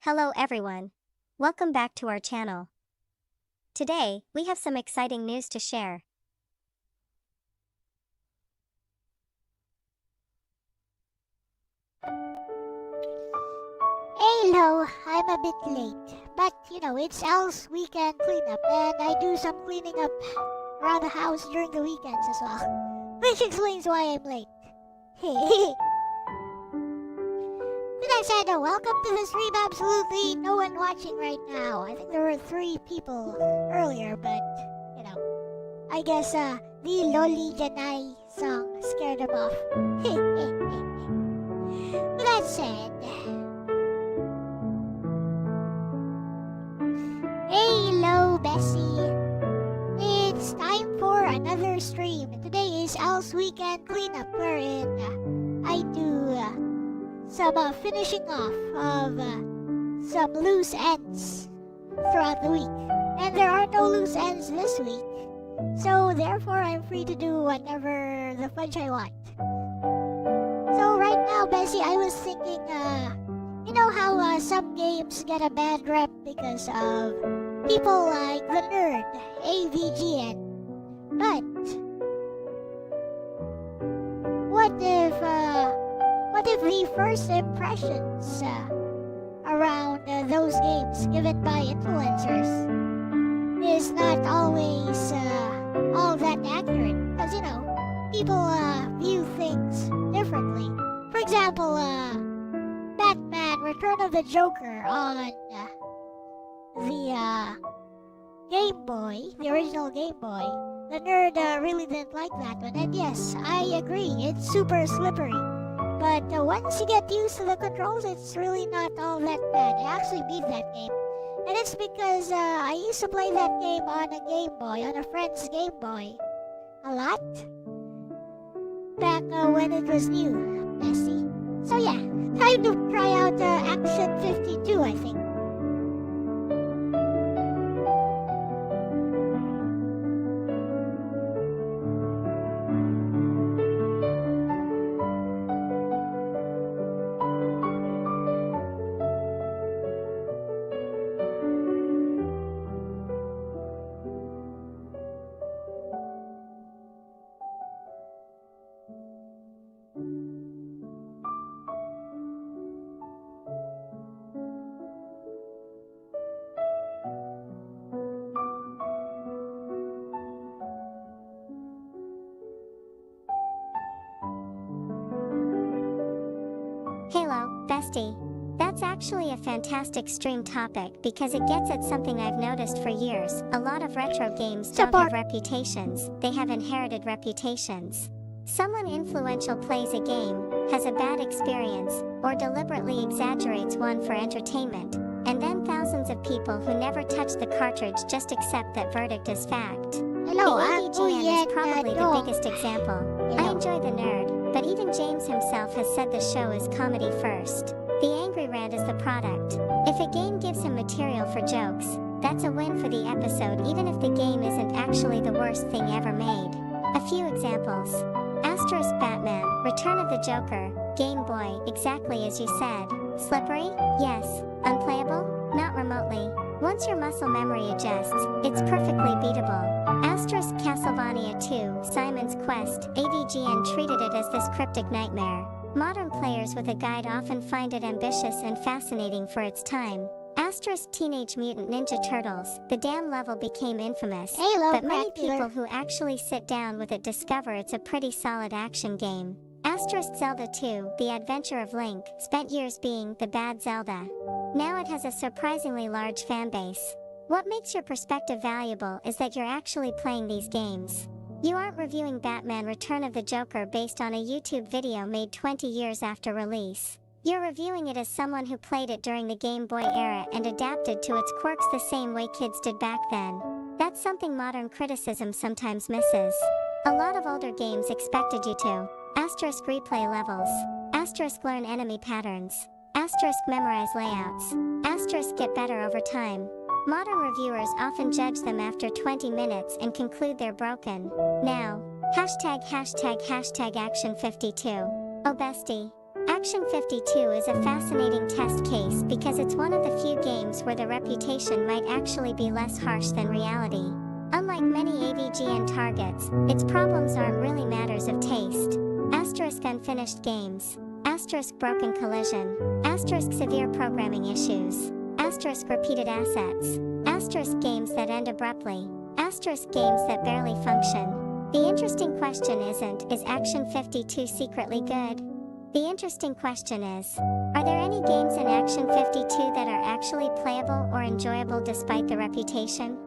Hello everyone. Welcome back to our channel. Today, we have some exciting news to share. Hello, I'm a bit late, but it's Elle's weekend cleanup and I do some cleaning up around the house during the weekends as well, which explains why I'm late. With that said, welcome to the stream. Absolutely no one watching right now. I think there were 3 people earlier, but I guess the Loli Janai song scared them off. With that said, hello Bessie. It's time for another stream. Today is Elle-C weekend cleanup, wherein I do some finishing off of some loose ends throughout the week. And there are no loose ends this week, so therefore I'm free to do whatever the fudge I want. So right now, Bessie, I was thinking, you know how some games get a bad rep because of people like the nerd, AVGN. But what if the first impressions around those games given by influencers is not always all that accurate? Because people view things differently. For example, Batman Return of the Joker on the Game Boy, the original Game Boy. The nerd really didn't like that one, and yes, I agree, it's super slippery. But once you get used to the controls, it's really not all that bad. I actually beat that game. And it's because I used to play that game on a Game Boy, on a friend's Game Boy. A lot. Back when it was new, Bessie. So yeah, time to try out Action 52, I think. Halo, bestie. That's actually a fantastic stream topic because it gets at something I've noticed for years. A lot of retro games don't have reputations, they have inherited reputations. Someone influential plays a game, has a bad experience, or deliberately exaggerates one for entertainment, and then thousands of people who never touch the cartridge just accept that verdict as fact. Hello, the I'm AVGN is probably the dog. biggest example. Hello. I enjoy the nerd, but even James himself has said the show is comedy first. The angry rant is the product. If a game gives him material for jokes, that's a win for the episode even if the game isn't actually the worst thing ever made. A few examples. Asterisk Batman, Return of the Joker, Game Boy, exactly as you said. Slippery? Yes. Unplayable? Not remotely. Once your muscle memory adjusts, it's perfectly beatable. Asterisk Castlevania 2, Simon's Quest, AVGN treated it as this cryptic nightmare. Modern players with a guide often find it ambitious and fascinating for its time. Asterisk Teenage Mutant Ninja Turtles, the damn level became infamous, Halo, but many Crackler. people who actually sit down with it discover it's a pretty solid action game. Asterisk Zelda 2, The Adventure of Link, spent years being the bad Zelda. Now it has a surprisingly large fanbase. What makes your perspective valuable is that you're actually playing these games. You aren't reviewing Batman Return of the Joker based on a YouTube video made 20 years after release. You're reviewing it as someone who played it during the Game Boy era and adapted to its quirks the same way kids did back then. That's something modern criticism sometimes misses. A lot of older games expected you to asterisk replay levels, asterisk learn enemy patterns, asterisk memorize layouts, asterisk get better over time. Modern reviewers often judge them after 20 minutes and conclude they're broken. Now, hashtag Action 52. Oh bestie. Action 52 is a fascinating test case because it's one of the few games where the reputation might actually be less harsh than reality. Unlike many AVGN targets, its problems aren't really matters of taste. Asterisk unfinished games. Asterisk broken collision. Asterisk severe programming issues. Asterisk repeated assets. Asterisk games that end abruptly. Asterisk games that barely function. The interesting question isn't, is Action 52 secretly good? The interesting question is, are there any games in Action 52 that are actually playable or enjoyable despite the reputation?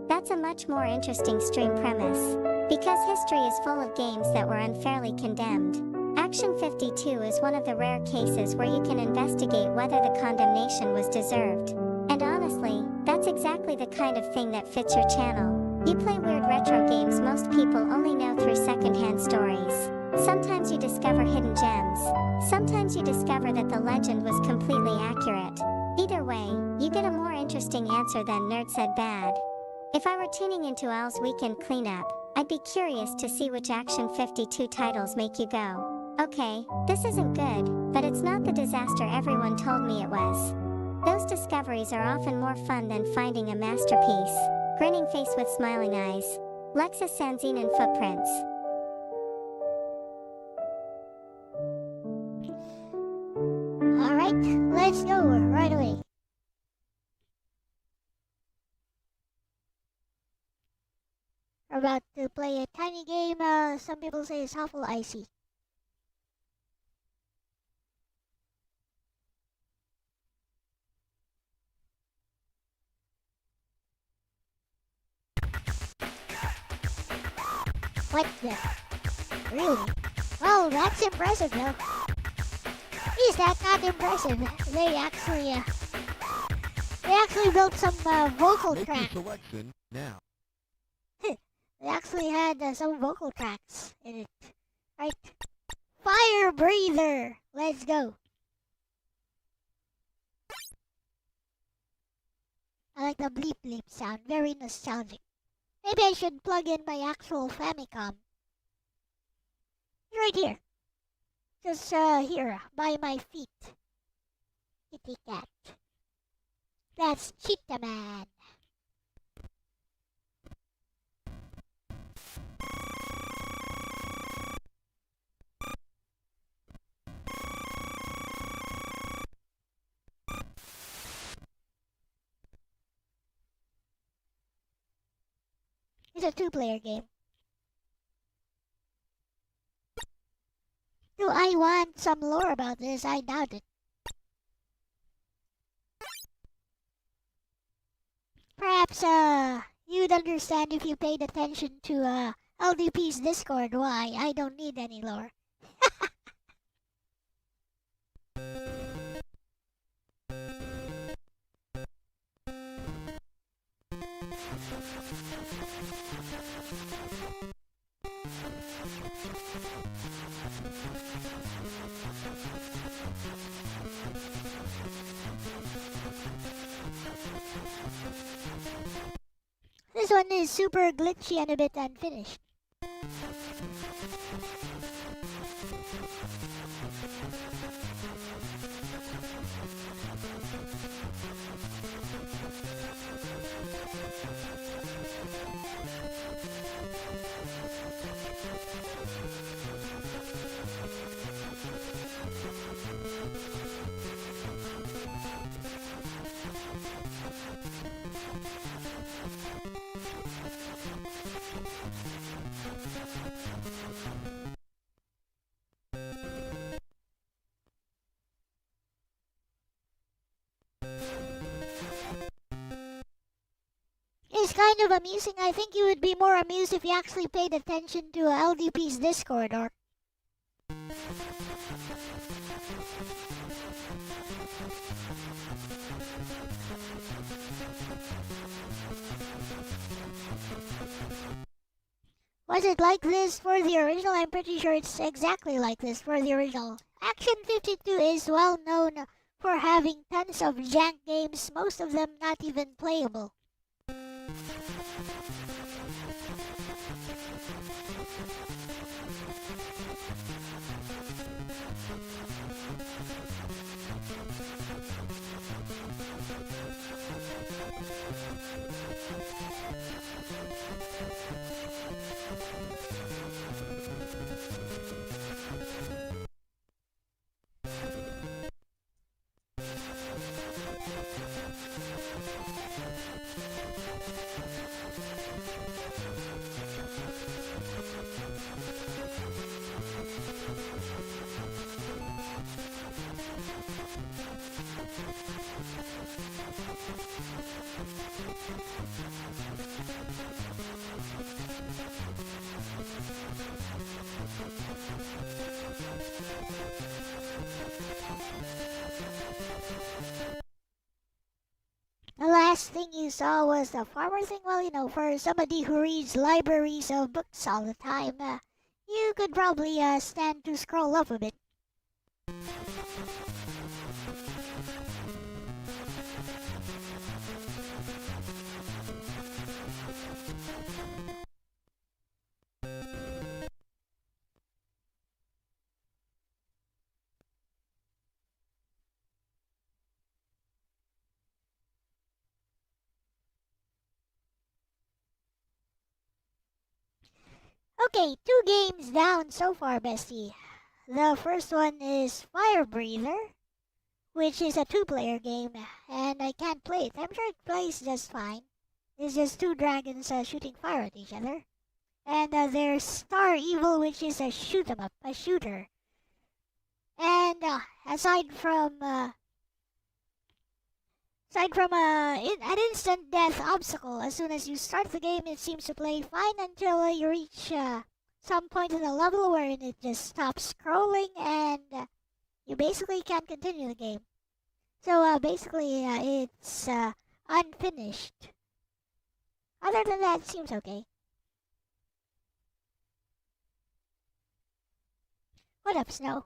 That's a much more interesting stream premise. Because history is full of games that were unfairly condemned. Action 52 is one of the rare cases where you can investigate whether the condemnation was deserved. And honestly, that's exactly the kind of thing that fits your channel. You play weird retro games most people only know through secondhand stories. Sometimes you discover hidden gems. Sometimes you discover that the legend was completely accurate. Either way, you get a more interesting answer than Nerd Said Bad. If I were tuning into Elle-C Weekend Cleanup, I'd be curious to see which Action 52 titles make you go, okay, this isn't good, but it's not the disaster everyone told me it was. Those discoveries are often more fun than finding a masterpiece. Grinning face with smiling eyes. Lexus Sanzinen Footprints. Alright, let's go right away. We're about to play a tiny game, some people say it's awful icy. What the? Really? Well, that's impressive though. that not impressive? They actually built some vocal Make tracks. your selection now. They actually had some vocal tracks in it. Right? Fire breather. Let's go. I like the bleep bleep sound. Very nostalgic. Maybe I should plug in my actual Famicom. It's right here. Just here, by my feet. Kitty cat. That's Cheetah Man. It's a two-player game. Do I want some lore about this? I doubt it. Perhaps, you'd understand if you paid attention to, LDP's Discord why I don't need any lore. This one is super glitchy and a bit unfinished. It's kind of amusing. I think you would be more amused if you actually paid attention to LDP's Discord or... Was it like this for the original? I'm pretty sure it's exactly like this for the original. Action 52 is well known for having tons of jank games, most of them not even playable. The last thing you saw was the farmer thing? Well, you know, for somebody who reads libraries of books all the time, you could probably stand to scroll up a bit. Okay, 2 games down so far, bestie. The first one is Fire Breather, which is a 2-player game, and I can't play it. I'm sure it plays just fine. It's just 2 dragons shooting fire at each other. And there's Star Evil, which is a shoot 'em up, a shooter. And aside from an instant death obstacle, as soon as you start the game, it seems to play fine until you reach some point in the level wherein it just stops scrolling and you basically can't continue the game. So basically, it's unfinished. Other than that, it seems okay. What up, Snow?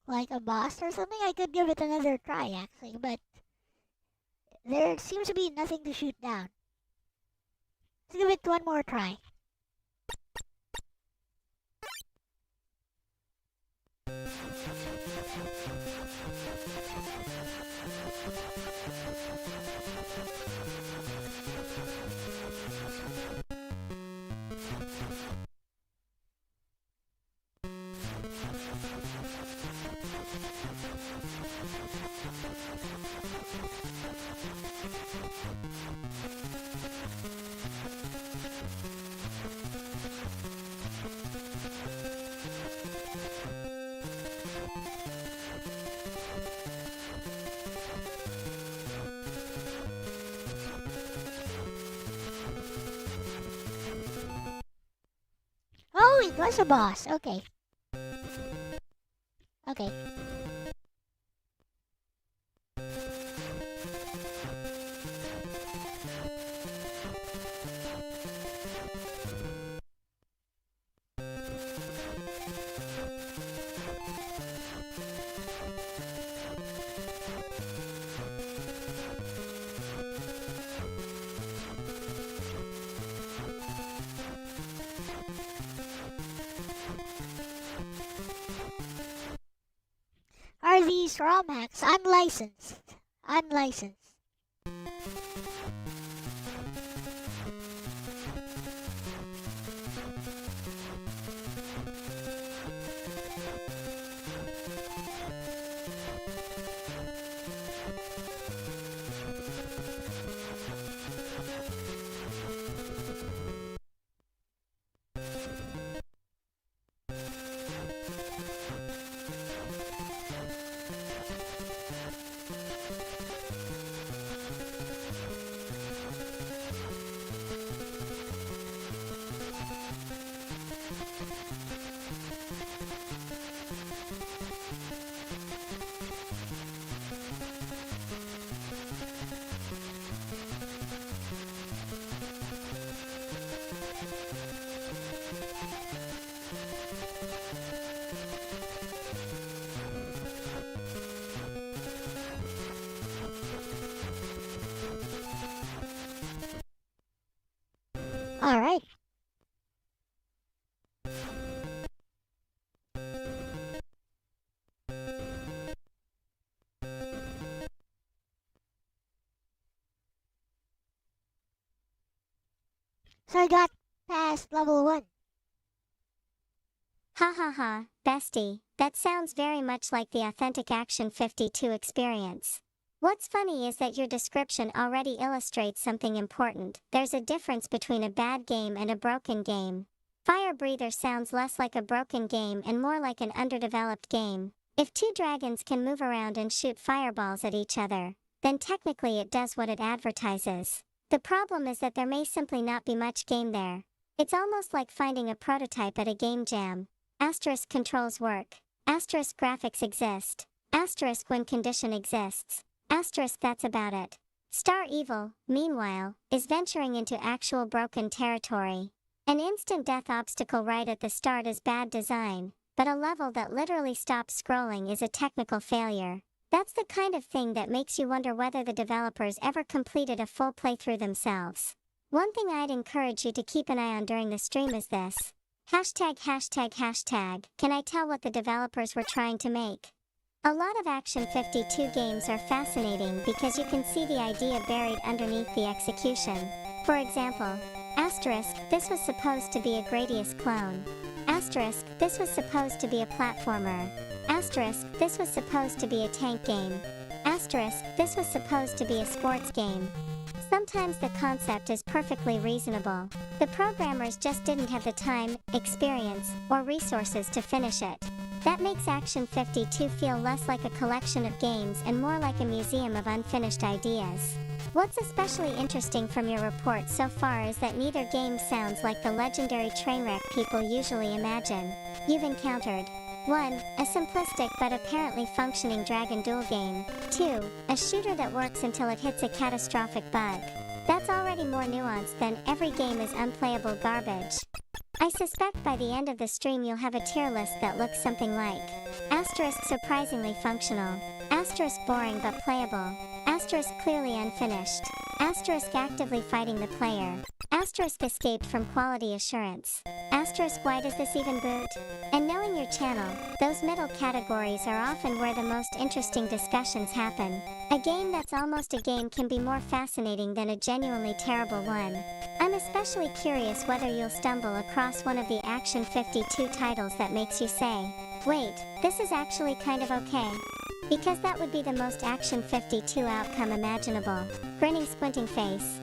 Like a boss or something? I could give it another try, actually, but there seems to be nothing to shoot down. Let's give it one more try. Oh, it was a boss. Okay. Okay. Are these ROM hacks unlicensed? Unlicensed. Alright. So I got past level 1. Ha ha ha, bestie, that sounds very much like the authentic Action 52 experience. What's funny is that your description already illustrates something important. There's a difference between a bad game and a broken game. Fire Breather sounds less like a broken game and more like an underdeveloped game. If two dragons can move around and shoot fireballs at each other, then technically it does what it advertises. The problem is that there may simply not be much game there. It's almost like finding a prototype at a game jam. Asterisk controls work. Asterisk graphics exist. Asterisk win condition exists. Asterisk that's about it. Star Evil, meanwhile, is venturing into actual broken territory. An instant death obstacle right at the start is bad design, but a level that literally stops scrolling is a technical failure. That's the kind of thing that makes you wonder whether the developers ever completed a full playthrough themselves. One thing I'd encourage you to keep an eye on during the stream is this. ####. Can I tell what the developers were trying to make? A lot of Action 52 games are fascinating because you can see the idea buried underneath the execution. For example, asterisk, this was supposed to be a Gradius clone. Asterisk, this was supposed to be a platformer. Asterisk, this was supposed to be a tank game. Asterisk, this was supposed to be a sports game. Sometimes the concept is perfectly reasonable. The programmers just didn't have the time, experience, or resources to finish it. That makes Action 52 feel less like a collection of games and more like a museum of unfinished ideas. What's especially interesting from your report so far is that neither game sounds like the legendary trainwreck people usually imagine. You've encountered 1. A simplistic but apparently functioning Dragon Duel game. 2. A shooter that works until it hits a catastrophic bug. That's already more nuanced than every game is unplayable garbage. I suspect by the end of the stream you'll have a tier list that looks something like asterisk surprisingly functional, asterisk boring but playable, asterisk clearly unfinished, asterisk actively fighting the player, asterisk escaped from quality assurance, asterisk why does this even boot? And knowing your channel, those middle categories are often where the most interesting discussions happen. A game that's almost a game can be more fascinating than a genuinely terrible one. I'm especially curious whether you'll stumble across one of the Action 52 titles that makes you say, wait, this is actually kind of okay. Because that would be the most Action 52 outcome imaginable. Grinning squinting face.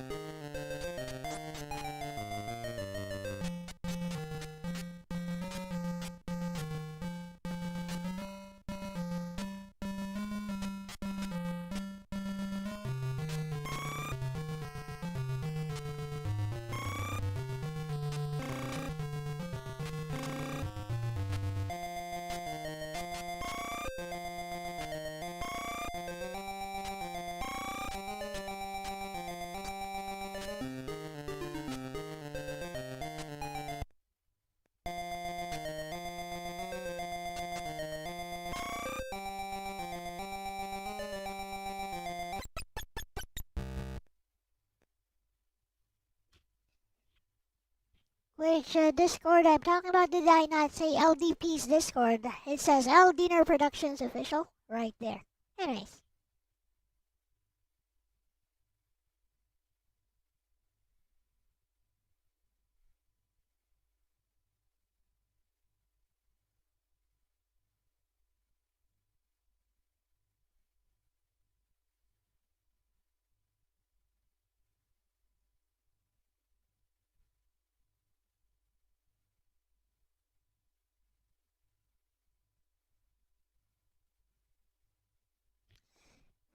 Which Discord I'm talking about? Did I not say LDP's Discord? It says L Dinner Productions Official right there. Anyways.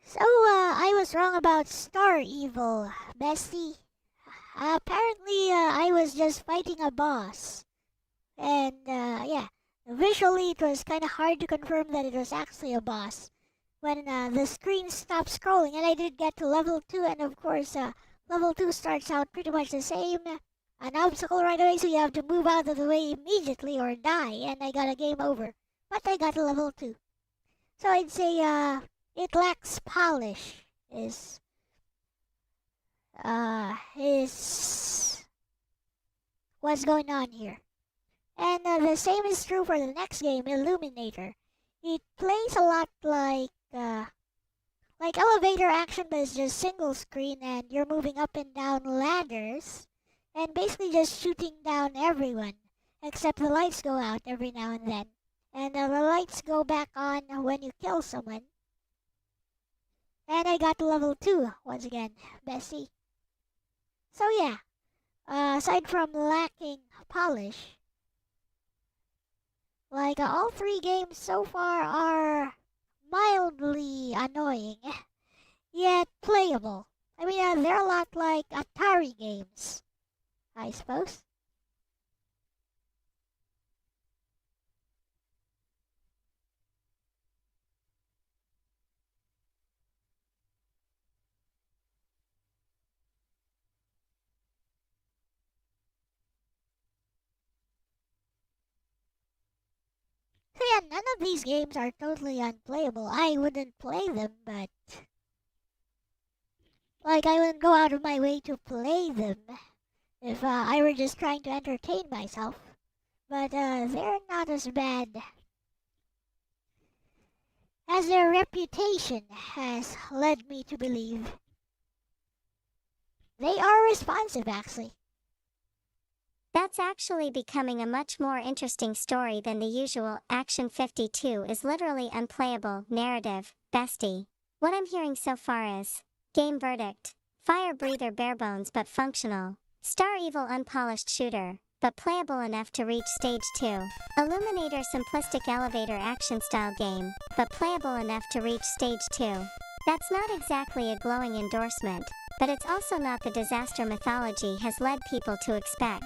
So, I was wrong about Star Evil, bestie. Apparently, I was just fighting a boss. And, yeah, visually it was kind of hard to confirm that it was actually a boss. When the screen stopped scrolling, and I did get to level 2, and of course, level 2 starts out pretty much the same. An obstacle right away, so you have to move out of the way immediately or die, and I got a game over. But I got to level 2. So I'd say, it lacks polish, is what's going on here. And the same is true for the next game, Illuminator. It plays a lot like elevator action, but it's just single screen and you're moving up and down ladders and basically just shooting down everyone, except the lights go out every now and then. And the lights go back on when you kill someone. And I got to level 2 once again, bestie. So yeah, aside from lacking polish, like all 3 games so far are mildly annoying, yet playable. I mean, they're a lot like Atari games, I suppose. So yeah, none of these games are totally unplayable. I wouldn't play them, but like I wouldn't go out of my way to play them if I were just trying to entertain myself. But they're not as bad as their reputation has led me to believe. They are responsive, actually. That's actually becoming a much more interesting story than the usual Action 52 is literally unplayable narrative, bestie. What I'm hearing so far is game verdict. Fire breather barebones but functional. Star Evil unpolished shooter, but playable enough to reach stage 2. Illuminator simplistic elevator action style game, but playable enough to reach stage 2. That's not exactly a glowing endorsement, but it's also not the disaster mythology has led people to expect.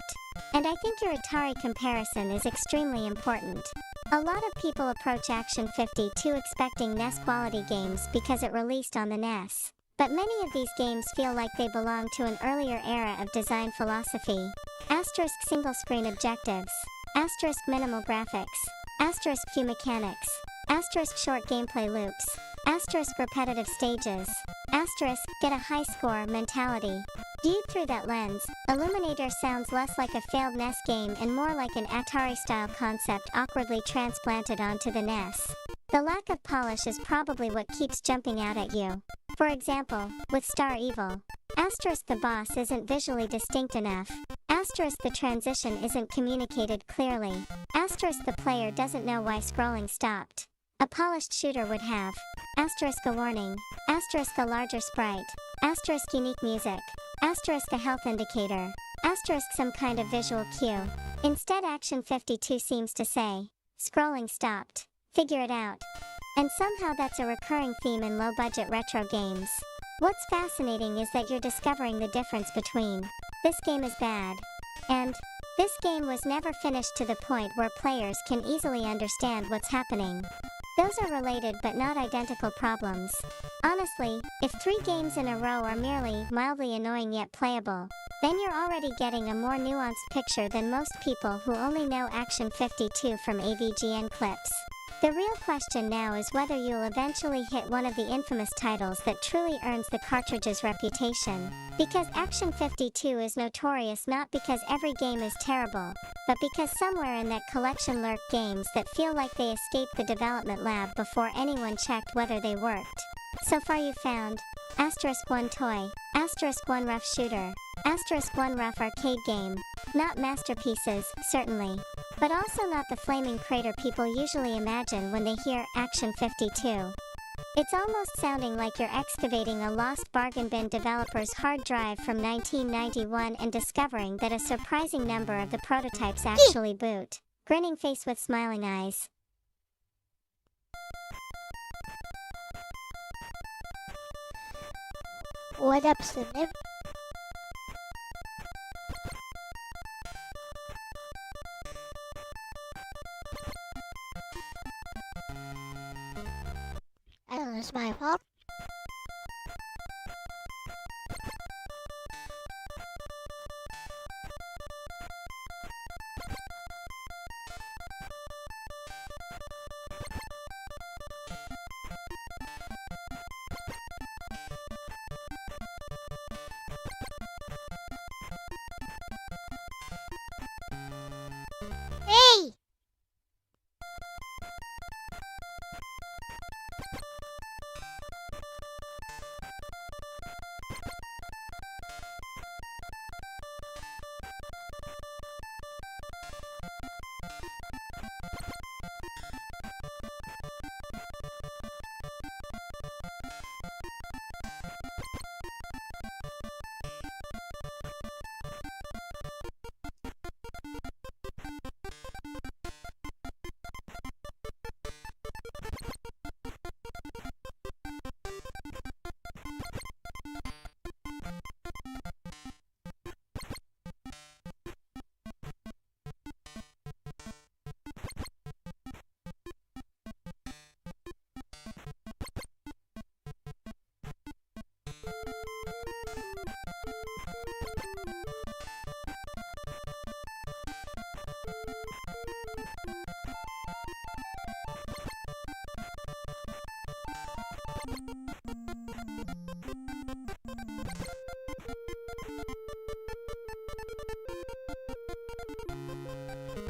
And I think your Atari comparison is extremely important. A lot of people approach Action 52 expecting NES quality games because it released on the NES. But many of these games feel like they belong to an earlier era of design philosophy. Asterisk single screen objectives. Asterisk minimal graphics. Asterisk few mechanics. Asterisk short gameplay loops. Asterisk repetitive stages. Asterisk get a high score mentality. Viewed through that lens, Illuminator sounds less like a failed NES game and more like an Atari-style concept awkwardly transplanted onto the NES. The lack of polish is probably what keeps jumping out at you. For example, with Star Evil. Asterisk the boss isn't visually distinct enough. Asterisk the transition isn't communicated clearly. Asterisk the player doesn't know why scrolling stopped. A polished shooter would have. Asterisk a warning. Asterisk a larger sprite. Asterisk unique music. Asterisk a health indicator. Asterisk some kind of visual cue. Instead Action 52 seems to say, scrolling stopped. Figure it out. And somehow that's a recurring theme in low-budget retro games. What's fascinating is that you're discovering the difference between this game is bad and this game was never finished to the point where players can easily understand what's happening. Those are related but not identical problems. Honestly, if 3 games in a row are merely mildly annoying yet playable, then you're already getting a more nuanced picture than most people who only know Action 52 from AVGN clips. The real question now is whether you'll eventually hit one of the infamous titles that truly earns the cartridge's reputation. Because Action 52 is notorious not because every game is terrible, but because somewhere in that collection lurk games that feel like they escaped the development lab before anyone checked whether they worked. So far you've found asterisk 1 toy, asterisk 1 rough shooter, asterisk 1 rough arcade game. Not masterpieces, certainly. But also not the flaming crater people usually imagine when they hear Action 52. It's almost sounding like you're excavating a lost bargain bin developer's hard drive from 1991 and discovering that a surprising number of the prototypes actually boot. Grinning face with smiling eyes. What up, Slim? I don't know, it's my fault. Hey!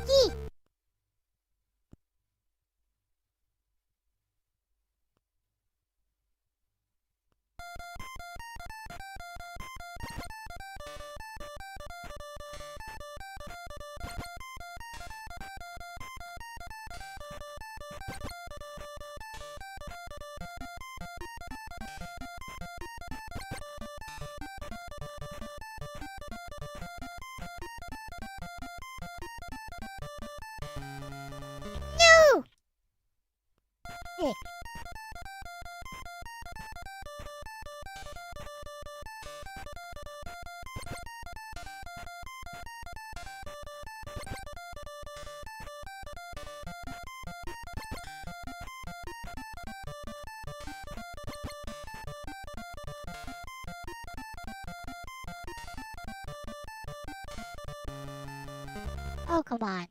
Yee! Oh, come on.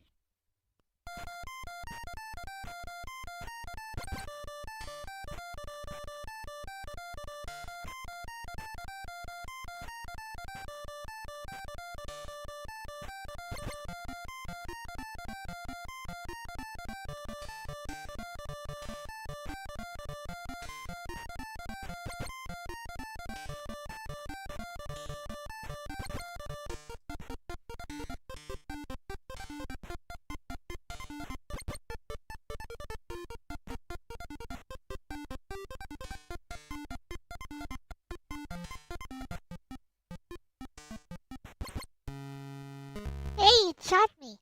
Hey, it shot me.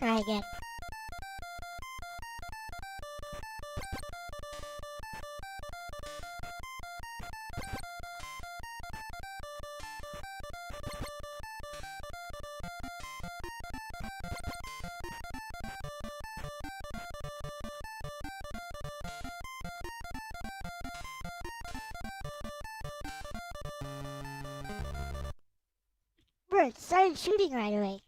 Try again. Bird started shooting right away.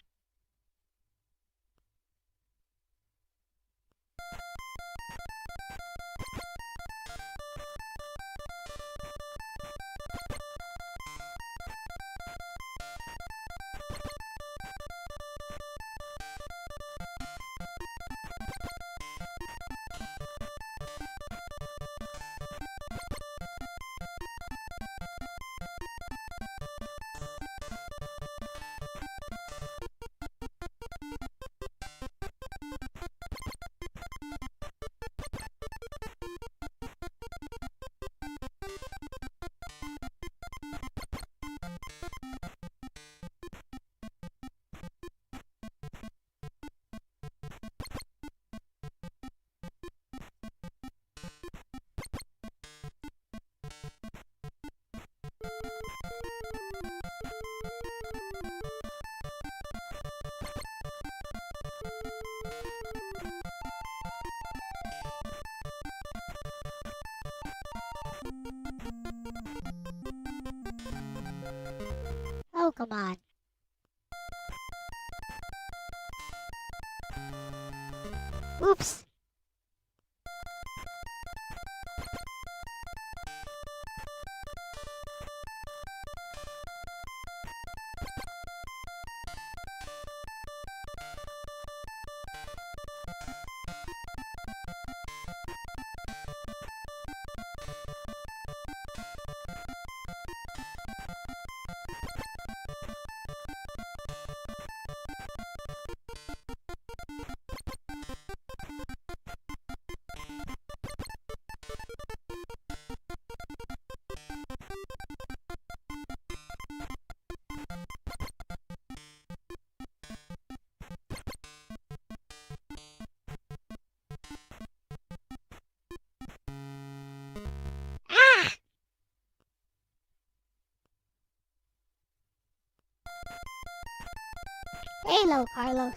Oh, come on. Oops. Ah! Hello, Carlos.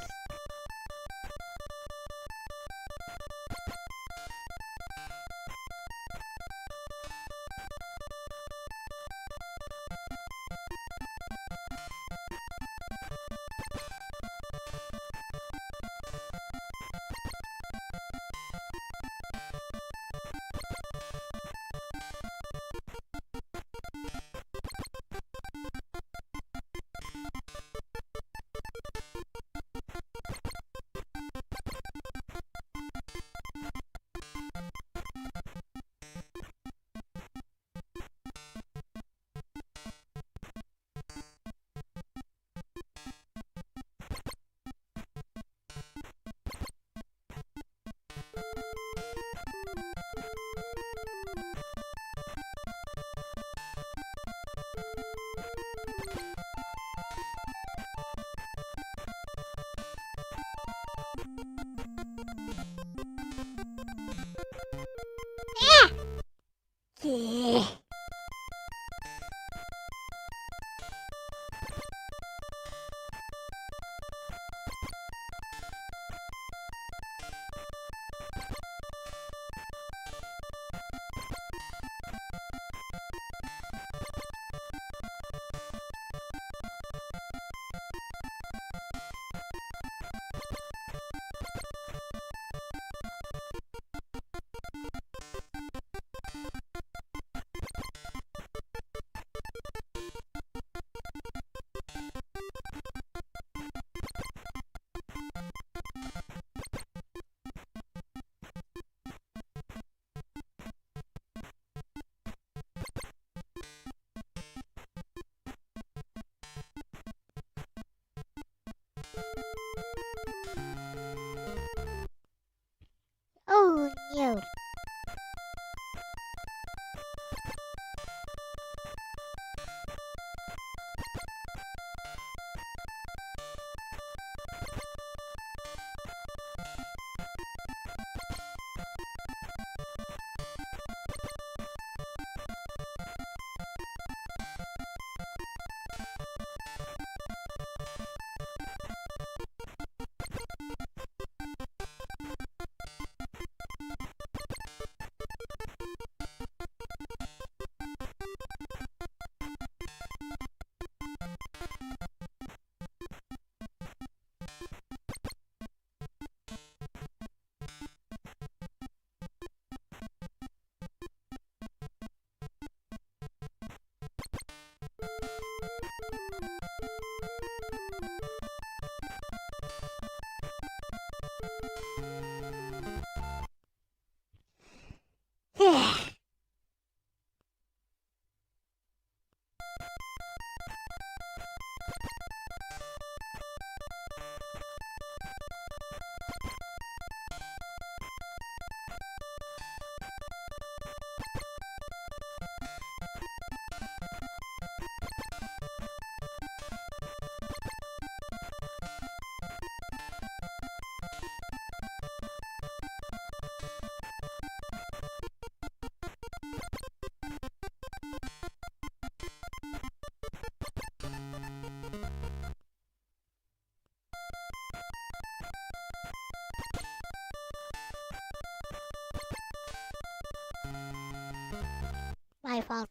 my fault.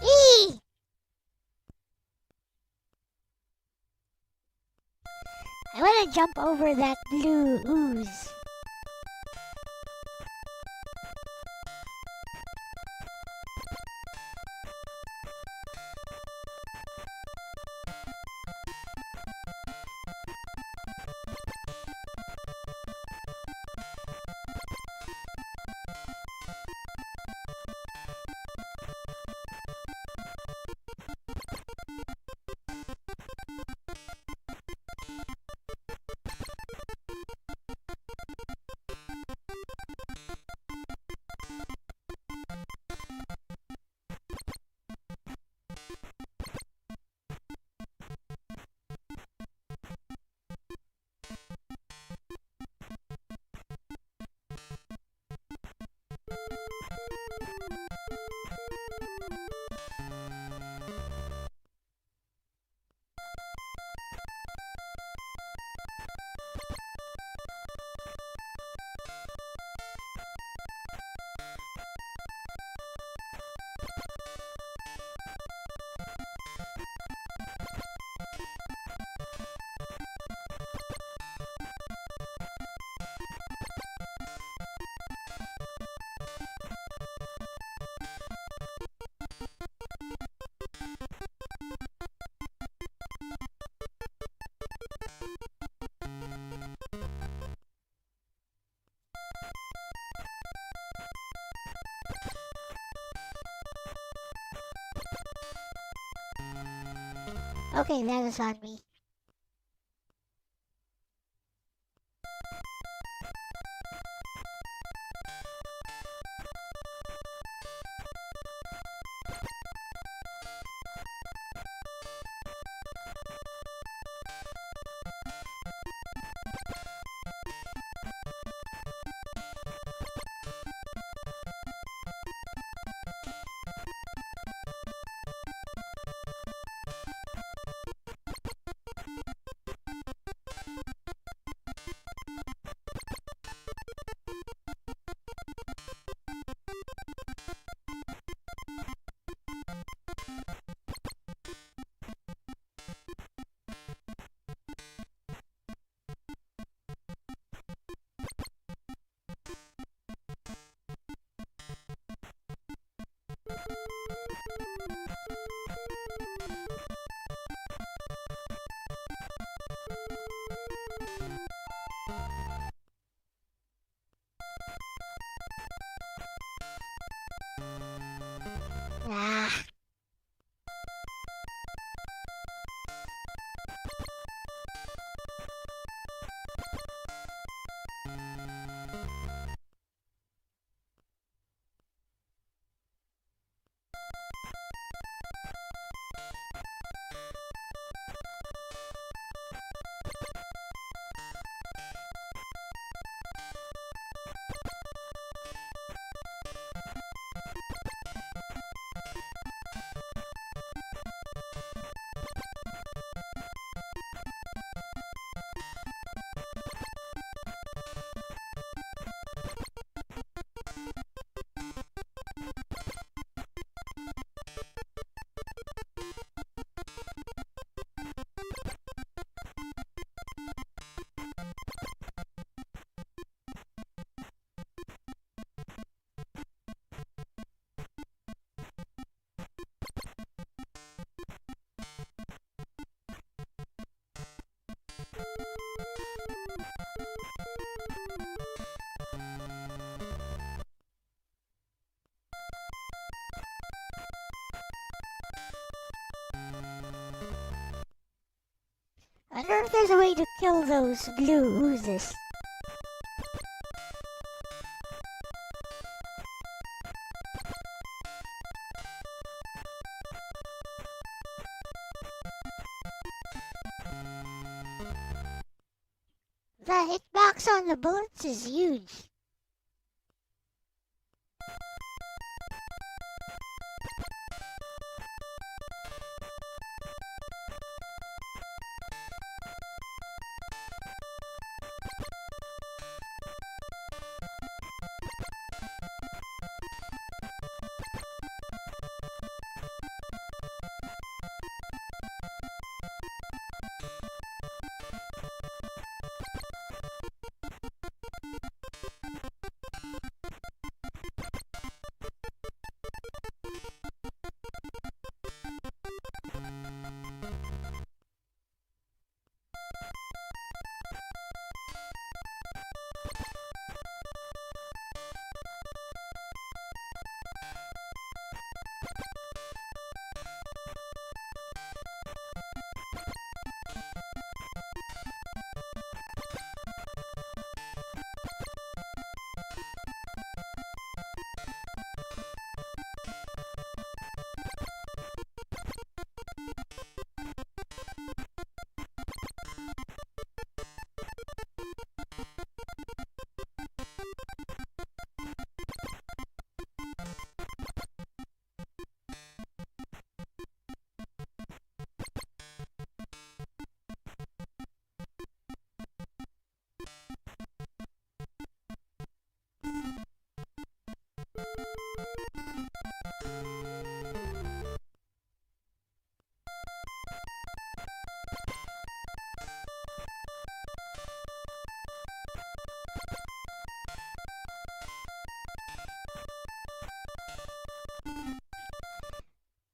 Eee! I wanna jump over that blue ooze. Okay, that is on me. Ah. wonder if there's a way to kill those blue oozes. The hitbox on the bullets is huge.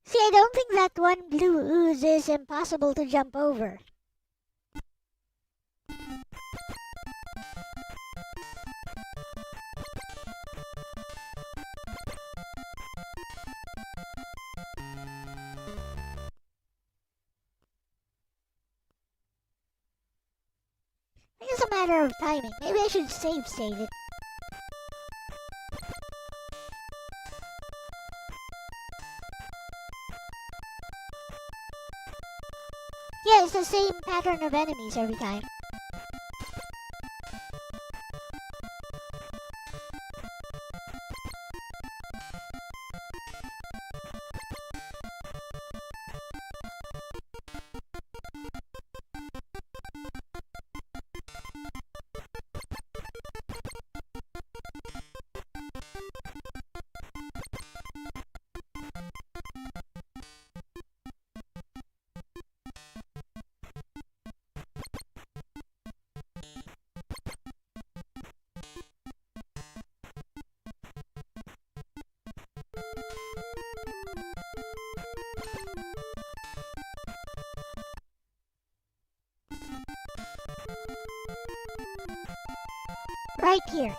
See, I don't think that one blue ooze is impossible to jump over. It's a matter of timing. Maybe I should save state it. Yeah, it's the same pattern of enemies every time. Right here.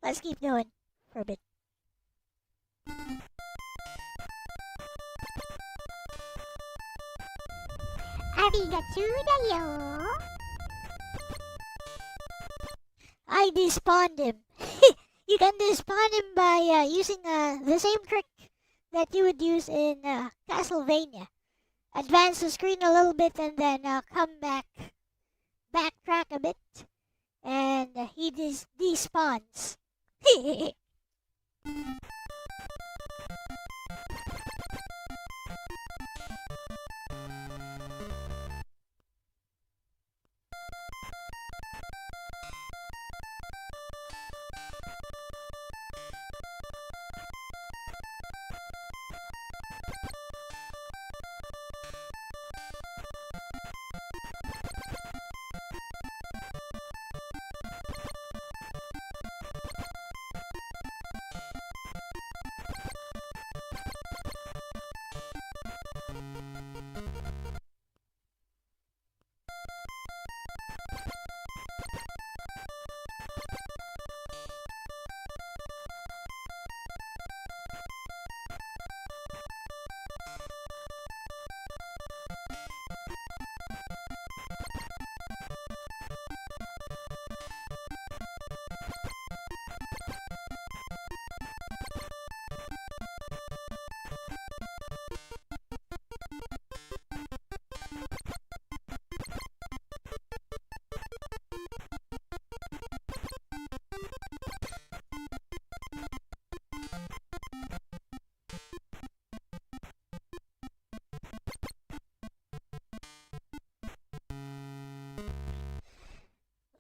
Let's keep going for a bit. Arigatou da yo. I despawned him. You can despawn him by using the same trick that you would use in Castlevania. Advance the screen a little bit and then come backtrack a bit, and he despawns.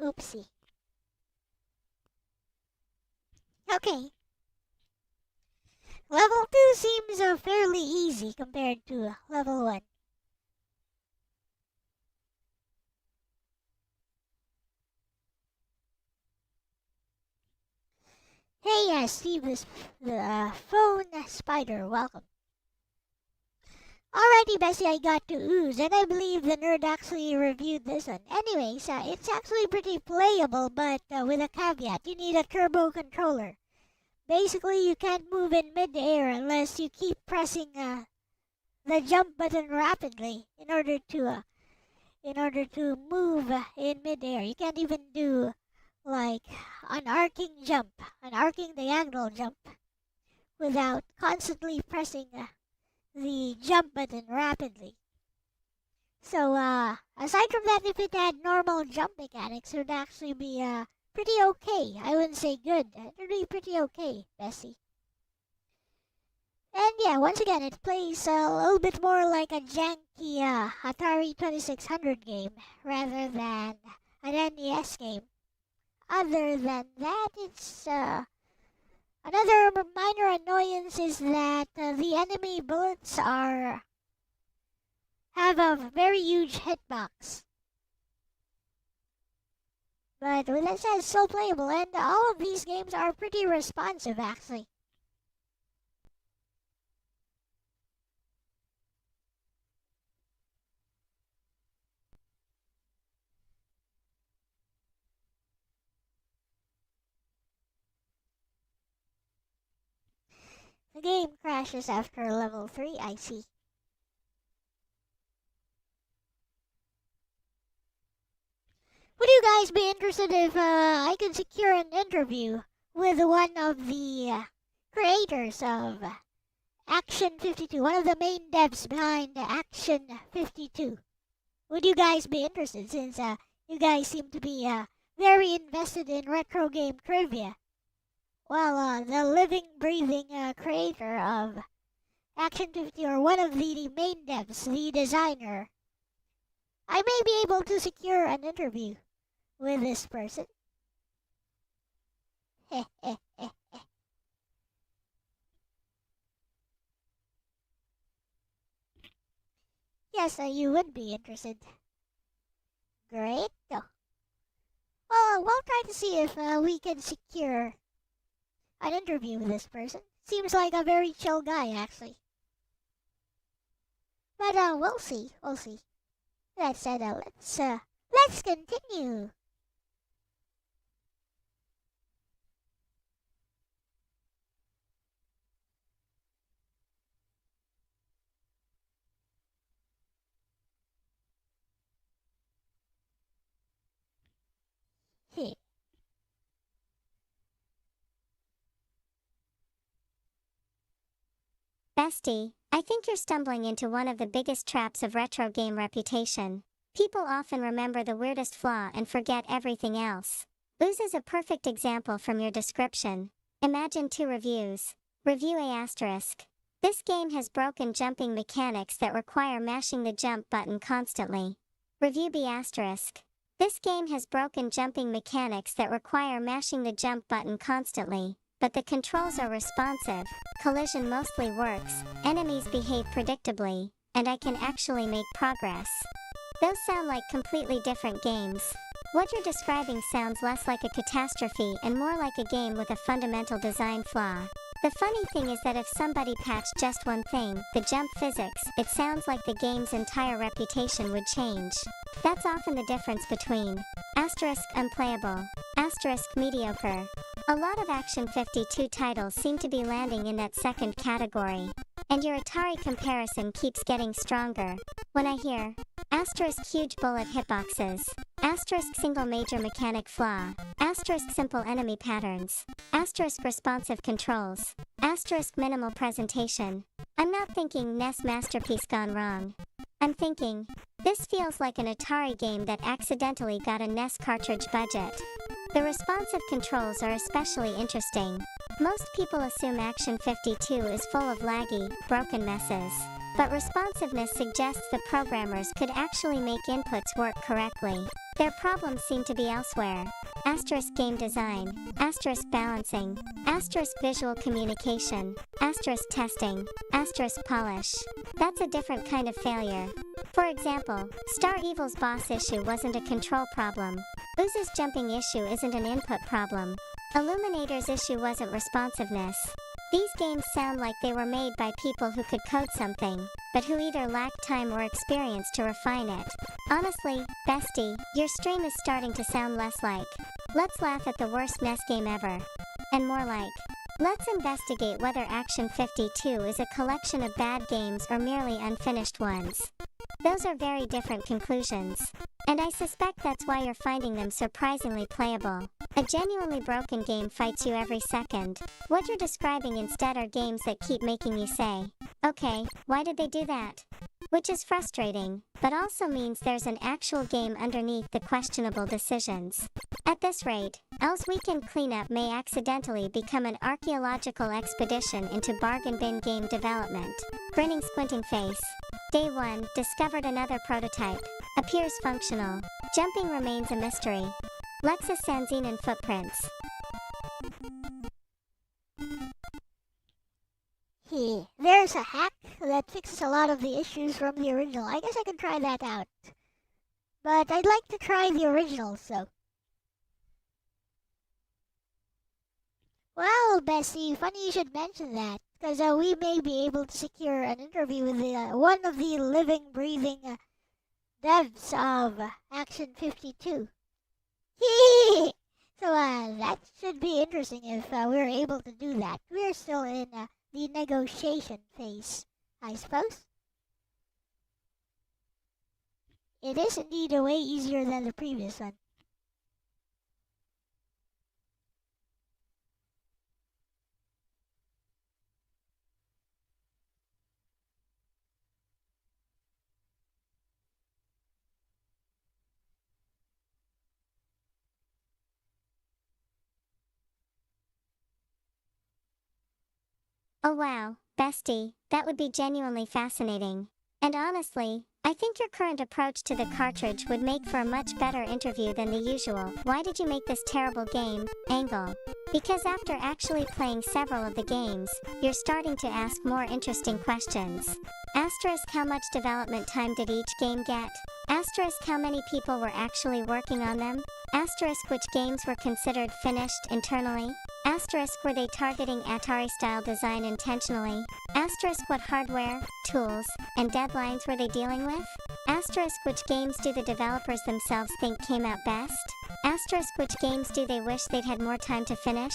Oopsie. Okay. Level 2 seems fairly easy compared to level 1. Hey, Steve, the phone spider, welcome. Alrighty, Bessie, I got to ooze, and I believe the nerd actually reviewed this one. Anyways, it's actually pretty playable, but with a caveat. You need a turbo controller. Basically, you can't move in mid-air unless you keep pressing the jump button rapidly in order to move in mid-air. You can't even do like an arcing diagonal jump without constantly pressing the jump button rapidly. So aside from that, if it had normal jump mechanics, it would actually be pretty okay. I wouldn't say good. It would be pretty okay, Bessie. And yeah, once again, it plays a little bit more like a janky Atari 2600 game rather than an NES game. Other than that, it's another minor annoyance is that the enemy bullets have a very huge hitbox. But with that said, it's still playable, and all of these games are pretty responsive, actually. The game crashes after level 3, I see. Would you guys be interested if I could secure an interview with one of the creators of Action 52, one of the main devs behind Action 52? Would you guys be interested, since you guys seem to be very invested in retro game trivia? Well, the living, breathing creator of Action 50, or one of the main devs, the designer, I may be able to secure an interview with this person. Yes, you would be interested. Great. Well, we'll try to see if we can secure an interview with this person. Seems like a very chill guy, actually. But we'll see. We'll see. That said, let's continue. Heh. Bestie, I think you're stumbling into one of the biggest traps of retro game reputation. People often remember the weirdest flaw and forget everything else. Ooze is a perfect example from your description. Imagine 2 reviews. Review A**. This game has broken jumping mechanics that require mashing the jump button constantly. Review B**. This game has broken jumping mechanics that require mashing the jump button constantly, but the controls are responsive, collision mostly works, enemies behave predictably, and I can actually make progress. Those sound like completely different games. What you're describing sounds less like a catastrophe and more like a game with a fundamental design flaw. The funny thing is that if somebody patched just one thing, the jump physics, it sounds like the game's entire reputation would change. That's often the difference between *unplayable, *mediocre. A lot of Action 52 titles seem to be landing in that second category. And your Atari comparison keeps getting stronger. When I hear huge bullet hitboxes, single major mechanic flaw, simple enemy patterns, responsive controls, minimal presentation, I'm not thinking NES masterpiece gone wrong. I'm thinking, this feels like an Atari game that accidentally got a NES cartridge budget. The responsive controls are especially interesting. Most people assume Action 52 is full of laggy, broken messes. But responsiveness suggests the programmers could actually make inputs work correctly. Their problems seem to be elsewhere. Game design, balancing, visual communication, testing, polish. That's a different kind of failure. For example, Star Evil's boss issue wasn't a control problem. Ooze's jumping issue isn't an input problem. Illuminator's issue wasn't responsiveness. These games sound like they were made by people who could code something, but who either lacked time or experience to refine it. Honestly, bestie, your stream is starting to sound less like, let's laugh at the worst NES game ever, and more like, let's investigate whether Action 52 is a collection of bad games or merely unfinished ones. Those are very different conclusions. And I suspect that's why you're finding them surprisingly playable. A genuinely broken game fights you every second. What you're describing instead are games that keep making you say, okay, why did they do that? Which is frustrating, but also means there's an actual game underneath the questionable decisions. At this rate, Elle-C Weekend Cleanup may accidentally become an archaeological expedition into bargain bin game development. Grinning squinting face. Day 1, discovered another prototype. Appears functional. Jumping remains a mystery. Lexus Sanzinen footprints. There's a hack that fixes a lot of the issues from the original. I guess I could try that out. But I'd like to try the original, so. Well, Bessie, funny you should mention that. Because we may be able to secure an interview with one of the living, breathing devs of Action 52. So that should be interesting if we're able to do that. We're still in the negotiation phase, I suppose. It is indeed way easier than the previous one. Oh wow, bestie, that would be genuinely fascinating. And honestly, I think your current approach to the cartridge would make for a much better interview than the usual "why did you make this terrible game?" angle. Because after actually playing several of the games, you're starting to ask more interesting questions. How much development time did each game get? How many people were actually working on them? Which games were considered finished internally? Asterisk, were they targeting Atari-style design intentionally? Asterisk, what hardware, tools, and deadlines were they dealing with? Asterisk, which games do the developers themselves think came out best? Asterisk, which games do they wish they'd had more time to finish?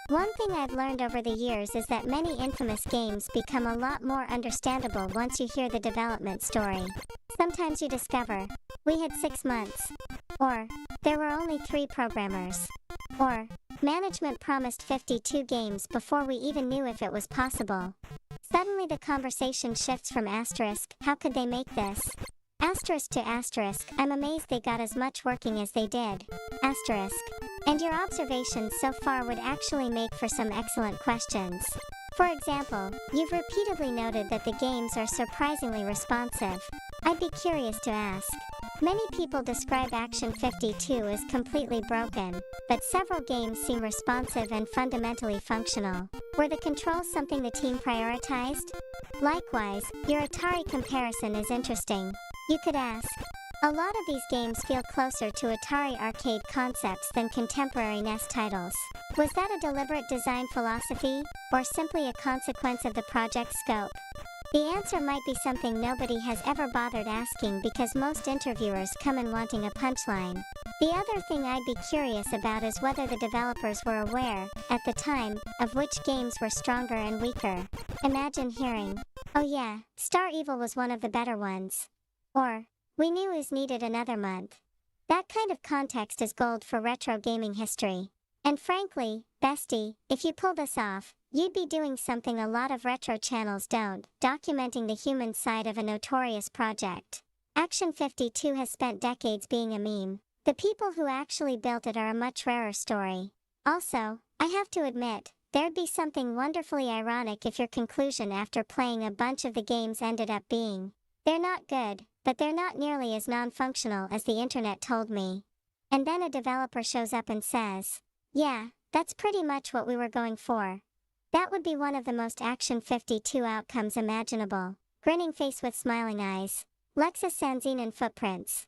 One thing I've learned over the years is that many infamous games become a lot more understandable once you hear the development story. Sometimes you discover, we had 6 months. Or, there were only 3 programmers. Or, management promised 52 games before we even knew if it was possible. Suddenly the conversation shifts from asterisk, how could they make this? Asterisk to asterisk, I'm amazed they got as much working as they did. Asterisk. And your observations so far would actually make for some excellent questions. For example, you've repeatedly noted that the games are surprisingly responsive. I'd be curious to ask. Many people describe Action 52 as completely broken, but several games seem responsive and fundamentally functional. Were the controls something the team prioritized? Likewise, your Atari comparison is interesting. You could ask, a lot of these games feel closer to Atari arcade concepts than contemporary NES titles. Was that a deliberate design philosophy, or simply a consequence of the project's scope? The answer might be something nobody has ever bothered asking because most interviewers come in wanting a punchline. The other thing I'd be curious about is whether the developers were aware, at the time, of which games were stronger and weaker. Imagine hearing, oh yeah, Star Evil was one of the better ones. Or, we knew Ooze needed another month. That kind of context is gold for retro gaming history. And frankly, bestie, if you pull this off, you'd be doing something a lot of retro channels don't, documenting the human side of a notorious project. Action 52 has spent decades being a meme. The people who actually built it are a much rarer story. Also, I have to admit, there'd be something wonderfully ironic if your conclusion after playing a bunch of the games ended up being, they're not good, but they're not nearly as non-functional as the internet told me. And then a developer shows up and says, yeah, that's pretty much what we were going for. That would be one of the most Action 52 outcomes imaginable. Grinning face with smiling eyes. Lexus Sanzine and footprints.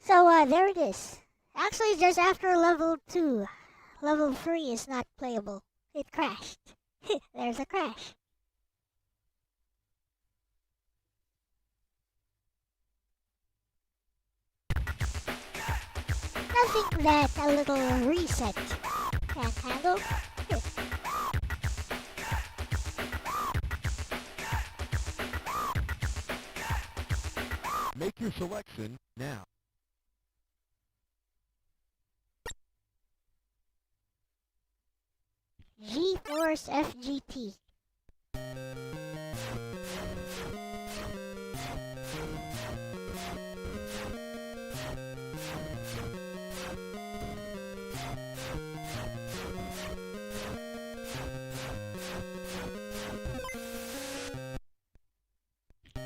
So, there it is. Actually, just after level 2. Level 3 is not playable. It crashed. There's a crash. Nothing that a little reset can't handle. Make your selection now. GeForce FGT.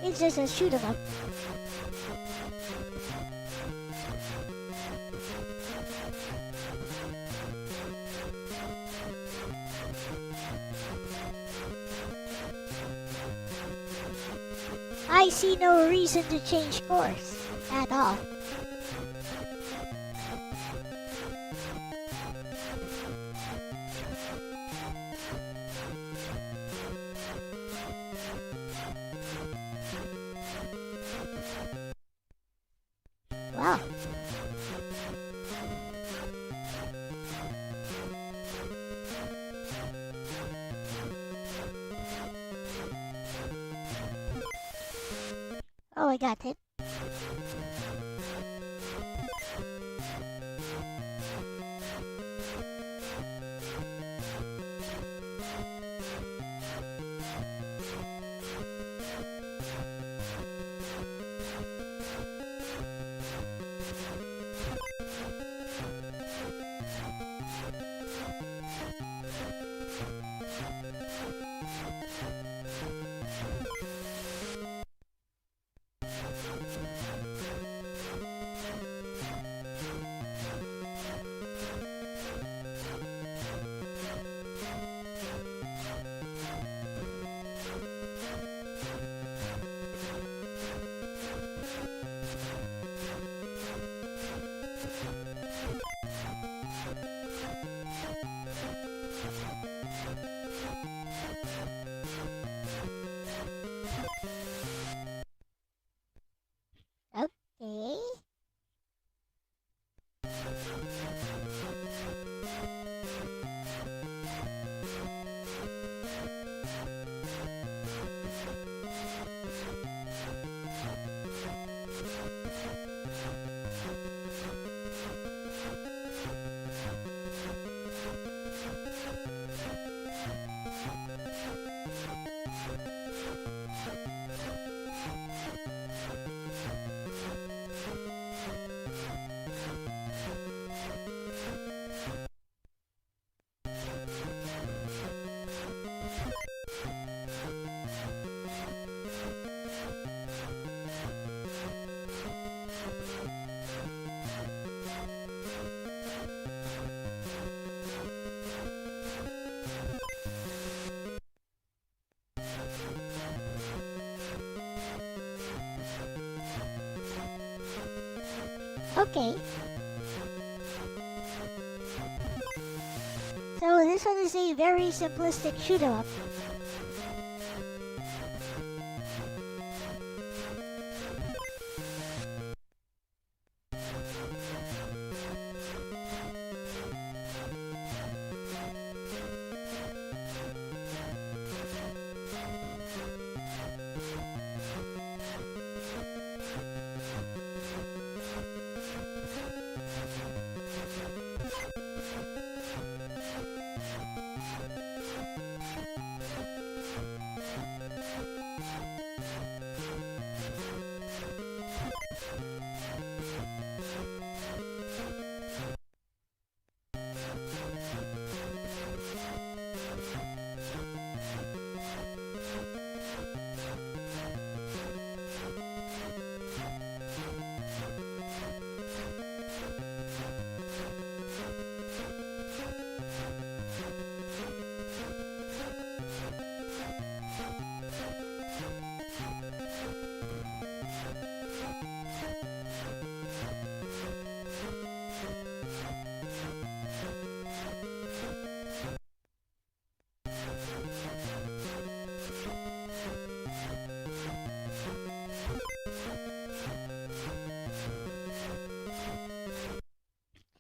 It's just a shoot 'em up. I see no reason to change course at all. Wow. Oh, I got it. Okay. So this one is a very simplistic shoot 'em up.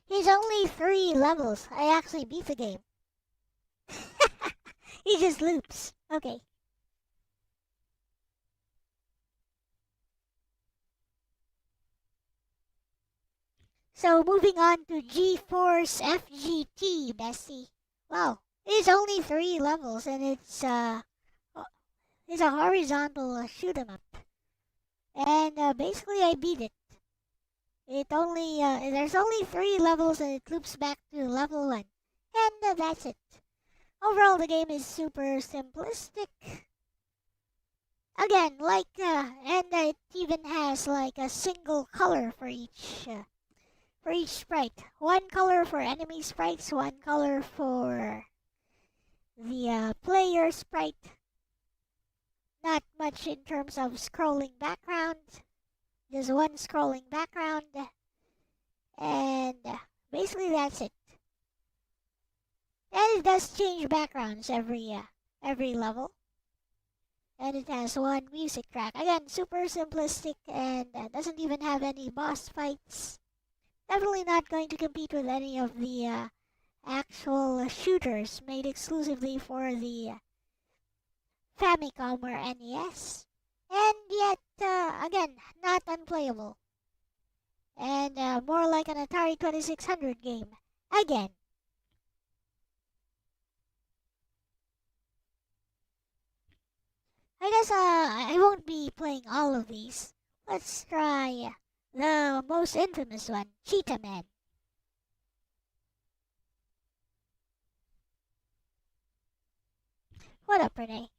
He's only 3 levels. I actually beat the game. He just loops. Okay. So moving on to G-Force FGT, Bessie. Wow, it's only 3 levels and it's a horizontal shoot 'em up. And basically I beat it. There's only 3 levels and it loops back to level 1. And that's it. Overall, the game is super simplistic. Again, and it even has like a single color for each sprite. One color for enemy sprites, one color for the player sprite. Not much in terms of scrolling background. Just one scrolling background. And basically that's it. And it does change backgrounds every level. And it has one music track. Again, super simplistic and doesn't even have any boss fights. Definitely not going to compete with any of the actual shooters made exclusively for the Famicom or NES. And yet, again, not unplayable. And more like an Atari 2600 game. Again. I guess I won't be playing all of these. Let's try the most infamous one, Cheetah Man. What up, Renee?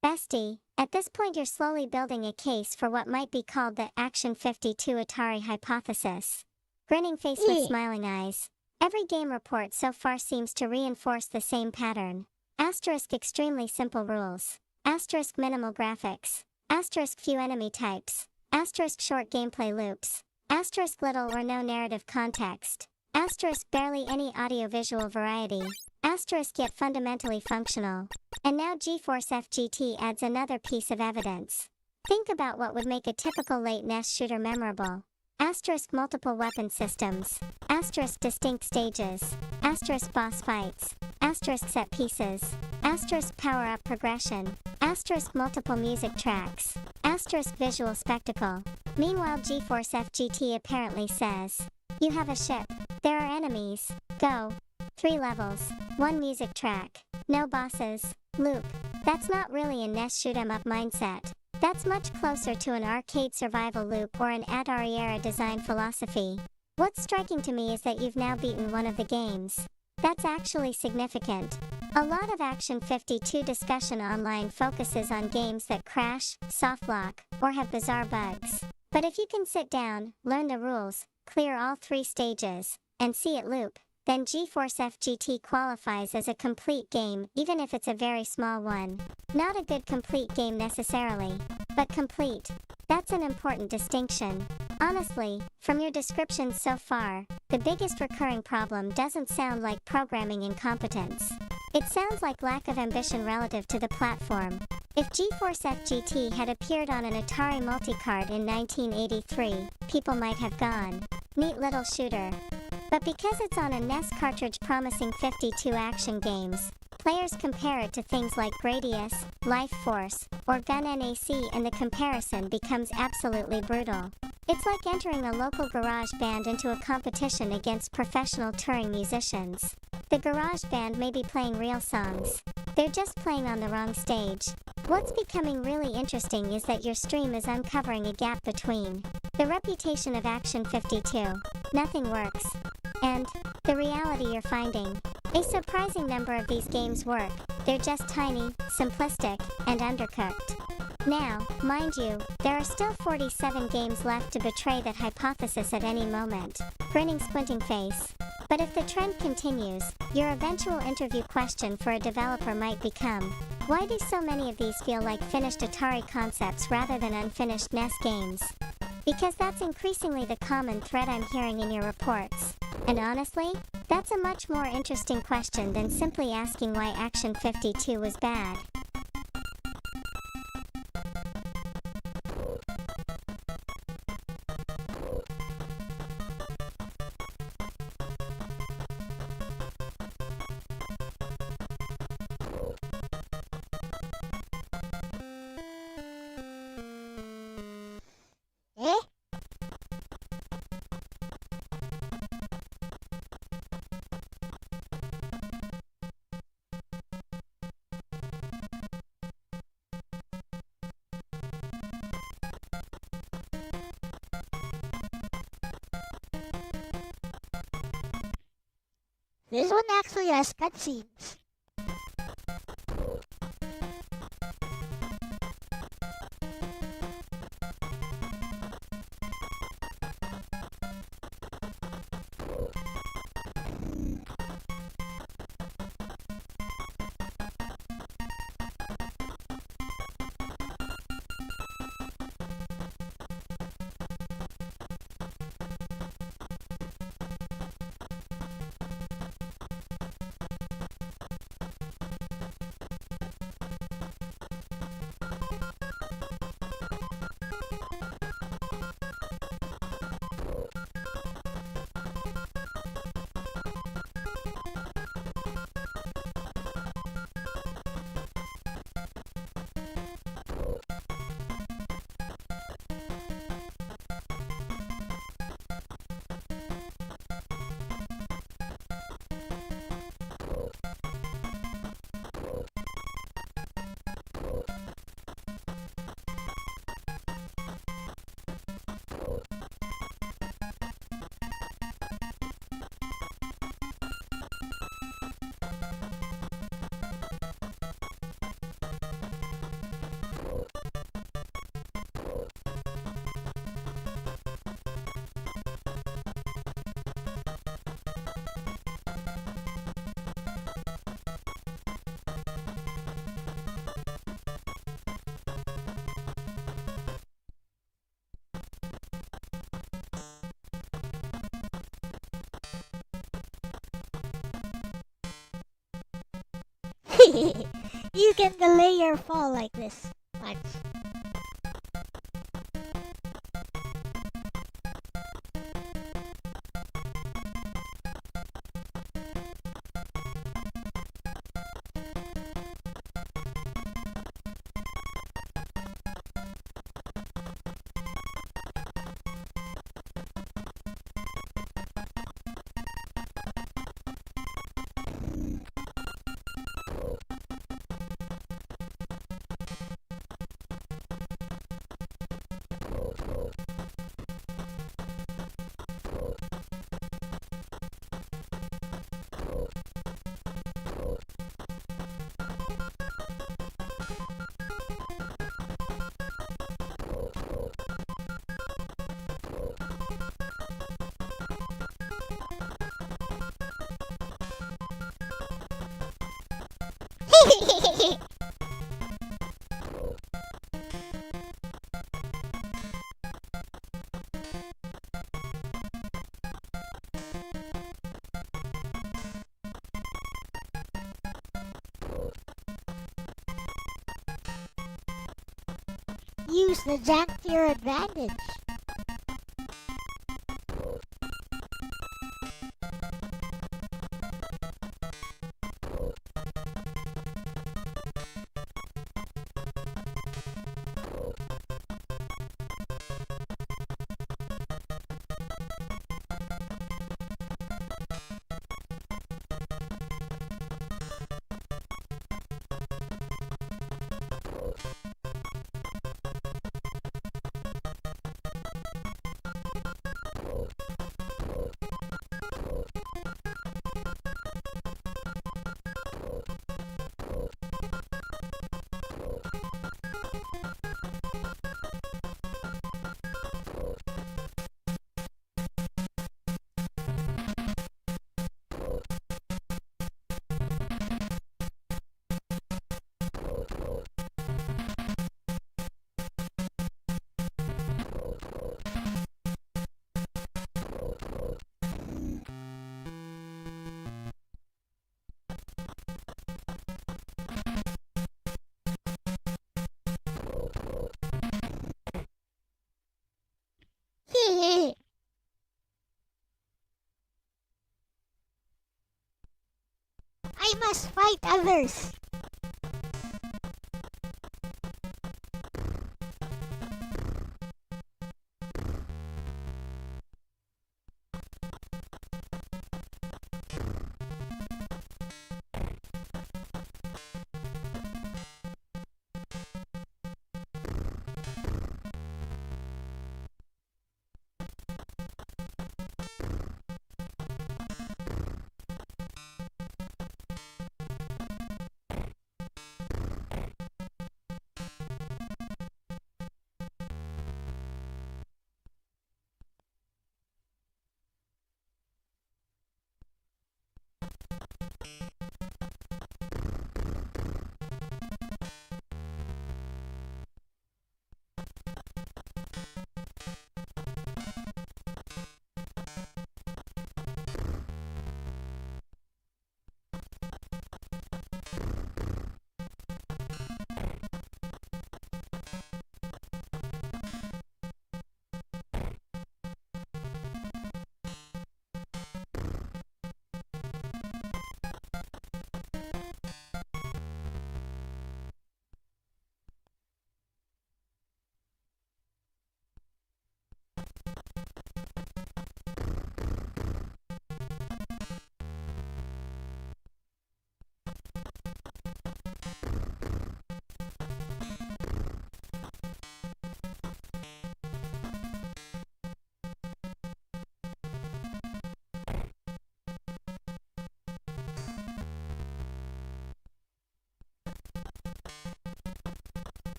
Bestie, at this point you're slowly building a case for what might be called the Action 52 Atari hypothesis. Grinning face with smiling eyes. Every game report so far seems to reinforce the same pattern. Asterisk extremely simple rules. Asterisk minimal graphics. Asterisk few enemy types. Asterisk short gameplay loops. Asterisk little or no narrative context. Asterisk barely any audio-visual variety. Asterisk yet fundamentally functional. And now GeForce FGT adds another piece of evidence. Think about what would make a typical late NES shooter memorable. Asterisk multiple weapon systems. Asterisk distinct stages. Asterisk boss fights. Asterisk set pieces. Asterisk power-up progression. Asterisk multiple music tracks. Asterisk visual spectacle. Meanwhile, GeForce FGT apparently says, you have a ship. There are enemies. Go. 3 levels. 1 music track. No bosses. Loop. That's not really a NES shoot-'em-up mindset. That's much closer to an arcade survival loop or an Atari-era design philosophy. What's striking to me is that you've now beaten one of the games. That's actually significant. A lot of Action 52 discussion online focuses on games that crash, softlock, or have bizarre bugs. But if you can sit down, learn the rules, clear all 3 stages, and see it loop, then GeForce FGT qualifies as a complete game even if it's a very small one. Not a good complete game necessarily, but complete. That's an important distinction. Honestly, from your description so far, the biggest recurring problem doesn't sound like programming incompetence. It sounds like lack of ambition relative to the platform. If GeForce FGT had appeared on an Atari multicard in 1983, people might have gone, "Neat little shooter." But because it's on a NES cartridge promising 52 action games, players compare it to things like Gradius, Life Force, or Gun NAC, and the comparison becomes absolutely brutal. It's like entering a local garage band into a competition against professional touring musicians. The garage band may be playing real songs. They're just playing on the wrong stage. What's becoming really interesting is that your stream is uncovering a gap between the reputation of Action 52, nothing works, and the reality you're finding. A surprising number of these games work. They're just tiny, simplistic, and undercooked. Now, mind you, there are still 47 games left to betray that hypothesis at any moment. Grinning squinting face. But if the trend continues, your eventual interview question for a developer might become, why do so many of these feel like finished Atari concepts rather than unfinished NES games? Because that's increasingly the common thread I'm hearing in your reports. And honestly, that's a much more interesting question than simply asking why Action 52 was bad. Eh? This one actually has cutscenes. You can delay your fall like this much. Use the jank to your advantage. I must fight others.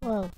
Whoa.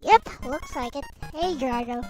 Yep, looks like it. Hey, Gerardo.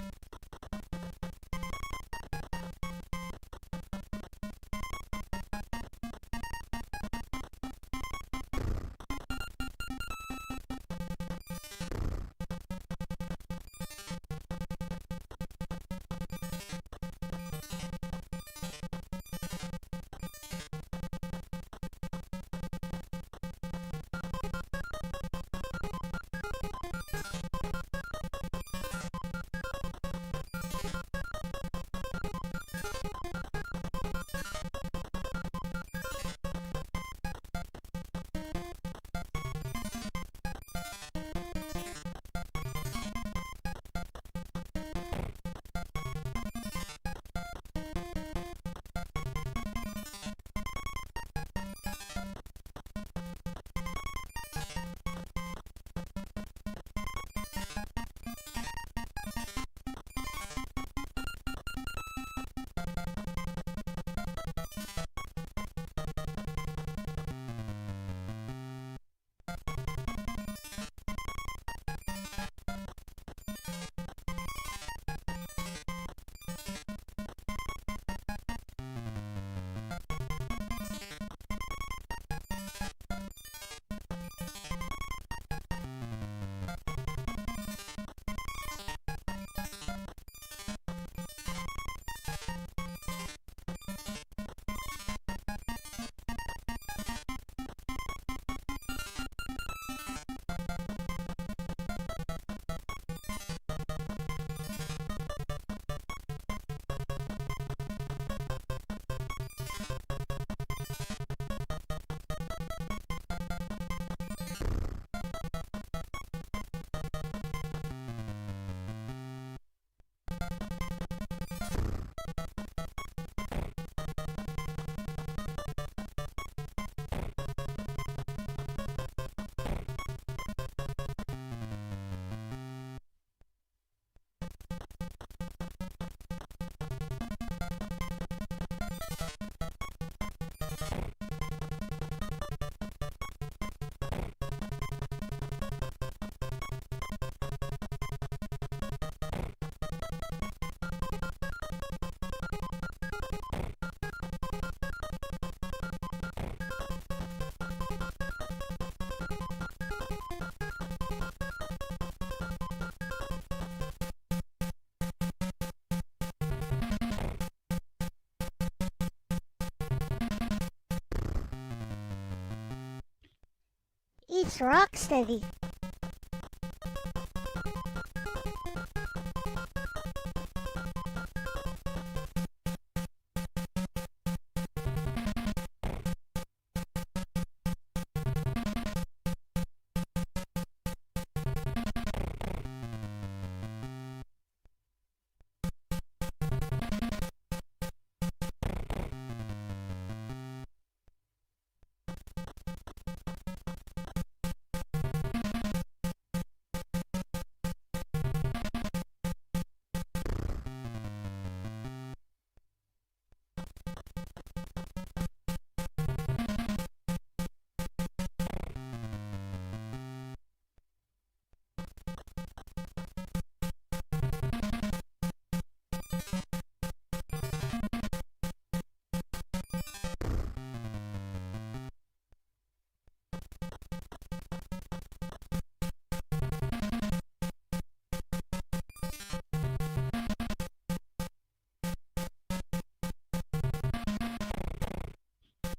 It's Rocksteady.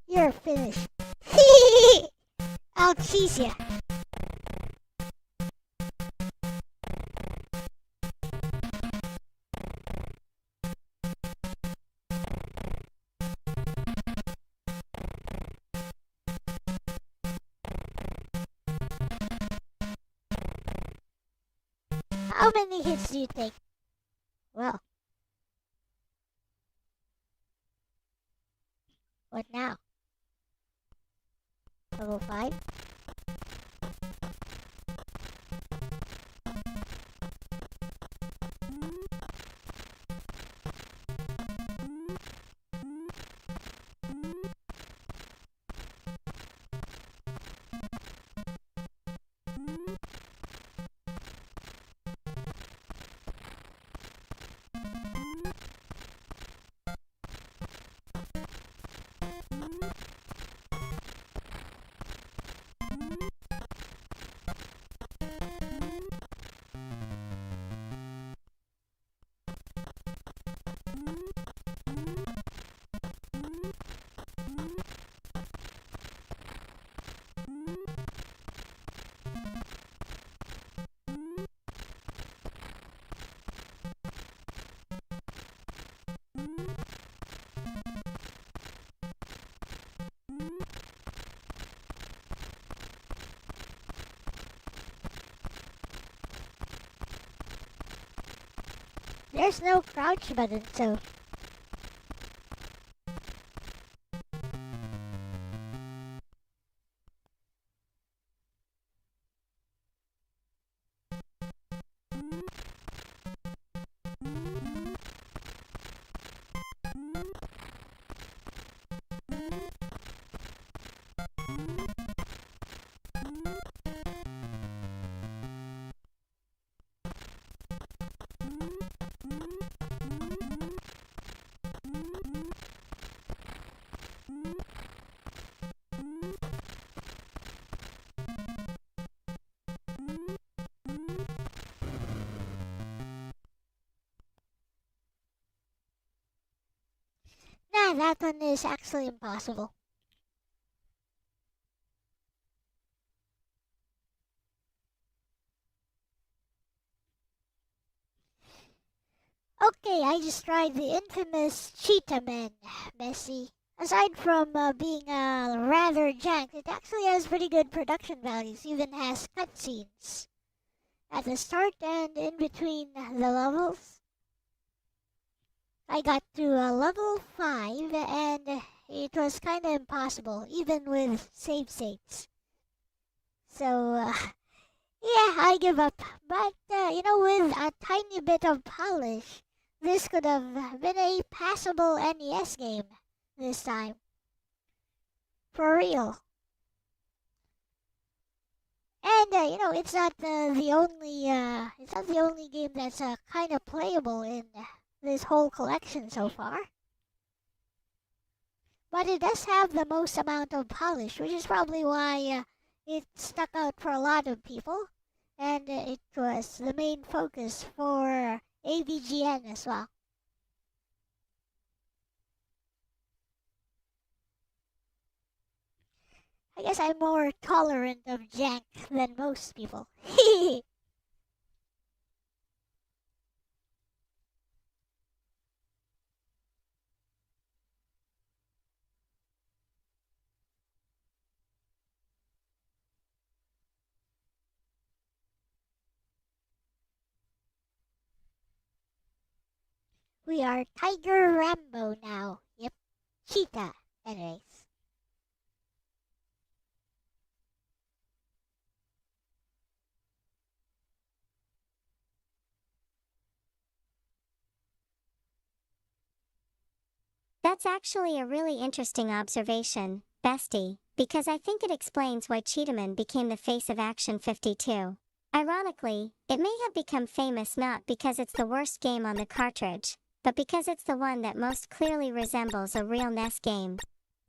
You're finished. I'll cheese ya. How many hits do you take? Well, what now? Level 5? There's no crouch button, so... Nah, that one is actually impossible. Okay, I just tried the infamous Cheetah Man, Bessie. Aside from being rather jank, it actually has pretty good production values, even has cutscenes at the start and in between the levels. I got to level 5 and it was kinda impossible, even with save states. So, yeah, I give up. But, with a tiny bit of polish, this could have been a passable NES game this time. For real. And, it's not it's not the only game that's kind of playable in this whole collection so far. But it does have the most amount of polish, which is probably why it stuck out for a lot of people. And it was the main focus for AVGN as well. I guess I'm more tolerant of jank than most people. We are Tiger Rambo now. Yep. Cheetah. Anyways. That's actually a really interesting observation, Bestie, because I think it explains why Cheetahman became the face of Action 52. Ironically, it may have become famous not because it's the worst game on the cartridge, but because it's the one that most clearly resembles a real NES game.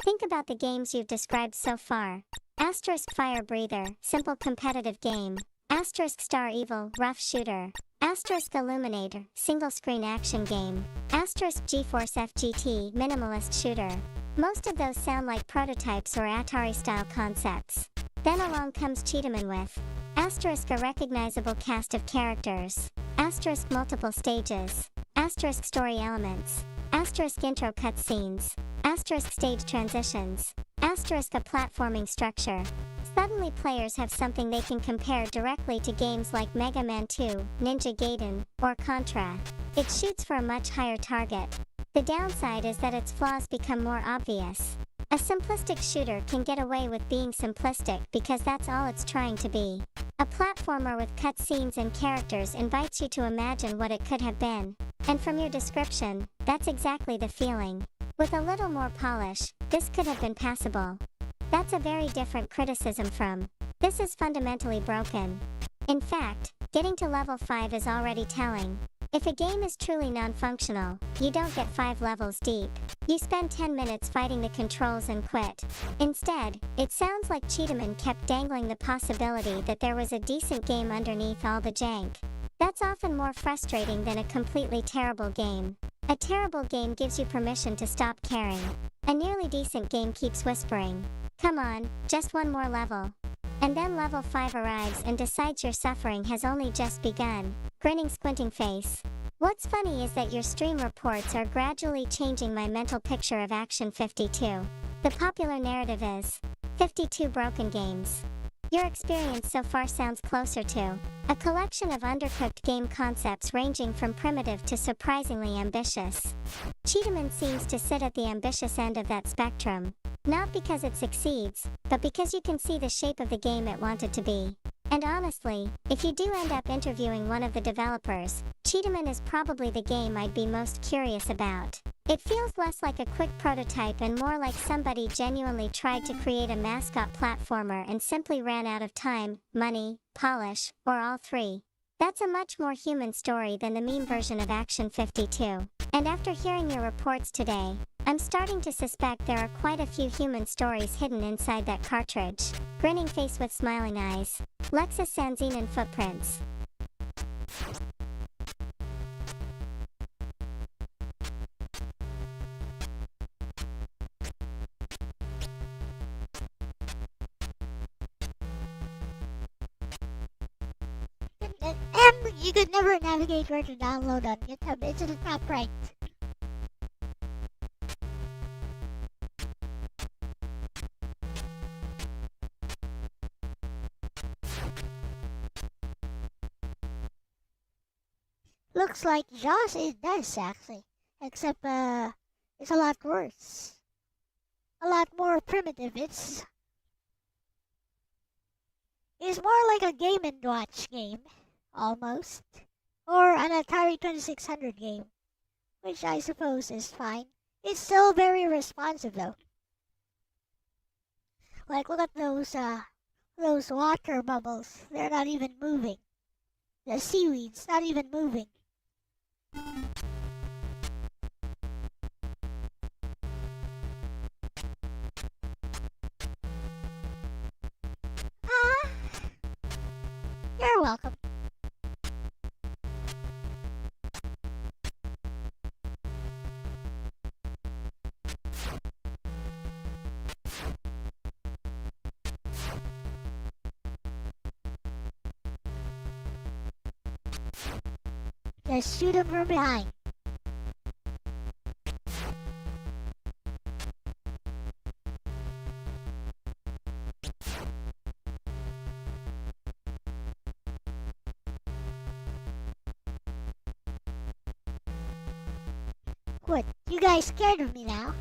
Think about the games you've described so far. Asterisk Fire Breather, simple competitive game. Asterisk Star Evil, rough shooter. Asterisk Illuminator, single-screen action game. Asterisk GeForce FGT, minimalist shooter. Most of those sound like prototypes or Atari-style concepts. Then along comes Cheetahman with asterisk a recognizable cast of characters. Asterisk multiple stages. Asterisk story elements. Asterisk intro cutscenes. Asterisk stage transitions. Asterisk a platforming structure. Suddenly players have something they can compare directly to games like Mega Man 2, Ninja Gaiden, or Contra. It shoots for a much higher target. The downside is that its flaws become more obvious. A simplistic shooter can get away with being simplistic because that's all it's trying to be. A platformer with cutscenes and characters invites you to imagine what it could have been. And from your description, that's exactly the feeling. With a little more polish, this could have been passable. That's a very different criticism from, this is fundamentally broken. In fact, getting to level 5 is already telling. If a game is truly non-functional, you don't get 5 levels deep. You spend 10 minutes fighting the controls and quit. Instead, it sounds like Cheetahman kept dangling the possibility that there was a decent game underneath all the jank. That's often more frustrating than a completely terrible game. A terrible game gives you permission to stop caring. A nearly decent game keeps whispering, "Come on, just one more level." And then level 5 arrives and decides your suffering has only just begun. Grinning squinting face. What's funny is that your stream reports are gradually changing my mental picture of Action 52. The popular narrative is 52 broken games. Your experience so far sounds closer to a collection of undercooked game concepts ranging from primitive to surprisingly ambitious. Cheetahman seems to sit at the ambitious end of that spectrum. Not because it succeeds, but because you can see the shape of the game it wanted to be. And honestly, if you do end up interviewing one of the developers, Cheetahman is probably the game I'd be most curious about. It feels less like a quick prototype and more like somebody genuinely tried to create a mascot platformer and simply ran out of time, money, polish, or all three. That's a much more human story than the meme version of Action 52. And after hearing your reports today, I'm starting to suspect there are quite a few human stories hidden inside that cartridge. Grinning face with smiling eyes. Lexus Sanzine and footprints. And you could never navigate where to download on GitHub. It's in the top right. Looks like Jaws is this actually, except it's a lot worse. A lot more primitive. It's more like a Game & Watch game, almost, or an Atari 2600 game, which I suppose is fine. It's still very responsive though. Like look at those water bubbles. They're not even moving. The seaweed's not even moving. You're welcome. Just shoot him from behind. What? You guys scared of me now?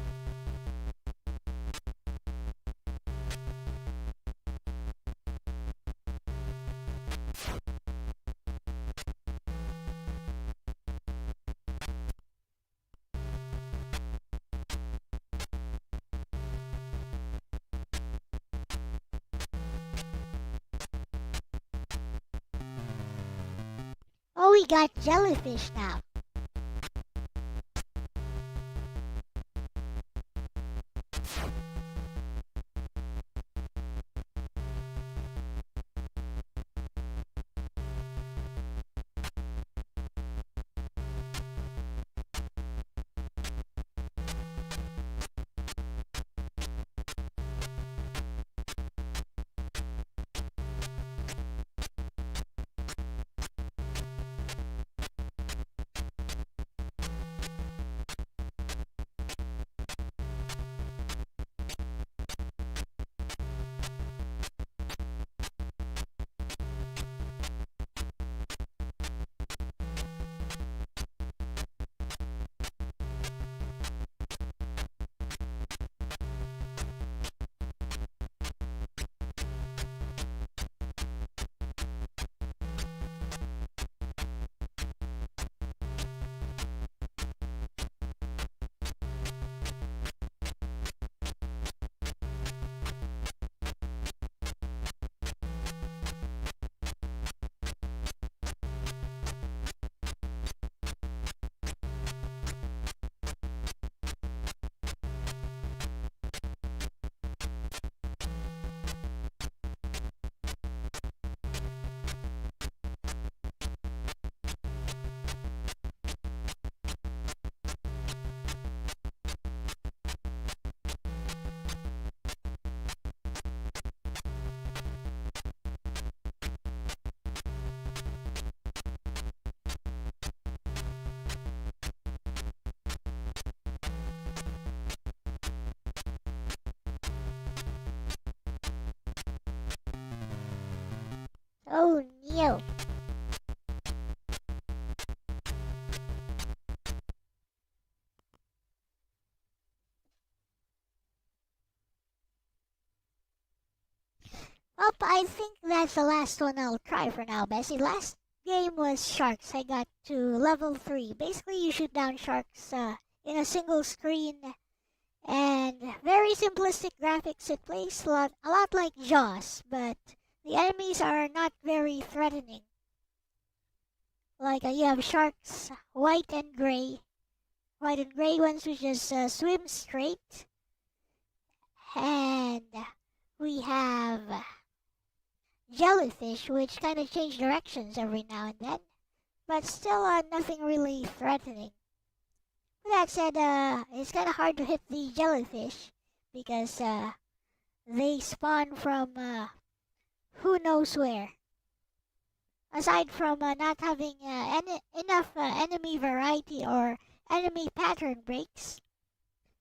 Oh, we got jellyfish now. Oh no. Well, I think that's the last one I'll try for now, Bessie. Last game was sharks. I got to level 3. Basically, you shoot down sharks in a single screen, and very simplistic graphics. It plays a lot like Jaws, but the enemies are not very threatening. Like you have sharks, white and gray. White and gray ones which just swim straight, and we have jellyfish which kind of change directions every now and then, but still nothing really threatening. With that said, it's kind of hard to hit the jellyfish because they spawn from who knows where. Aside from not having enough enemy variety or enemy pattern breaks.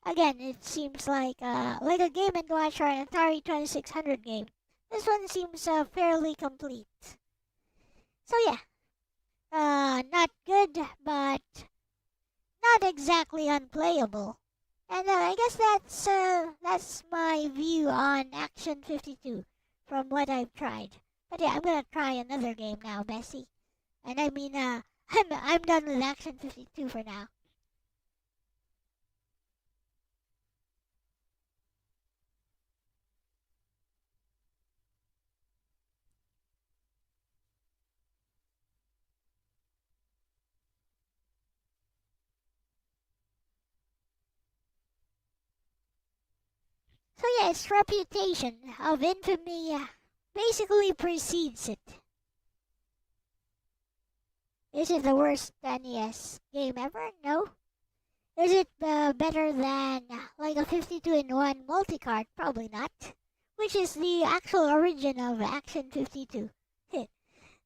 Again, it seems like a Game & Watch or an Atari 2600 game. This one seems fairly complete. So yeah, not good, but not exactly unplayable. And I guess that's my view on Action 52 from what I've tried. But yeah, I'm gonna try another game now, Bessie. And I mean, I'm done with Action 52 for now. So yeah, its reputation of infamy basically precedes it. Is it the worst NES game ever? No. Is it better than like a 52-in-1 multicard? Probably not. Which is the actual origin of Action 52.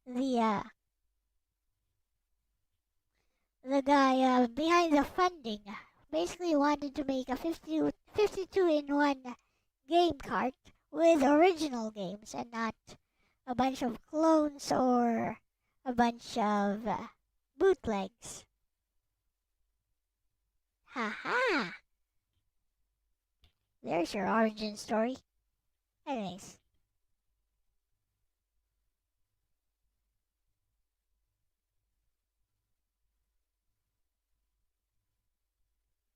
the the guy behind the funding basically wanted to make a 52-in-1 game cart with original games and not a bunch of clones or a bunch of bootlegs. Haha! There's your origin story. Anyways.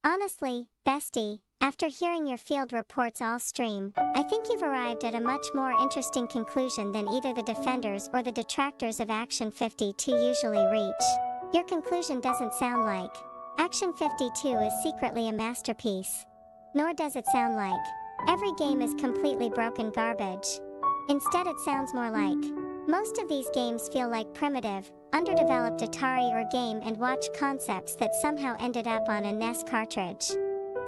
Honestly, bestie, after hearing your field reports all stream, I think you've arrived at a much more interesting conclusion than either the defenders or the detractors of Action 52 usually reach. Your conclusion doesn't sound like Action 52 is secretly a masterpiece. Nor does it sound like every game is completely broken garbage. Instead, it sounds more like most of these games feel like primitive, underdeveloped Atari or Game & Watch concepts that somehow ended up on a NES cartridge.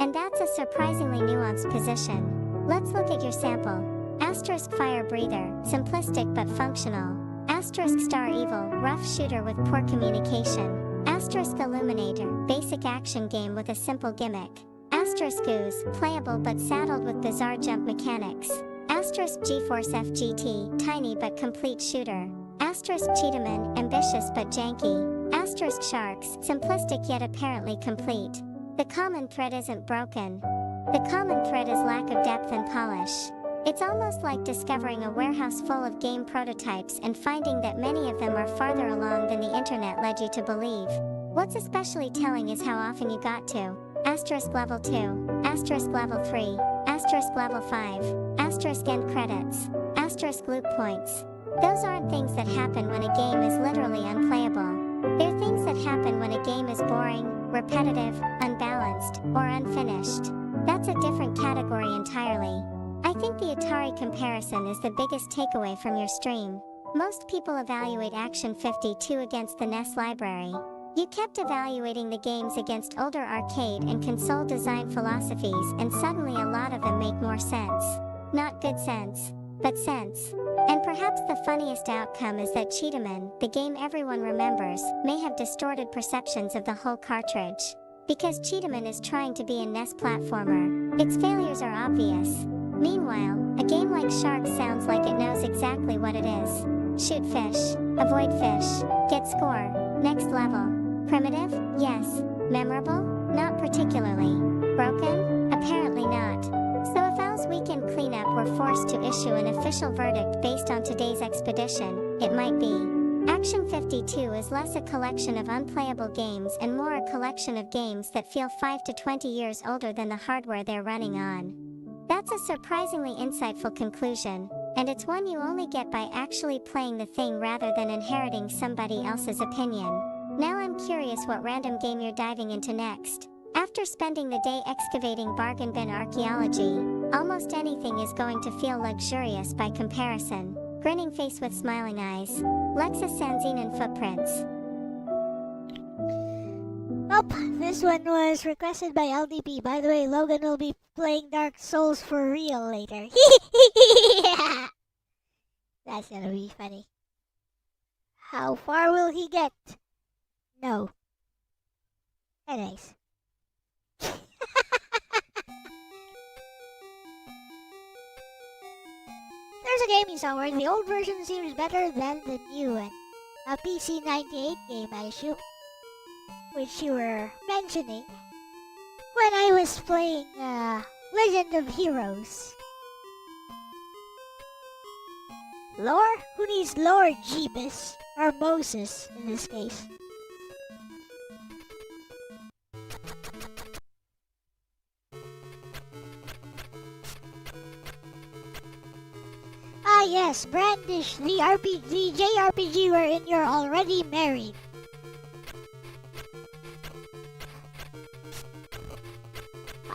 And that's a surprisingly nuanced position. Let's look at your sample. Asterisk Fire Breather, simplistic but functional. Asterisk Star Evil, rough shooter with poor communication. Asterisk Illuminator, basic action game with a simple gimmick. Asterisk Ooze, playable but saddled with bizarre jump mechanics. Asterisk GeForce FGT, tiny but complete shooter. Asterisk Cheetahman, ambitious but janky. Asterisk Sharks, simplistic yet apparently complete. The common thread isn't broken. The common thread is lack of depth and polish. It's almost like discovering a warehouse full of game prototypes and finding that many of them are farther along than the internet led you to believe. What's especially telling is how often you got to asterisk level 2, asterisk level 3, asterisk level 5, asterisk end credits, asterisk loot points. Those aren't things that happen when a game is literally unplayable. They're things that happen when a game is boring, repetitive, unbalanced, or unfinished. That's a different category entirely. I think the Atari comparison is the biggest takeaway from your stream. Most people evaluate Action 52 against the NES library. You kept evaluating the games against older arcade and console design philosophies, and suddenly a lot of them make more sense. Not good sense, but sense. And perhaps the funniest outcome is that Cheetahman, the game everyone remembers, may have distorted perceptions of the whole cartridge. Because Cheetahman is trying to be a NES platformer, its failures are obvious. Meanwhile, a game like Sharks sounds like it knows exactly what it is. Shoot fish. Avoid fish. Get score. Next level. Primitive? Yes. Memorable? Not particularly. Broken? Apparently not. So if Al's weekend cleanup were forced to issue an official verdict based on today's expedition, it might be. Action 52 is less a collection of unplayable games and more a collection of games that feel 5 to 20 years older than the hardware they're running on. That's a surprisingly insightful conclusion, and it's one you only get by actually playing the thing rather than inheriting somebody else's opinion. Now I'm curious what random game you're diving into next. After spending the day excavating bargain bin archaeology, almost anything is going to feel luxurious by comparison. Grinning face with smiling eyes. Lexus Sanzine and Footprints. Nope, this one was requested by LDP. By the way, Logan will be playing Dark Souls for real later. That's gonna be funny. How far will he get? No. Anyways. There's a gaming somewhere. The old version seems better than the new one. A PC 98 game, I assume. Which you were mentioning when I was playing Legend of Heroes. Lore? Who needs lore, Jeebus? Or Moses, in this case. Ah yes, Brandish, the JRPG wherein you're already married.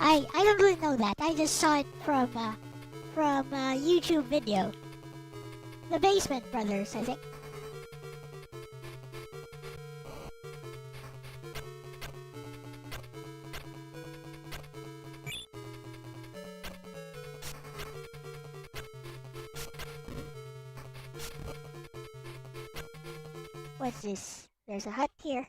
I don't really know that. I just saw it from a YouTube video. The Basement Brothers, I think. What's this? There's a hut here.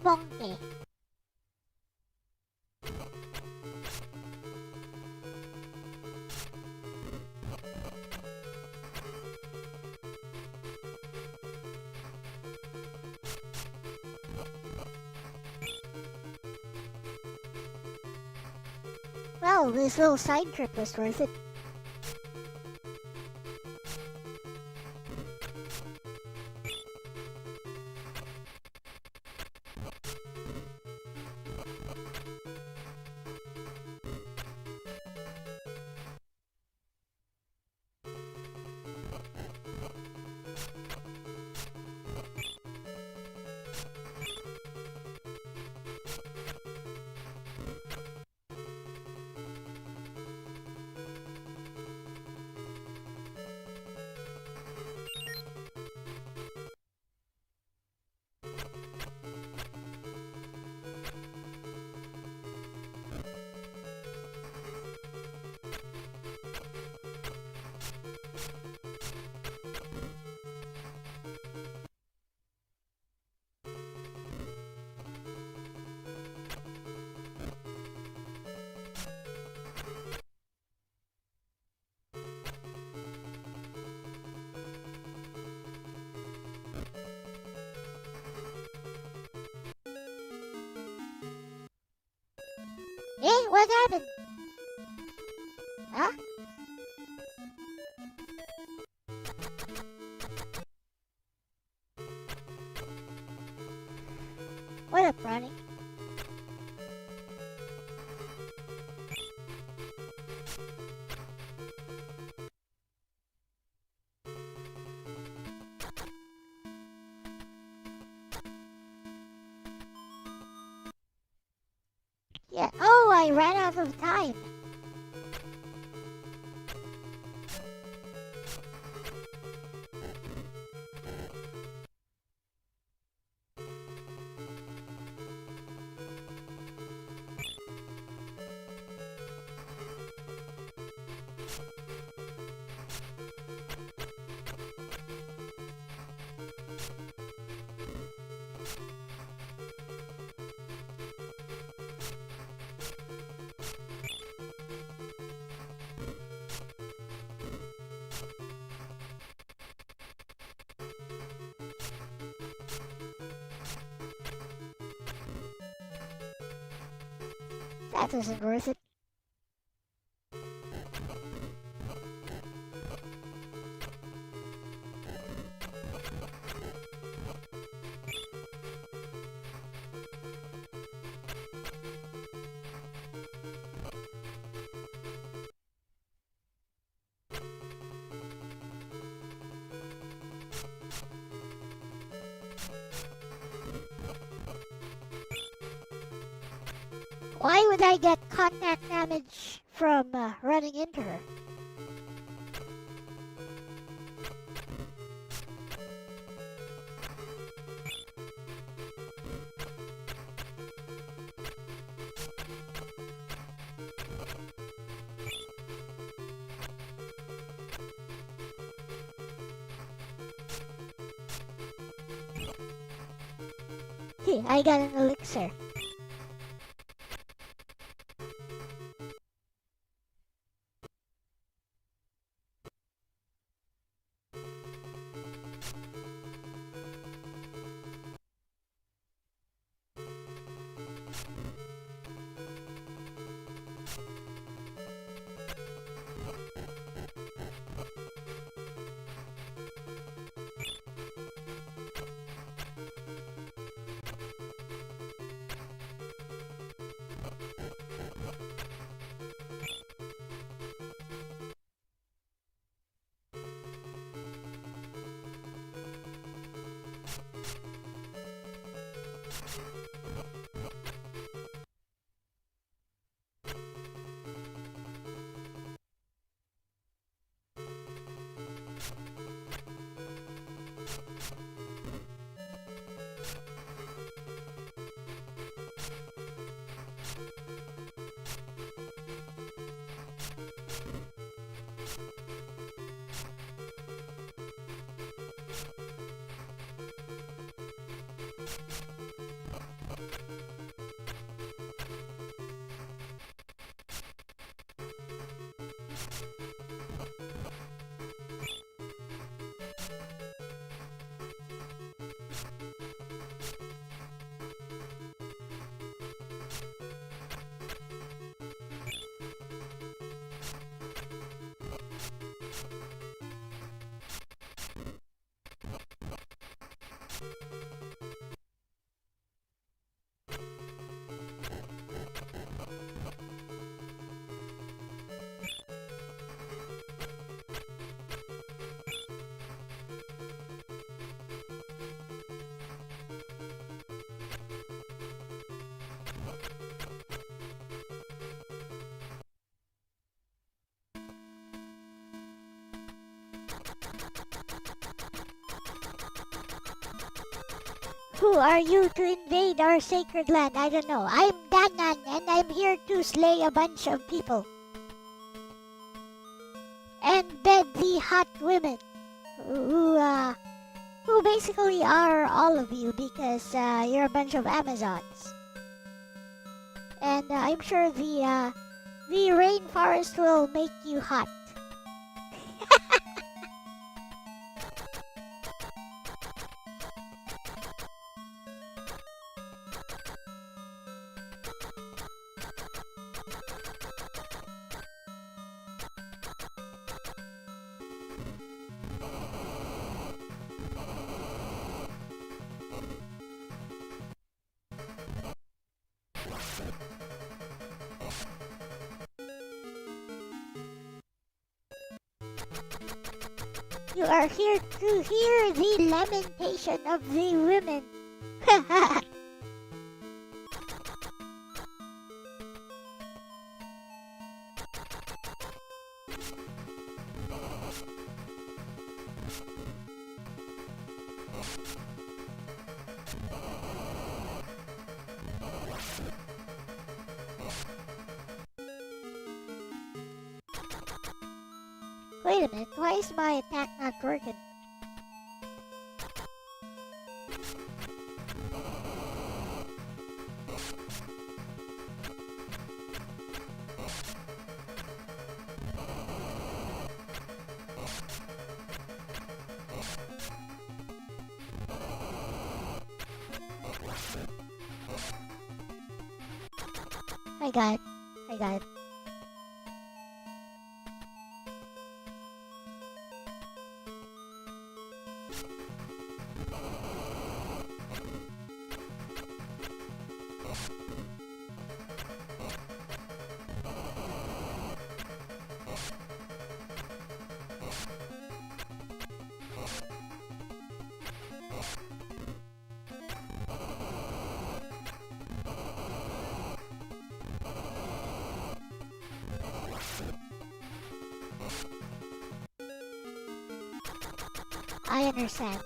Monkey. Well, this little side trip was worth it. Eh, what happened? Huh? What up, Ronnie? Yeah. Oh, I ran out of time. That wasn't worth it. Why would I get contact damage from running into her? I got an elixir. Who are you to invade our sacred land? I don't know. I'm Danan and I'm here to slay a bunch of people. And bed the hot women who basically are all of you because you're a bunch of Amazons. And I'm sure the rainforest will make you hot. You are here to hear the lamentation of the women. Wait a minute, why is my attack not working? I got it. I got it. I understand.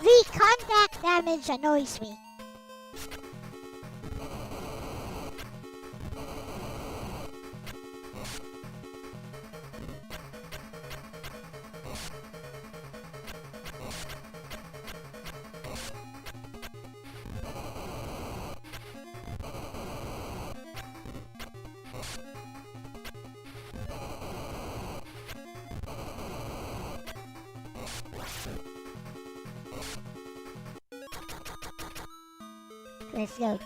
The contact damage annoys me. Let's go.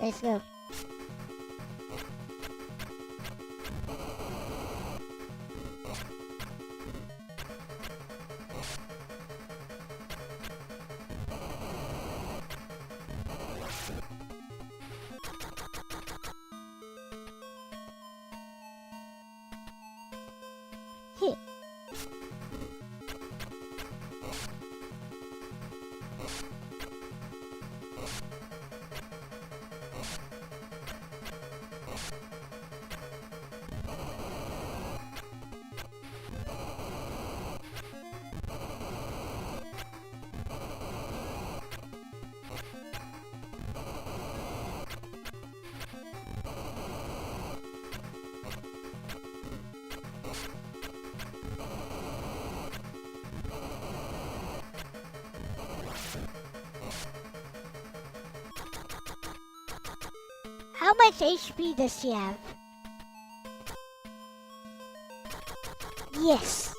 Let's go. Hit. How much HP does she have? Yes.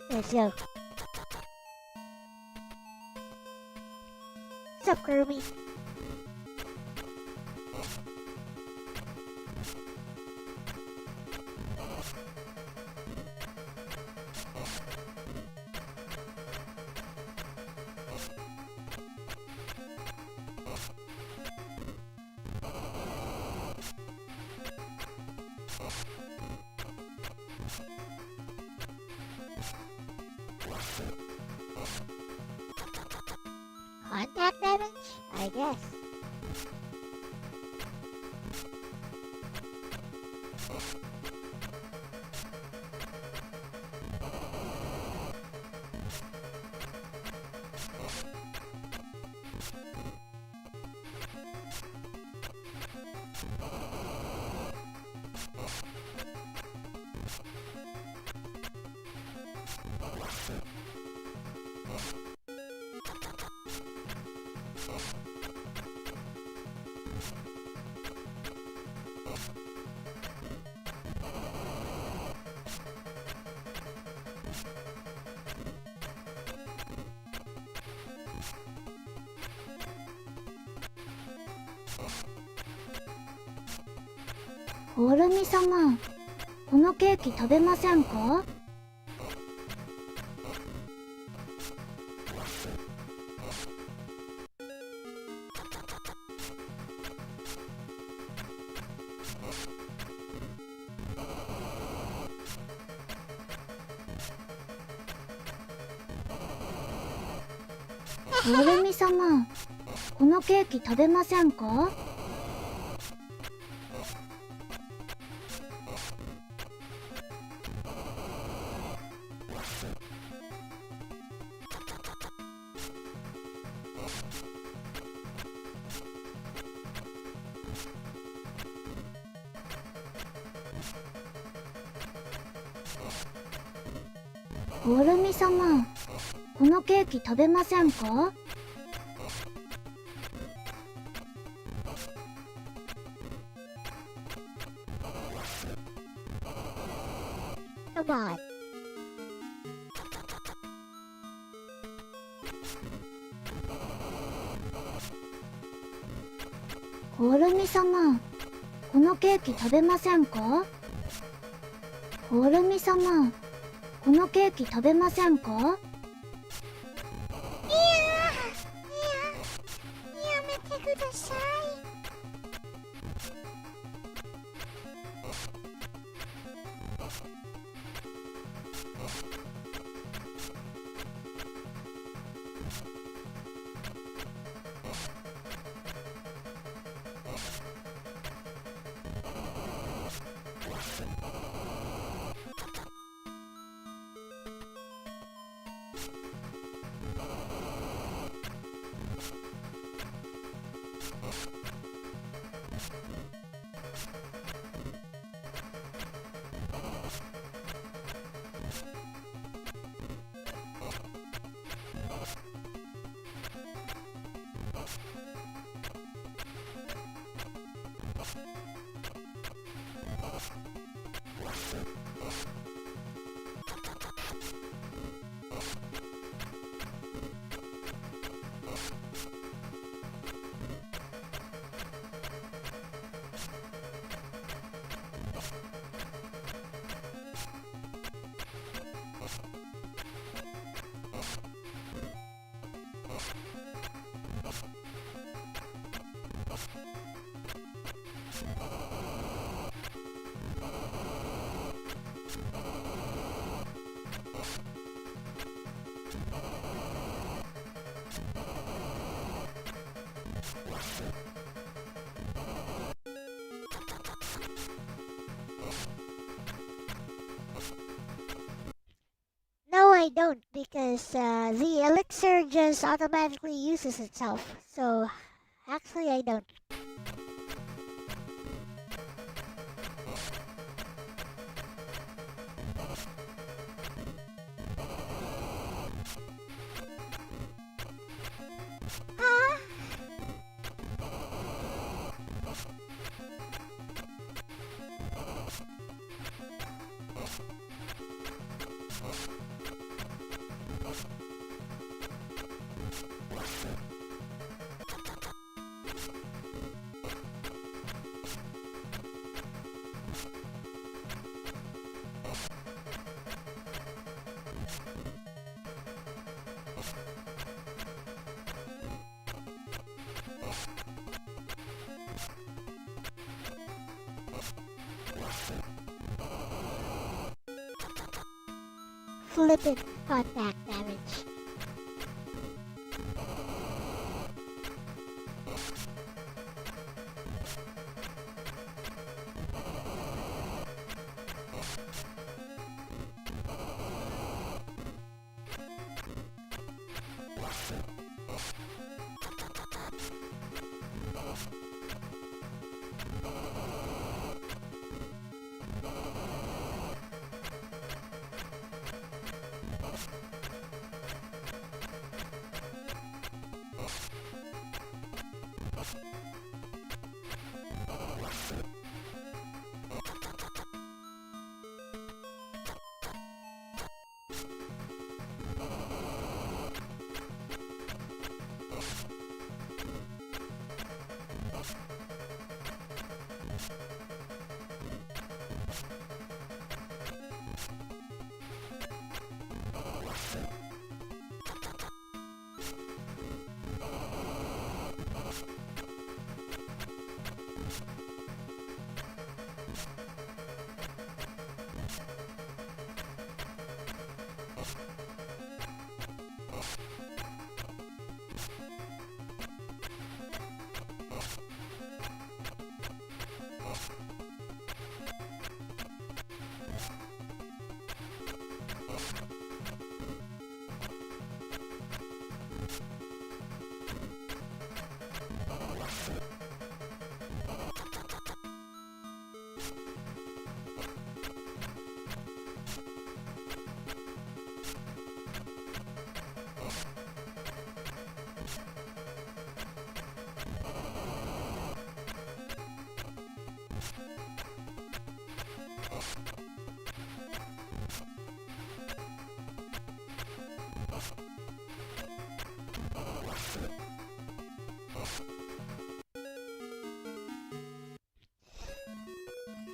Let's go. What's up, Kirby? Contact damage? I guess.オルミ様、このケーキ食べませんか？オルミ様、このケーキ食べませんか？オルミ様、このケーキ食べませんか？Come on. オルミ様、このケーキ食べませんか？オルミ様、このケーキ食べませんか？ to the side. No, I don't, because the elixir just automatically uses itself. So, actually, I don't. Huh? Flippin' contact damage.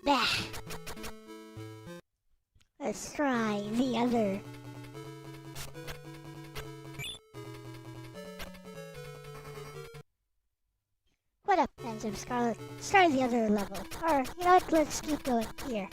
Bah. Let's try the other. What up, fans of Scarlet? Start the other level. Or, you know what, let's keep going here.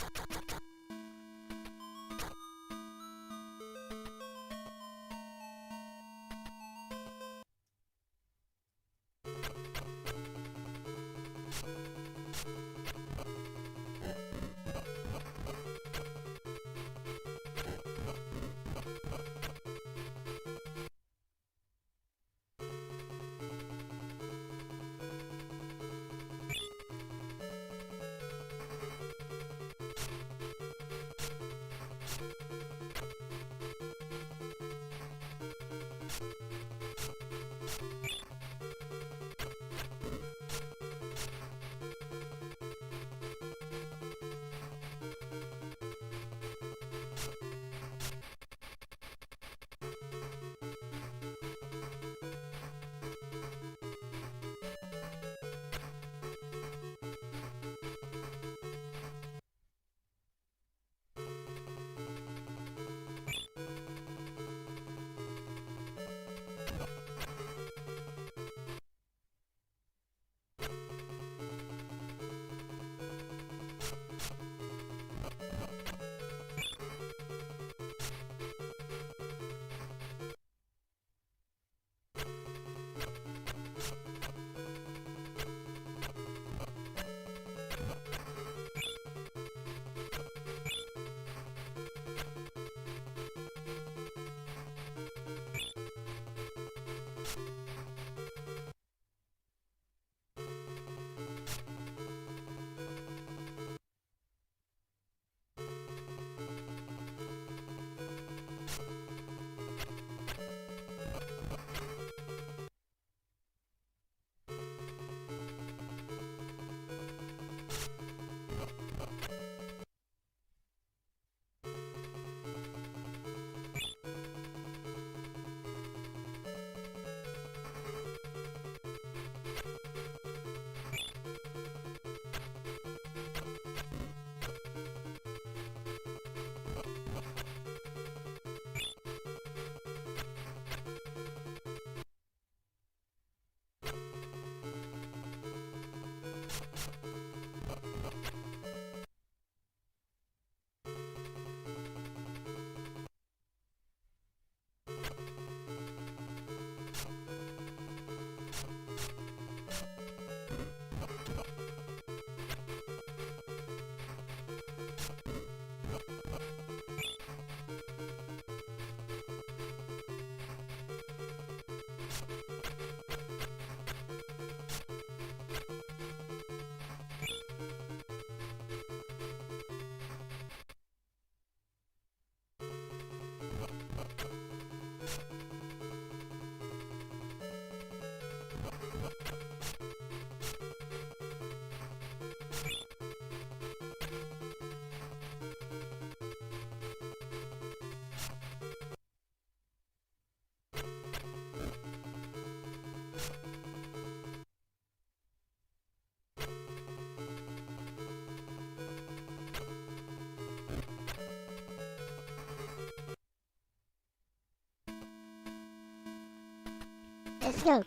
Let's go.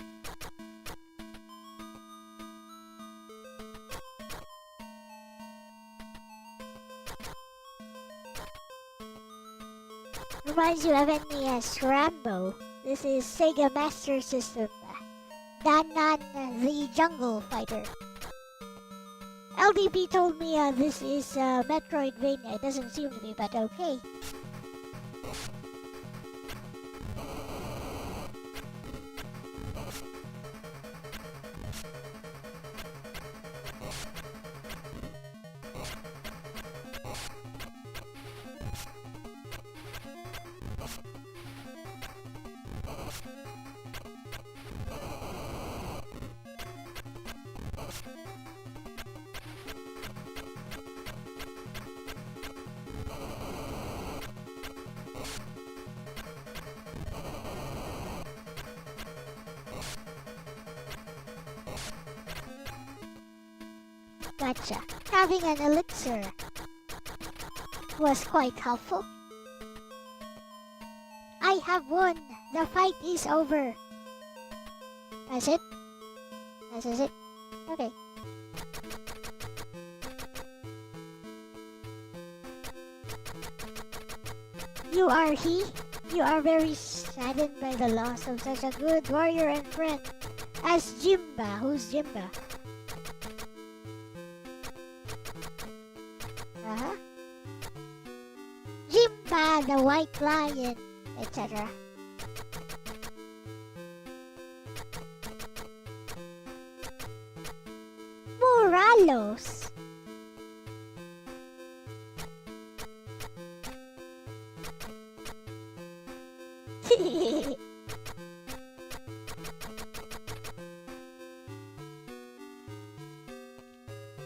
Reminds you of NES Rambo. This is Sega Master System. Danan the Jungle Fighter. LDP told me this is Metroidvania. It doesn't seem to be, but okay. Gotcha. Having an elixir was quite helpful. I have won. The fight is over. That's it. That's it. Okay. You are he? You are very saddened by the loss of such a good warrior and friend as Jimba. Who's Jimba? Uh-huh. Jimba the White Lion, etc. Moralos.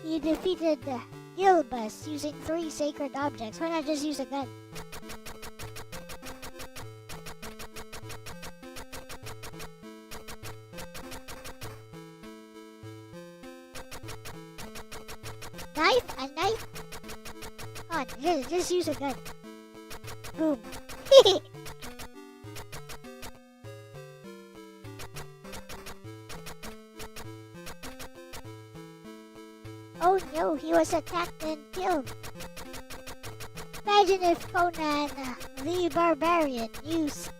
You defeated Gilbus using 3 sacred objects. Why not just use a gun? Knife? A knife? Come on, just use a gun. Boom. Oh no, he was attacked and killed. Imagine if Conan the Barbarian used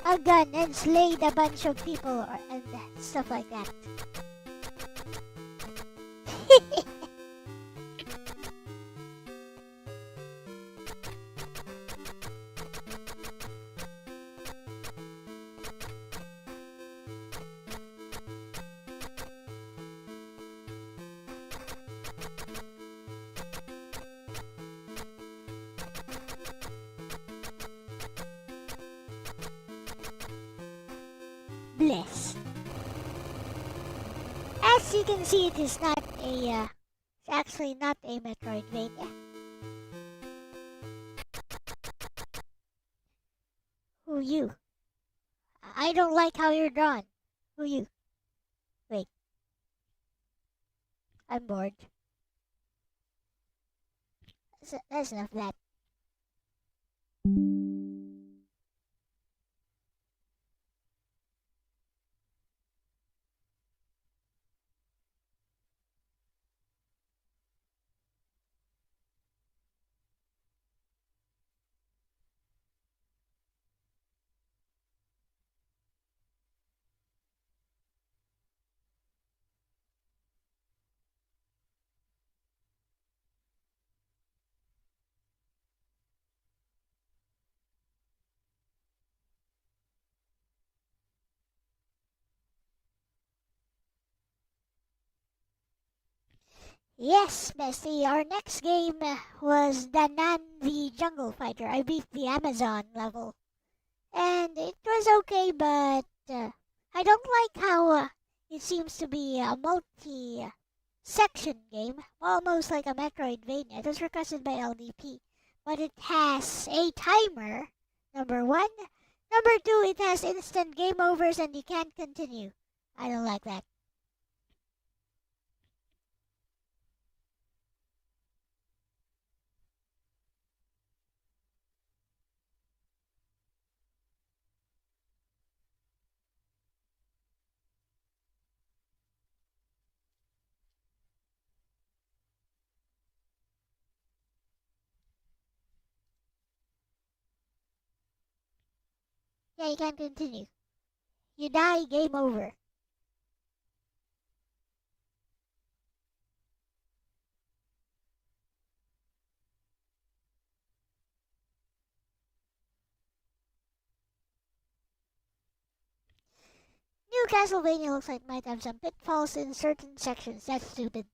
a gun and slayed a bunch of people and stuff like that. Bless. As you can see, it is not a, it's actually not a Metroidvania. Who you? I don't like how you're drawn. Who you? Wait. I'm bored. That's enough of that. Yes, Bessie, our next game was Danan the Jungle Fighter. I beat the Amazon level. And it was okay, but I don't like how it seems to be a multi-section game, almost like a Metroidvania. It was requested by LDP, but it has a timer, number 1. Number 2, it has instant game overs and you can't continue. I don't like that. Yeah, you can't continue. You die, game over. New Castlevania looks like it might have some pitfalls in certain sections. That's stupid.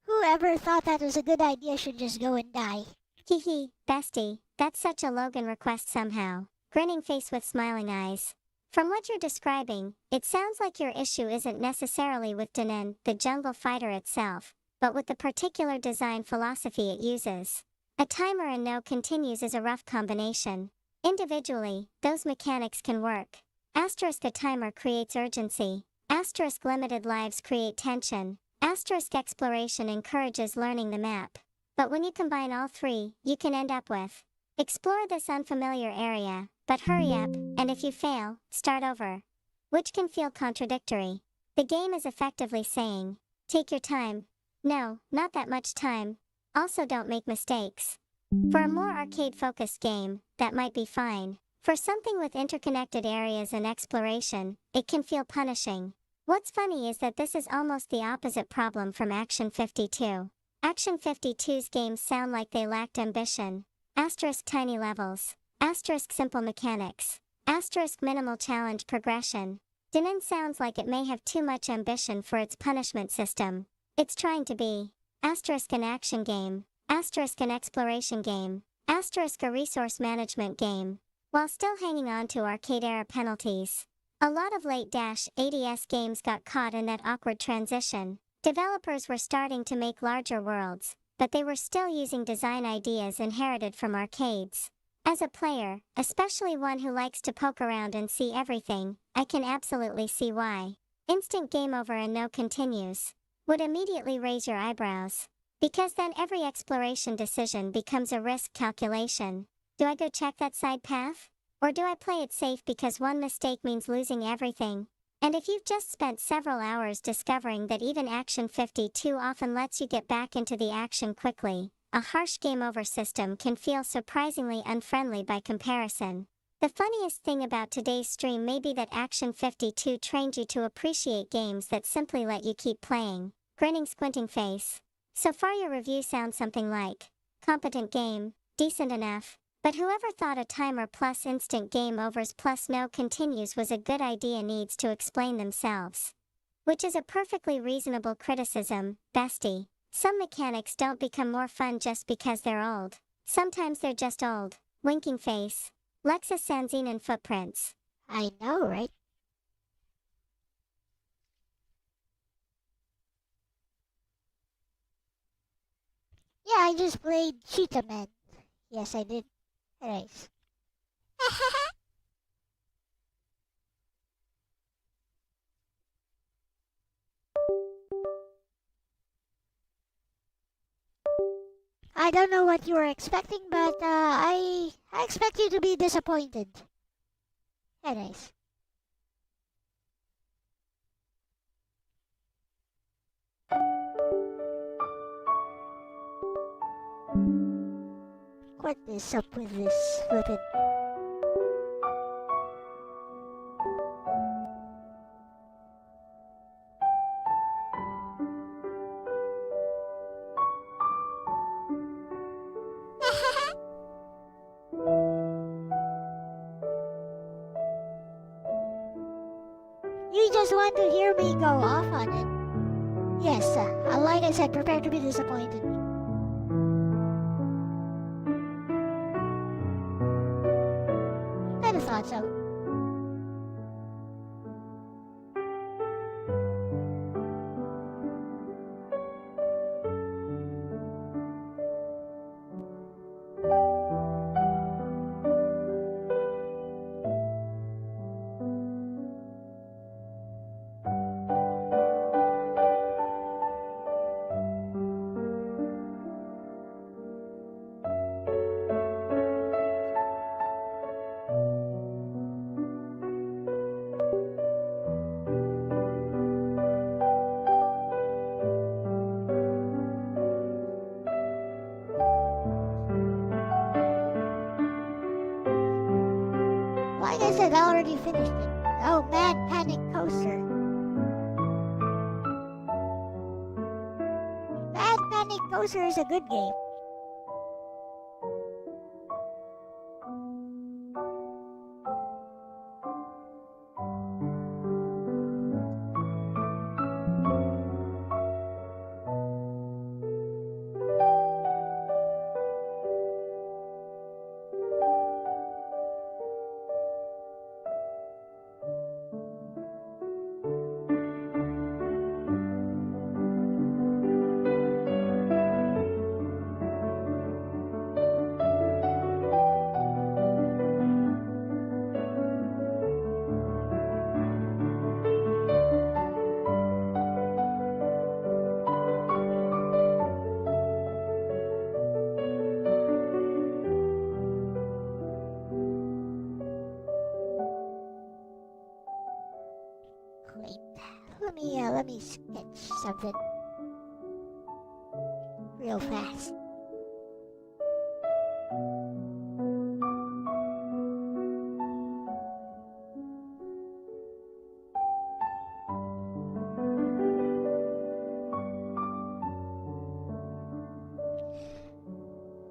Whoever thought that was a good idea should just go and die. Hehe, bestie, that's such a Logan request somehow. Grinning face with smiling eyes. From what you're describing, it sounds like your issue isn't necessarily with Danan, the jungle fighter itself, but with the particular design philosophy it uses. A timer and no continues is a rough combination. Individually, those mechanics can work. Asterisk a timer creates urgency. Asterisk limited lives create tension. Asterisk exploration encourages learning the map. But when you combine all three, you can end up with explore this unfamiliar area. but hurry up, and if you fail, start over. Which can feel contradictory. The game is effectively saying, take your time. No, not that much time. Also don't make mistakes. For a more arcade-focused game, that might be fine. For something with interconnected areas and exploration, it can feel punishing. What's funny is that this is almost the opposite problem from Action 52. Action 52's games sound like they lacked ambition. Asterisk tiny levels. Asterisk simple mechanics. Asterisk minimal challenge progression. Dinin sounds like it may have too much ambition for its punishment system. It's trying to be. Asterisk an action game. Asterisk an exploration game. Asterisk a resource management game. While still hanging on to arcade-era penalties. A lot of late-80s games got caught in that awkward transition. Developers were starting to make larger worlds, but they were still using design ideas inherited from arcades. As a player, especially one who likes to poke around and see everything, I can absolutely see why. Instant game over and no continues would immediately raise your eyebrows. Because then every exploration decision becomes a risk calculation. Do I go check that side path? Or do I play it safe because one mistake means losing everything? And if you've just spent several hours discovering that even Action 52 often lets you get back into the action quickly, a harsh game over system can feel surprisingly unfriendly by comparison. The funniest thing about today's stream may be that Action 52 trained you to appreciate games that simply let you keep playing. Grinning squinting face. So far your review sounds something like, competent game, decent enough. But whoever thought a timer plus instant game overs plus no continues was a good idea needs to explain themselves. Which is a perfectly reasonable criticism, bestie. Some mechanics don't become more fun just because they're old. Sometimes they're just old. Winking face. Lexus Sanzine and footprints. I know, right? Yeah, I just played Cheetah Man. Yes, I did. Anyways. I don't know what you were expecting, but I expect you to be disappointed. Anyways. What is up with this flippin'? You just want to hear me go off on it. Yes, like I said, prepare to be disappointed. Kinda thought so. Like I said, I already finished it. Oh, Mad Panic Coaster. Mad Panic Coaster is a good game. Wait, let me sketch something real fast.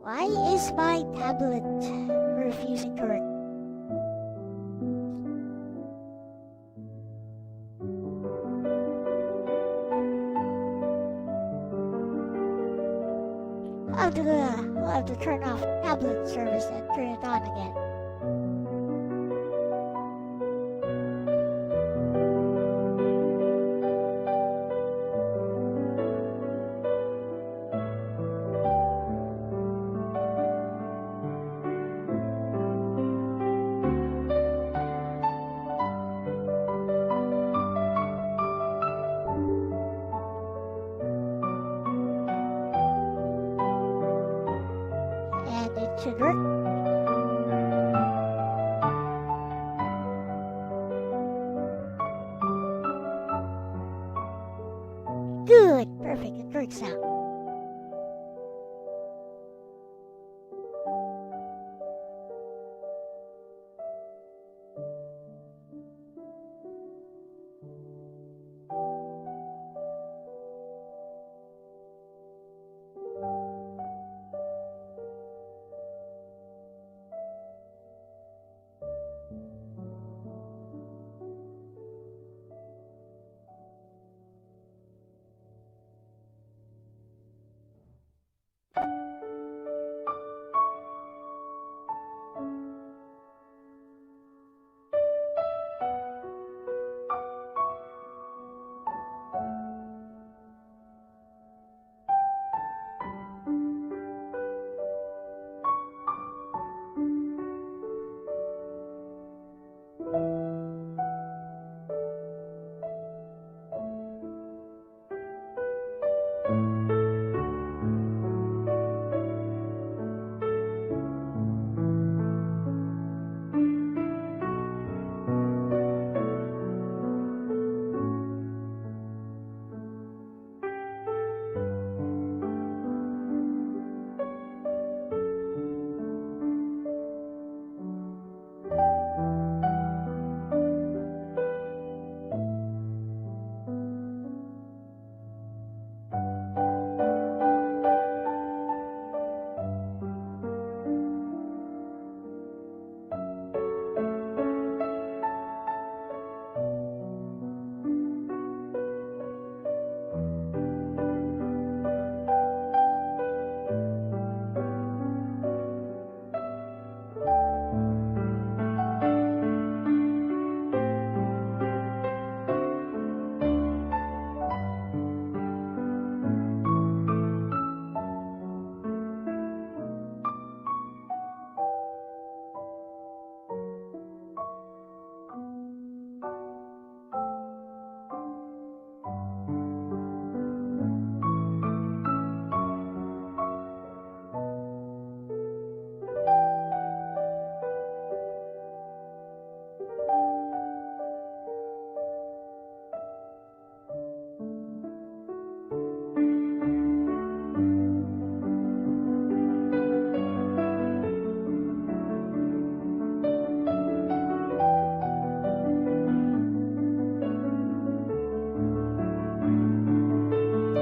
Why is my tablet refusing to work? I'll have to turn off tablet service and turn it on again. And it should work. Good, perfect, it works out.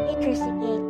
Interesting game.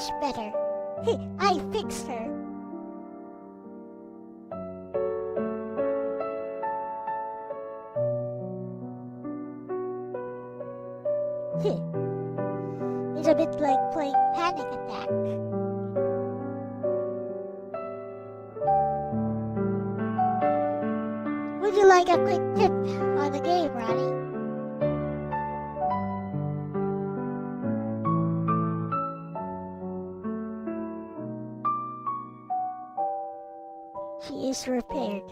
much better. I fixed her. It's a bit like playing Panic Attack. Would you like a quick tip on the game, Ronnie? She is repaired.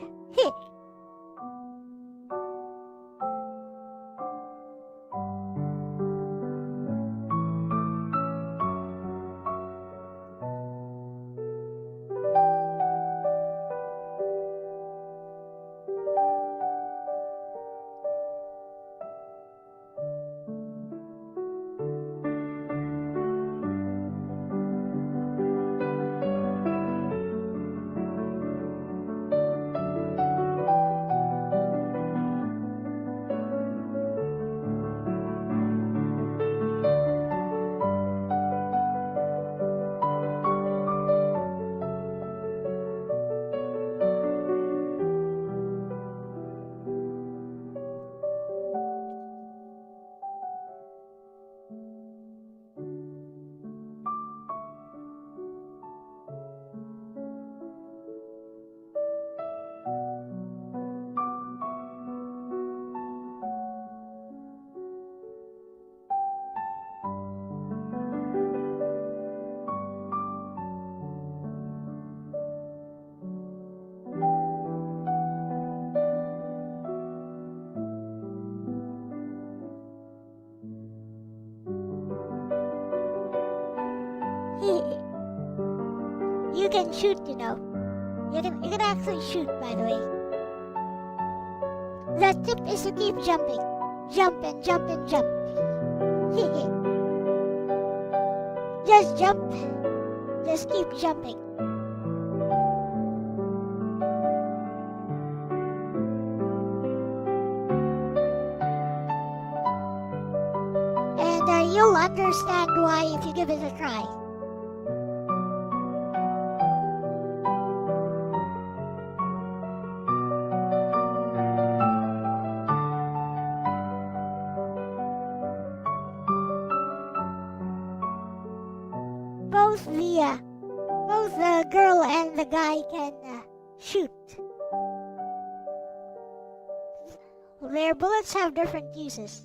You can shoot, you know. You can actually shoot, by the way. The tip is to keep jumping. Jump and jump and jump. Just jump. Just keep jumping. And you'll understand why if you give it a try. Both the girl and the guy can shoot. Their bullets have different uses.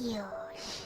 Ayos.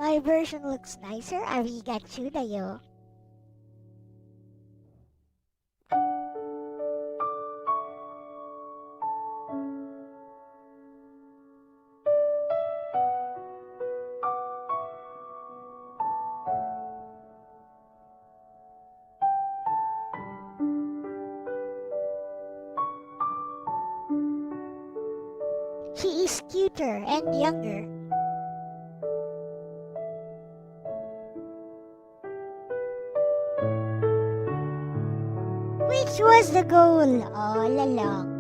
My version looks nicer. Arigatou dayo. cuter and younger. Which was the goal all along.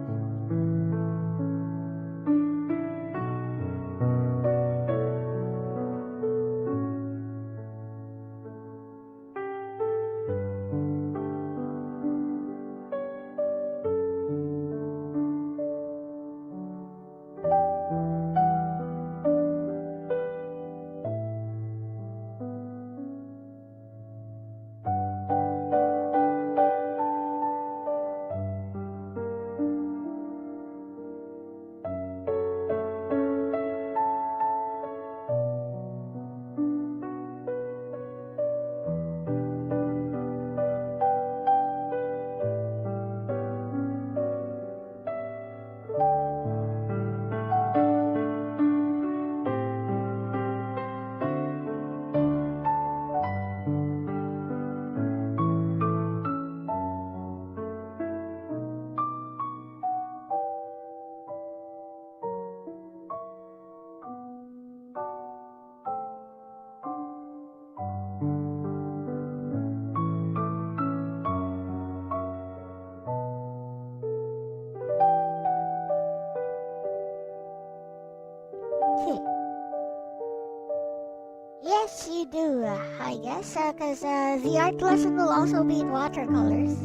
Yes, you do, I guess, because the art lesson will also be in watercolors.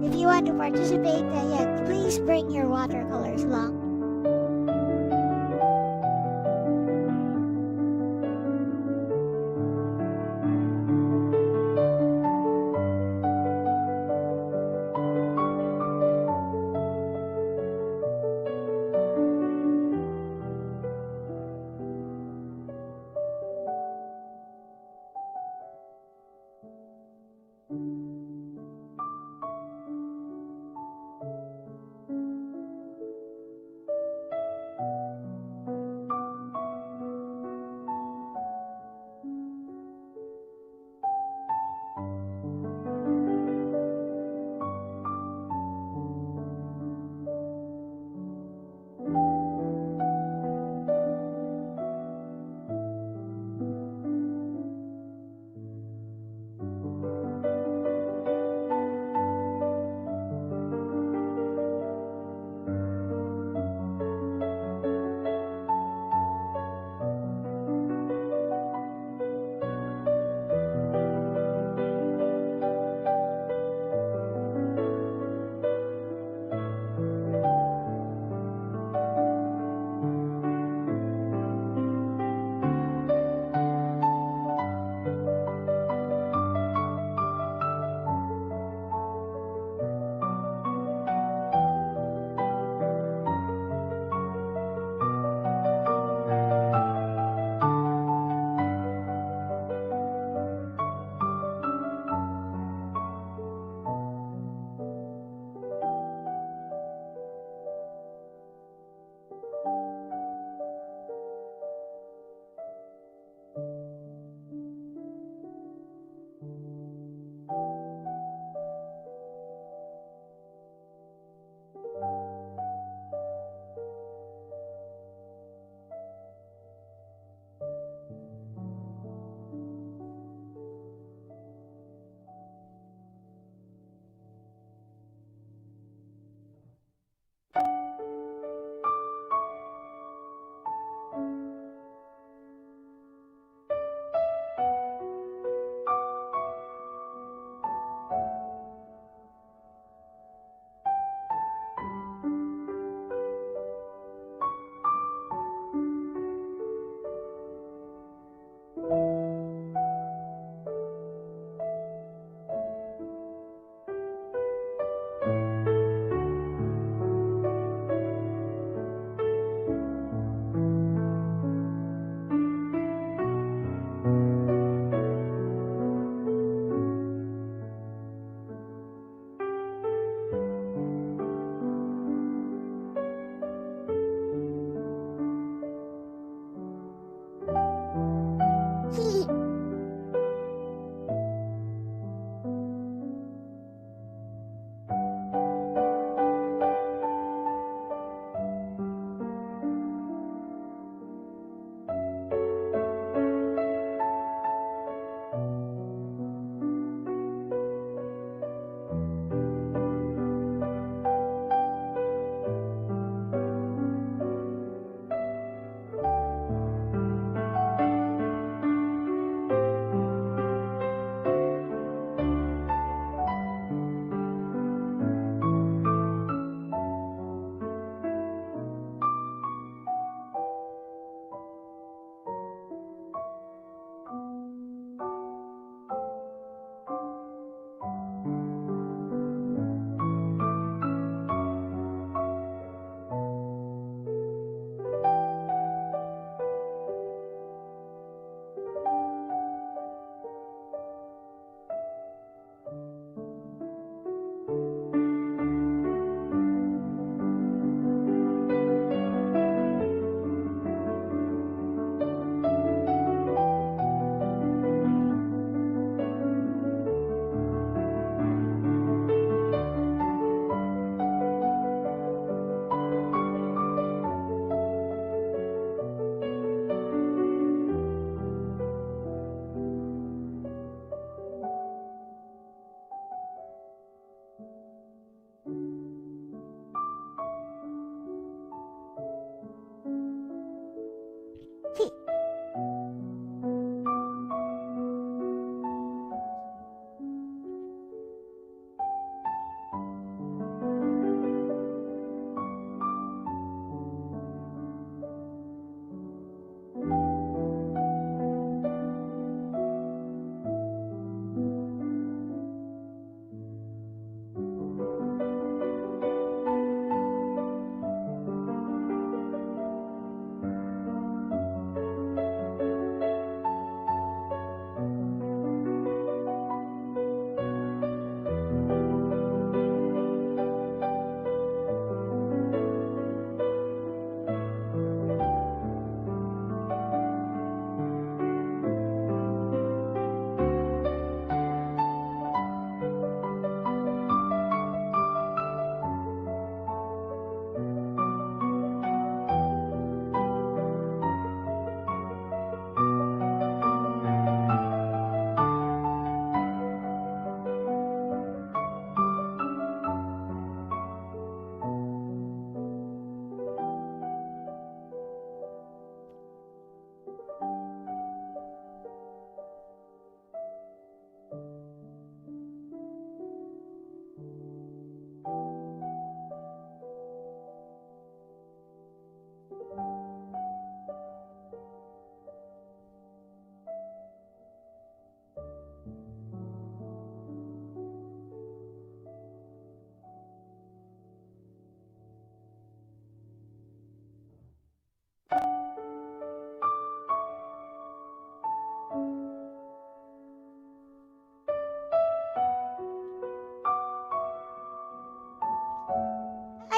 If you want to participate, yeah, please bring your watercolors along.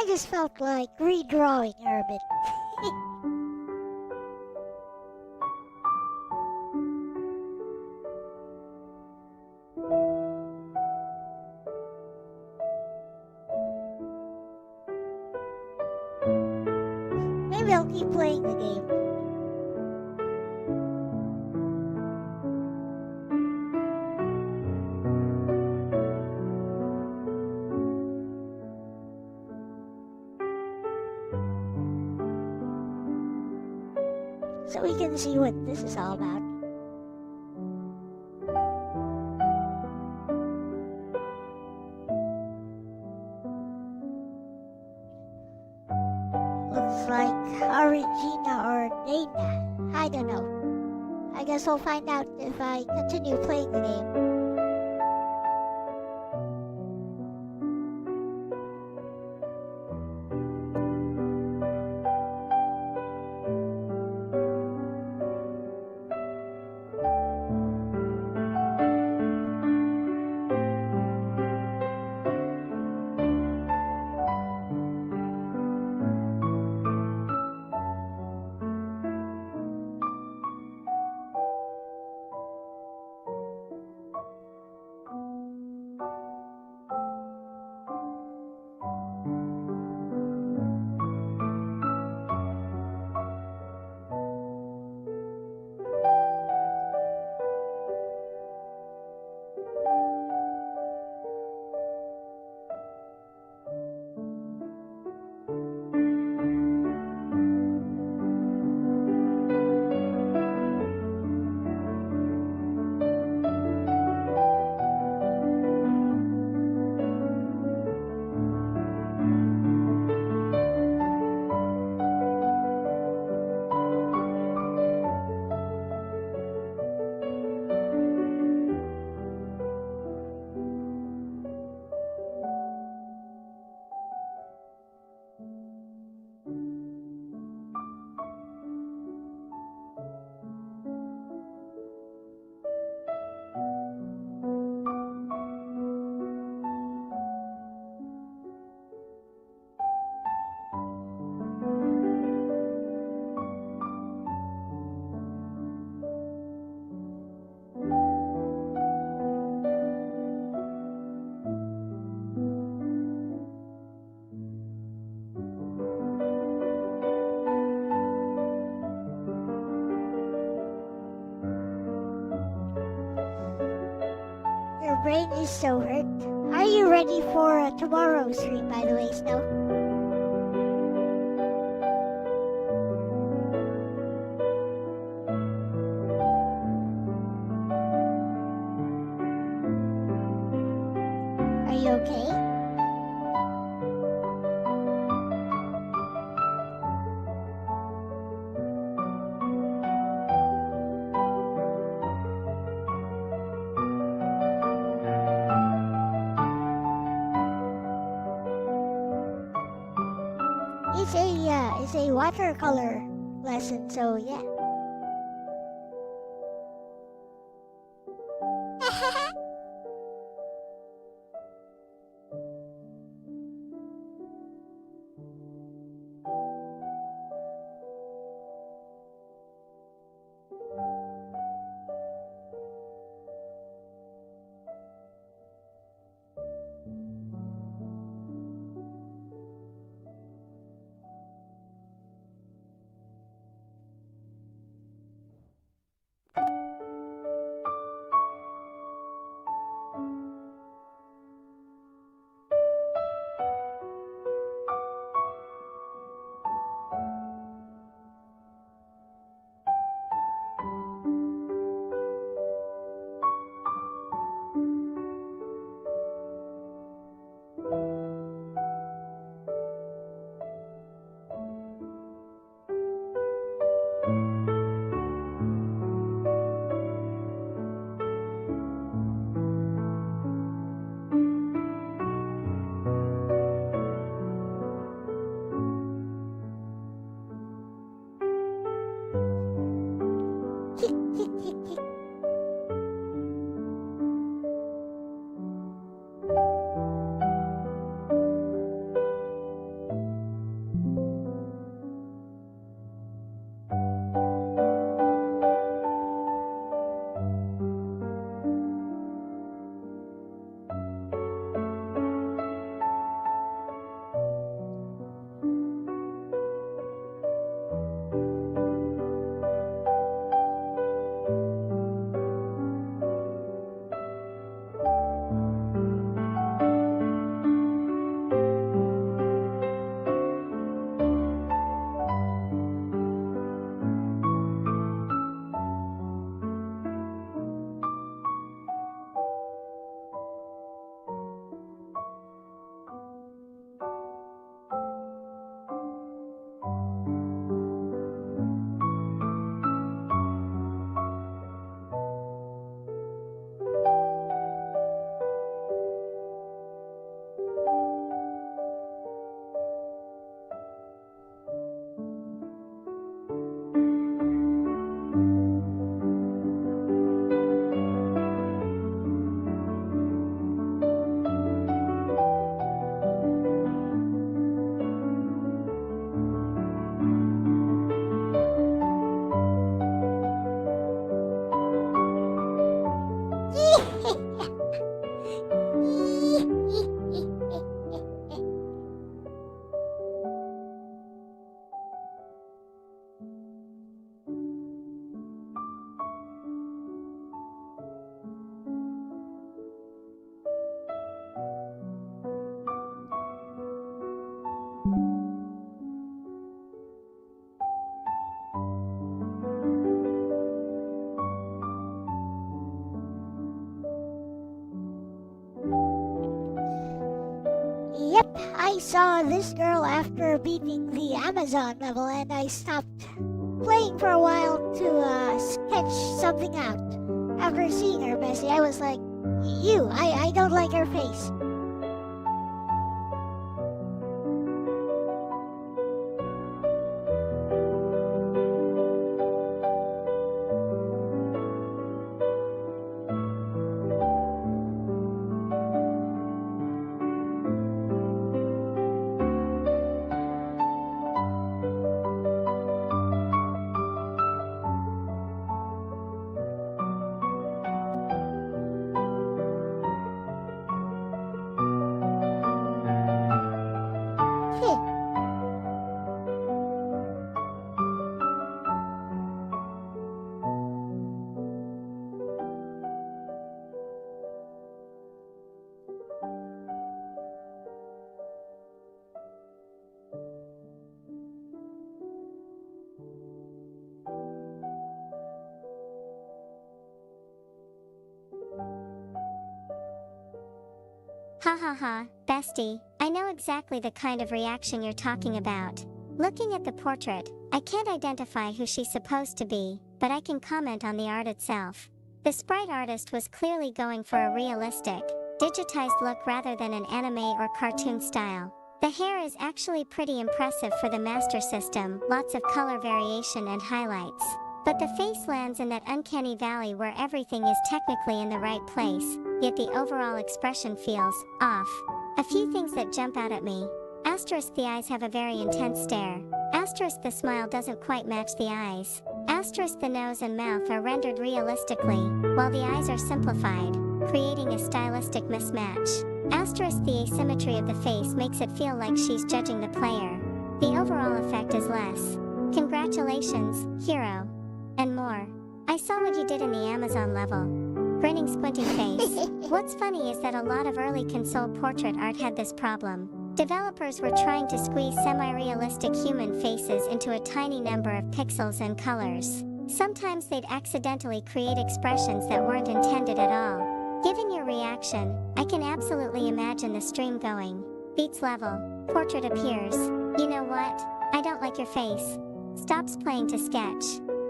I just felt like redrawing her a bit. Maybe I'll keep playing the game. So we can see what this is all about. Looks like Regina or Dana. I don't know. I guess we'll find out if I continue playing the game. Your brain is so hurt. Are you ready for tomorrow's stream, by the way, Snow? Are you okay? It's a watercolor lesson, so yeah. Yep, I saw this girl after beating the Amazon level and I stopped playing for a while to sketch something out. After seeing her, Bessie, I was like, I don't like her face. Ha ha ha, bestie, I know exactly the kind of reaction you're talking about. Looking at the portrait, I can't identify who she's supposed to be, but I can comment on the art itself. The sprite artist was clearly going for a realistic, digitized look rather than an anime or cartoon style. The hair is actually pretty impressive for the Master System, lots of color variation and highlights. But the face lands in that uncanny valley where everything is technically in the right place, yet the overall expression feels off. A few things that jump out at me. Asterisk, the eyes have a very intense stare. Asterisk, the smile doesn't quite match the eyes. Asterisk, the nose and mouth are rendered realistically, while the eyes are simplified, creating a stylistic mismatch. Asterisk, the asymmetry of the face makes it feel like she's judging the player. The overall effect is less. Congratulations, hero. And more. I saw what you did in the Amazon level. Grinning, squinting face. What's funny is that a lot of early console portrait art had this problem. Developers were trying to squeeze semi-realistic human faces into a tiny number of pixels and colors. Sometimes they'd accidentally create expressions that weren't intended at all. Given your reaction, I can absolutely imagine the stream going. Beats level. Portrait appears. You know what? I don't like your face. Stops playing to sketch.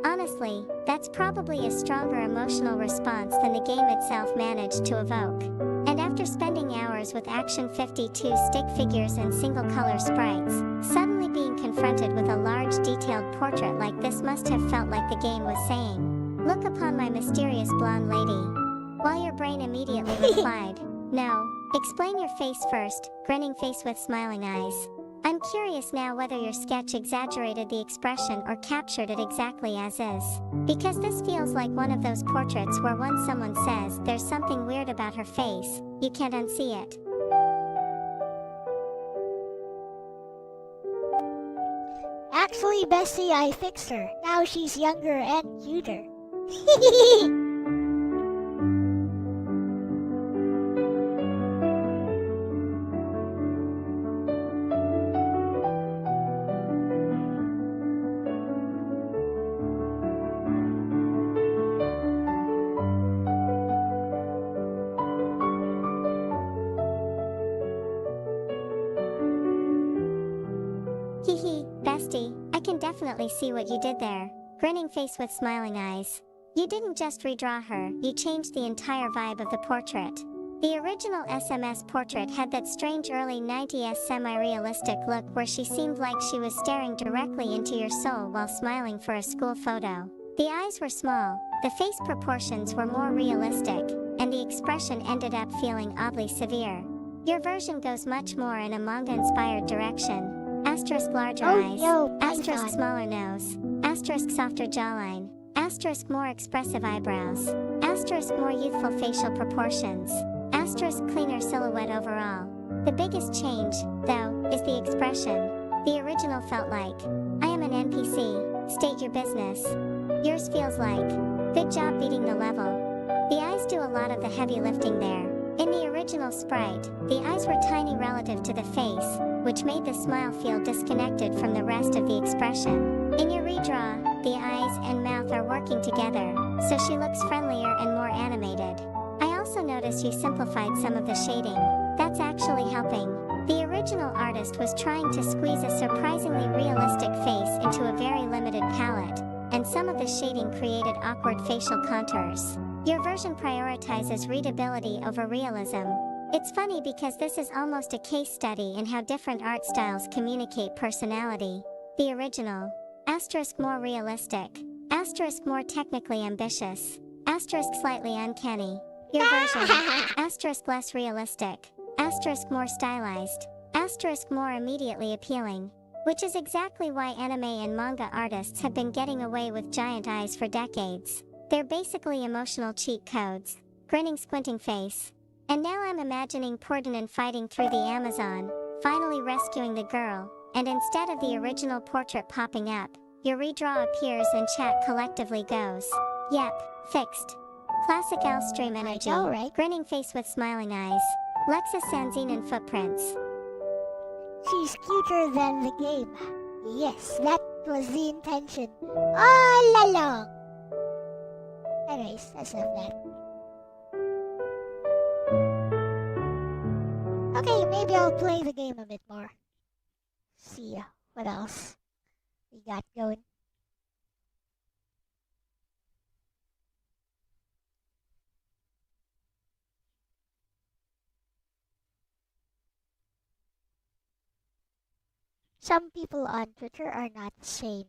Honestly, that's probably a stronger emotional response than the game itself managed to evoke. And after spending hours with Action 52 stick figures and single-color sprites, suddenly being confronted with a large detailed portrait like this must have felt like the game was saying, "Look upon my mysterious blonde lady." While your brain immediately replied, "No, explain your face first," grinning face with smiling eyes. I'm curious now whether your sketch exaggerated the expression or captured it exactly as is. Because this feels like one of those portraits where once someone says there's something weird about her face, you can't unsee it. Actually, Bessie, I fixed her. Now she's younger and cuter. Hehe, bestie, I can definitely see what you did there. Grinning face with smiling eyes. You didn't just redraw her, you changed the entire vibe of the portrait. The original SMS portrait had that strange early 90s semi-realistic look where she seemed like she was staring directly into your soul while smiling for a school photo. The eyes were small, the face proportions were more realistic, and the expression ended up feeling oddly severe. Your version goes much more in a manga-inspired direction. Asterisk larger eyes, asterisk smaller nose, asterisk softer jawline, asterisk more expressive eyebrows, asterisk more youthful facial proportions, asterisk cleaner silhouette overall. The biggest change, though, is the expression. The original felt like, "I am an NPC, state your business." Yours feels like, "Good job beating the level." The eyes do a lot of the heavy lifting there. In the original sprite, the eyes were tiny relative to the face, which made the smile feel disconnected from the rest of the expression. In your redraw, the eyes and mouth are working together, so she looks friendlier and more animated. I also noticed you simplified some of the shading. That's actually helping. The original artist was trying to squeeze a surprisingly realistic face into a very limited palette, and some of the shading created awkward facial contours. Your version prioritizes readability over realism. It's funny because this is almost a case study in how different art styles communicate personality. The original. Asterisk more realistic. Asterisk more technically ambitious. Asterisk slightly uncanny. Your version. Asterisk less realistic. Asterisk more stylized. Asterisk more immediately appealing. Which is exactly why anime and manga artists have been getting away with giant eyes for decades. They're basically emotional cheat codes. Grinning squinting face. And now I'm imagining Portinen fighting through the Amazon, finally rescuing the girl, and instead of the original portrait popping up, your redraw appears and chat collectively goes, "Yep, fixed." Classic Elle-Stream energy. I know, right? Grinning face with smiling eyes. Lexus Sanzinen footprints. She's cuter than the game. Yes, that was the intention all along. Anyways, that's enough of that. Okay, maybe I'll play the game a bit more. See what else we got going. Some people on Twitter are not sane.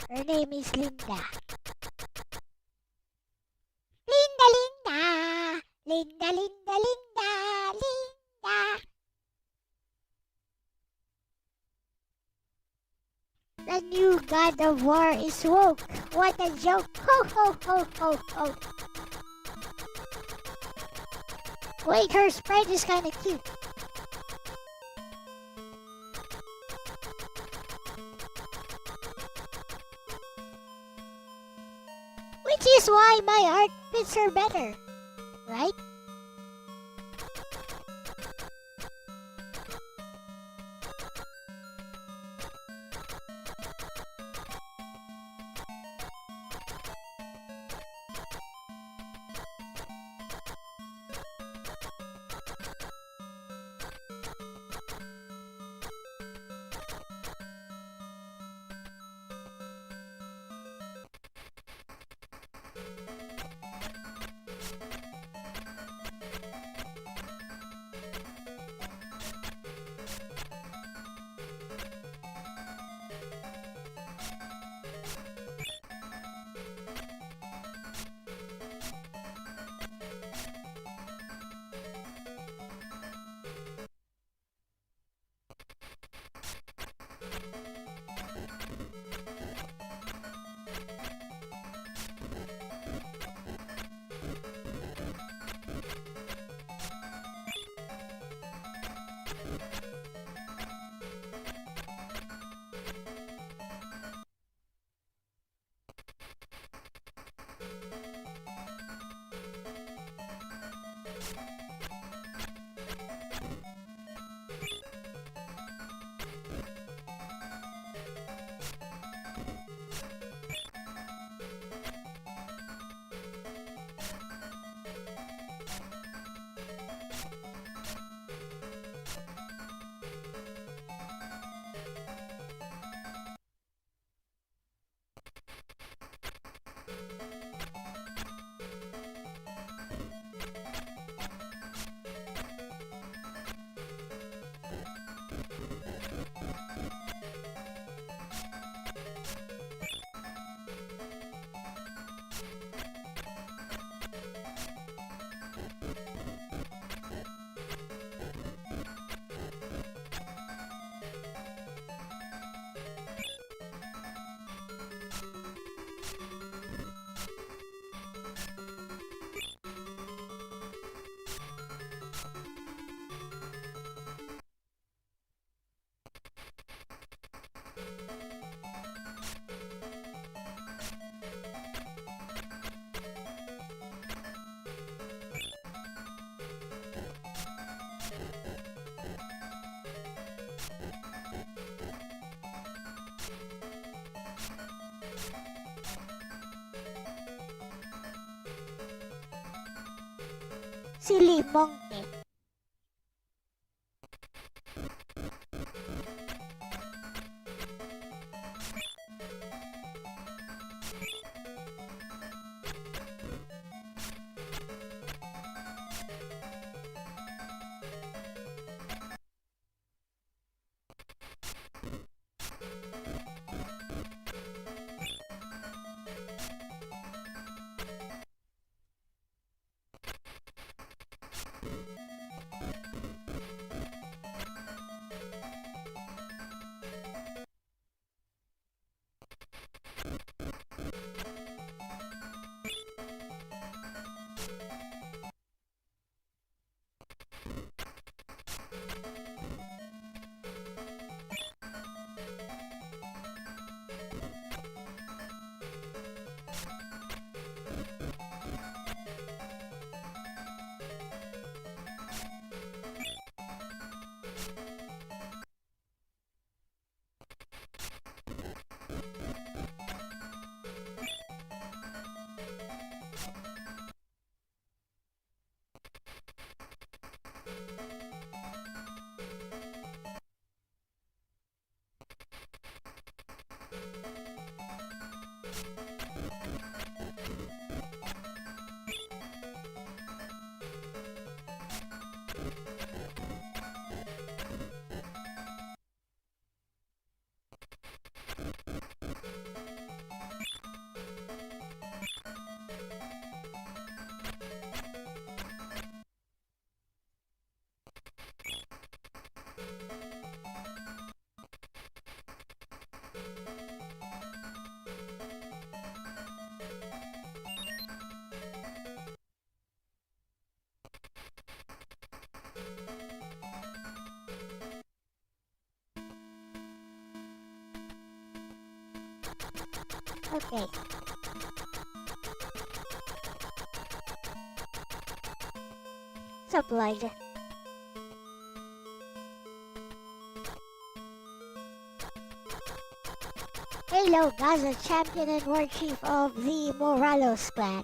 Her name is Linda. Linda, Linda! Linda, Linda, Linda! Linda! The new God of War is woke. What a joke. Ho, ho, ho, ho, ho. Wait, her sprite is kind of cute. Which is why my art fits her better, right? Silly monkey. Okay. Supplied. Halo Gaza, champion and war chief of the Moralos clan.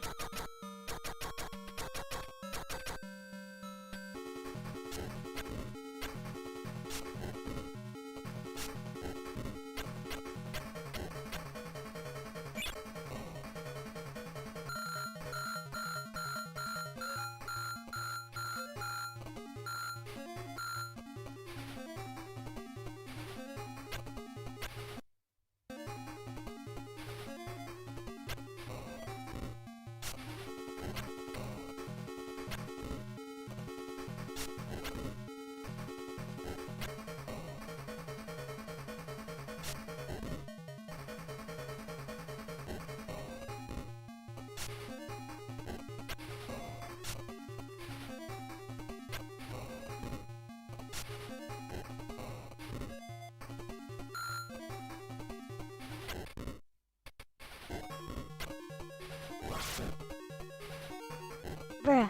Bruh.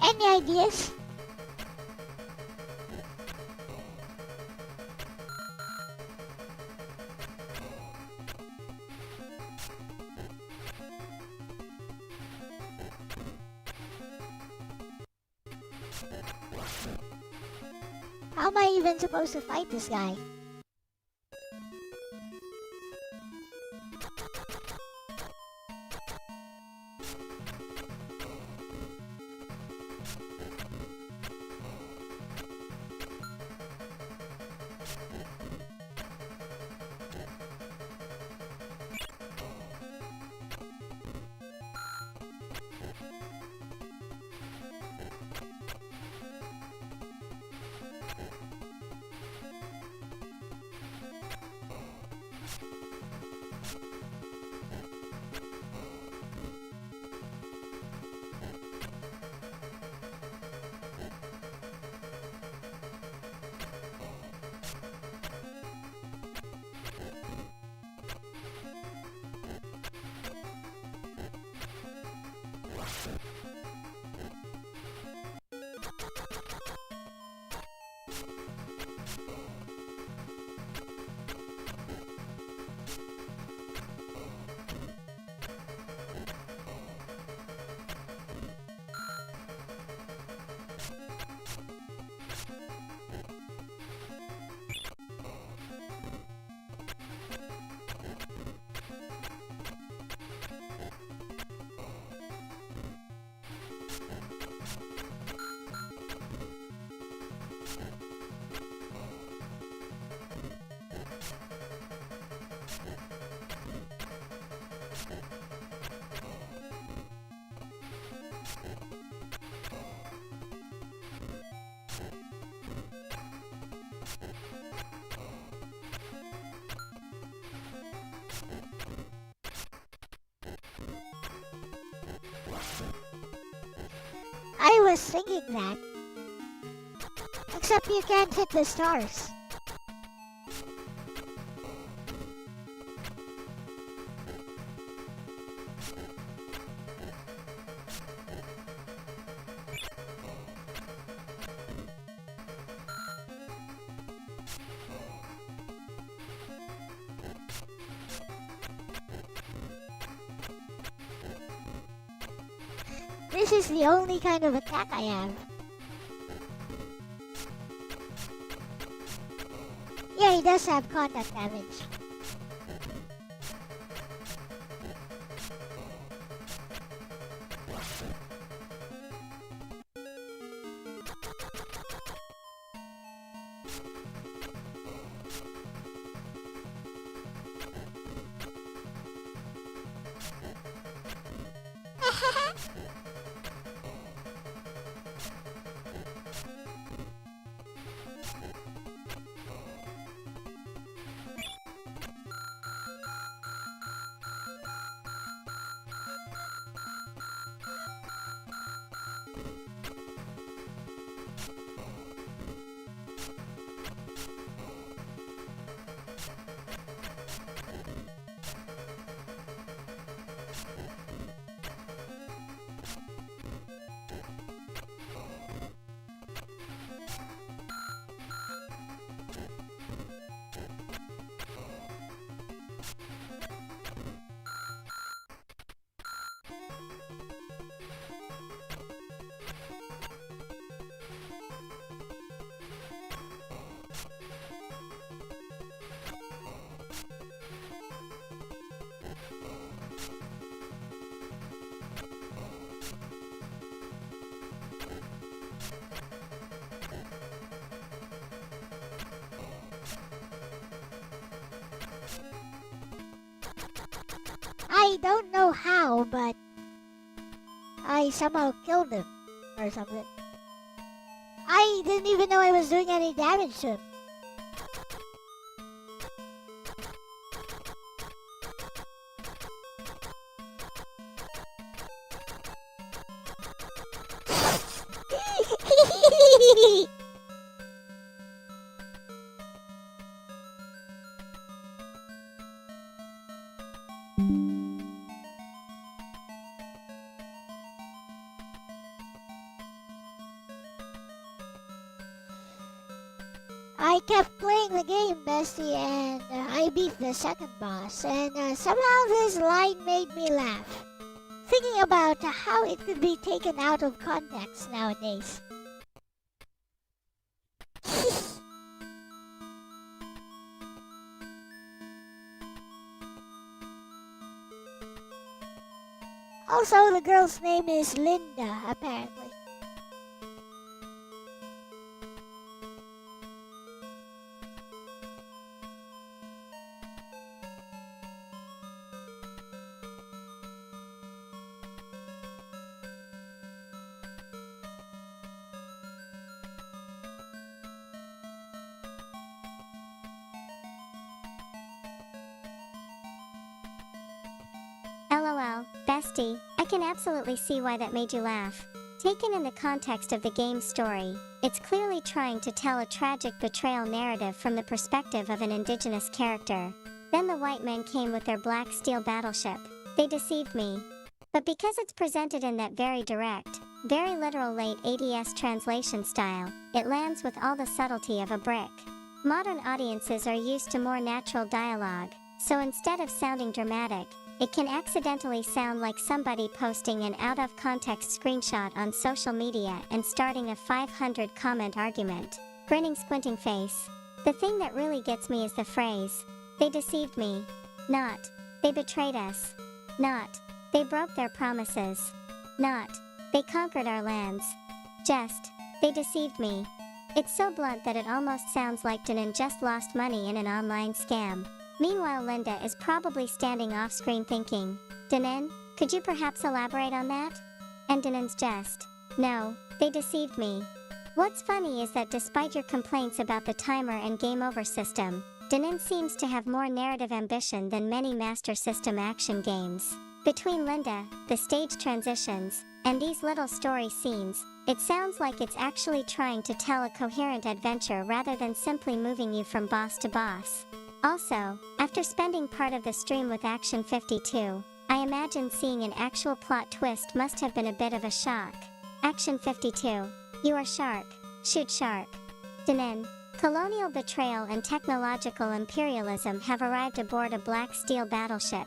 Any ideas? How am I even supposed to fight this guy? was thinking that. Except you can't hit the stars. This is the only kind of attack I have. Yeah, he does have contact damage. I don't know how, but I somehow killed him or something. I didn't even know I was doing any damage to him. I kept playing the game, bestie, and I beat the second boss, and somehow this line made me laugh. Thinking about how it could be taken out of context nowadays. Also, the girl's name is Linda, apparently. LOL, bestie, I can absolutely see why that made you laugh. Taken in the context of the game's story, it's clearly trying to tell a tragic betrayal narrative from the perspective of an indigenous character. Then the white men came with their black steel battleship. They deceived me. But because it's presented in that very direct, very literal late 80s translation style, it lands with all the subtlety of a brick. Modern audiences are used to more natural dialogue, so instead of sounding dramatic, it can accidentally sound like somebody posting an out-of-context screenshot on social media and starting a 500-comment argument. Grinning squinting face. The thing that really gets me is the phrase, "They deceived me." Not, "They betrayed us." Not, "They broke their promises." Not, "They conquered our lands." Just, "They deceived me." It's so blunt that it almost sounds like Danon just lost money in an online scam. Meanwhile, Linda is probably standing off-screen thinking, "Danon, could you perhaps elaborate on that?" And Danon's just, "No, they deceived me." What's funny is that despite your complaints about the timer and game over system, Danon seems to have more narrative ambition than many Master System action games. Between Linda, the stage transitions, and these little story scenes, It sounds like it's actually trying to tell a coherent adventure rather than simply moving you from boss to boss. Also, after spending part of the stream with Action 52, I imagine seeing an actual plot twist must have been a bit of a shock. Action 52. You are shark. Shoot shark. Danin. Colonial betrayal and technological imperialism have arrived aboard a black steel battleship.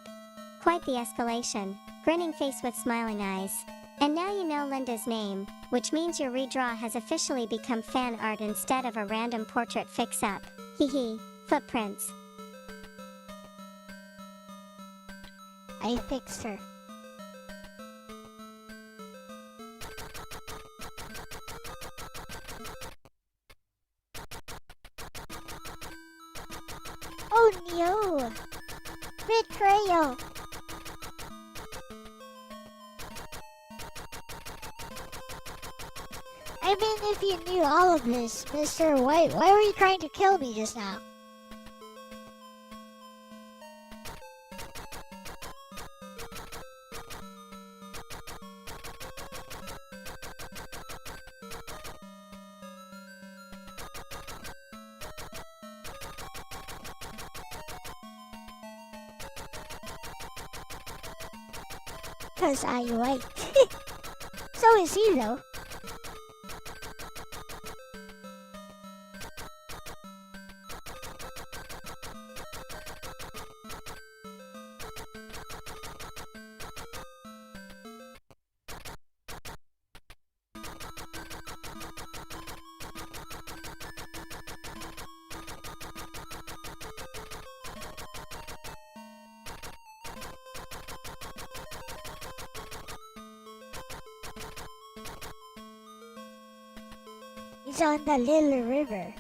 Quite the escalation. Grinning face with smiling eyes. And now you know Linda's name, which means your redraw has officially become fan art instead of a random portrait fix-up. Hehe. Footprints. I fixed her. Oh no! Betrayal! I mean, if you knew all of this, Mister, why were you trying to kill me just now? Cause I white. So is he though. He's on the little river.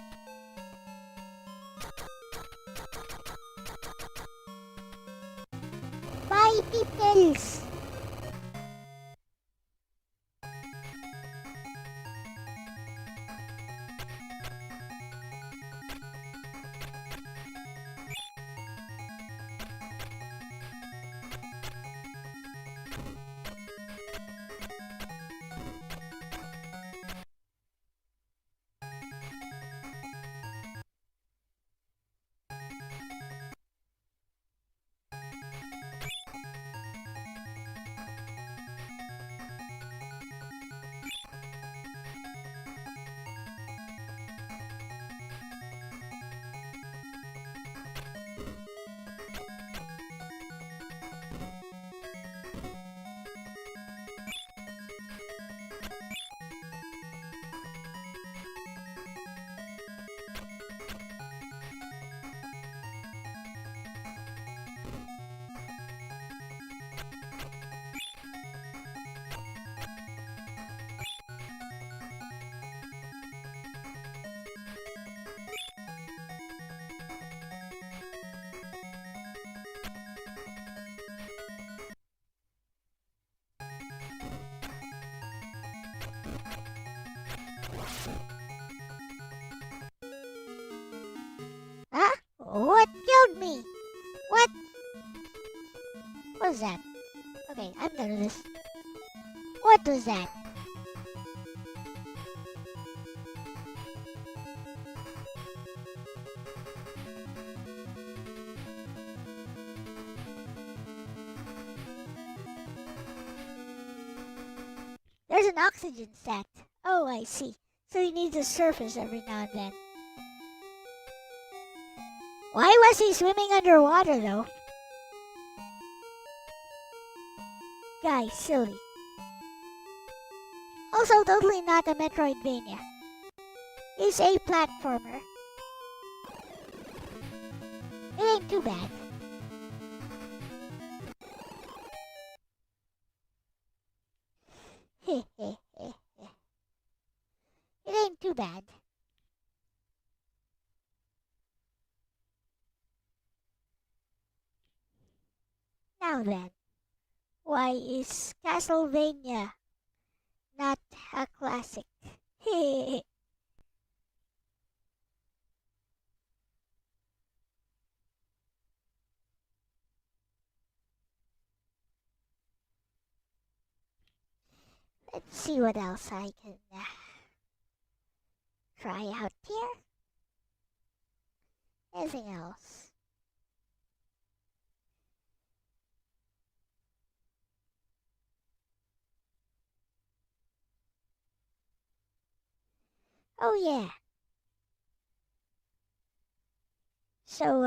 Bye, peoples! Huh? What killed me? What? What was that? Okay, I'm done with this. What was that? There's an oxygen stat. Oh, I see. So he needs a surface every now and then. Why was he swimming underwater though? Guy, silly. Also totally not a Metroidvania. It's a platformer. It ain't too bad. It ain't too bad. Now then, why is Castlevania not a classic? Let's see what else I can try out here. Anything else? Oh yeah. So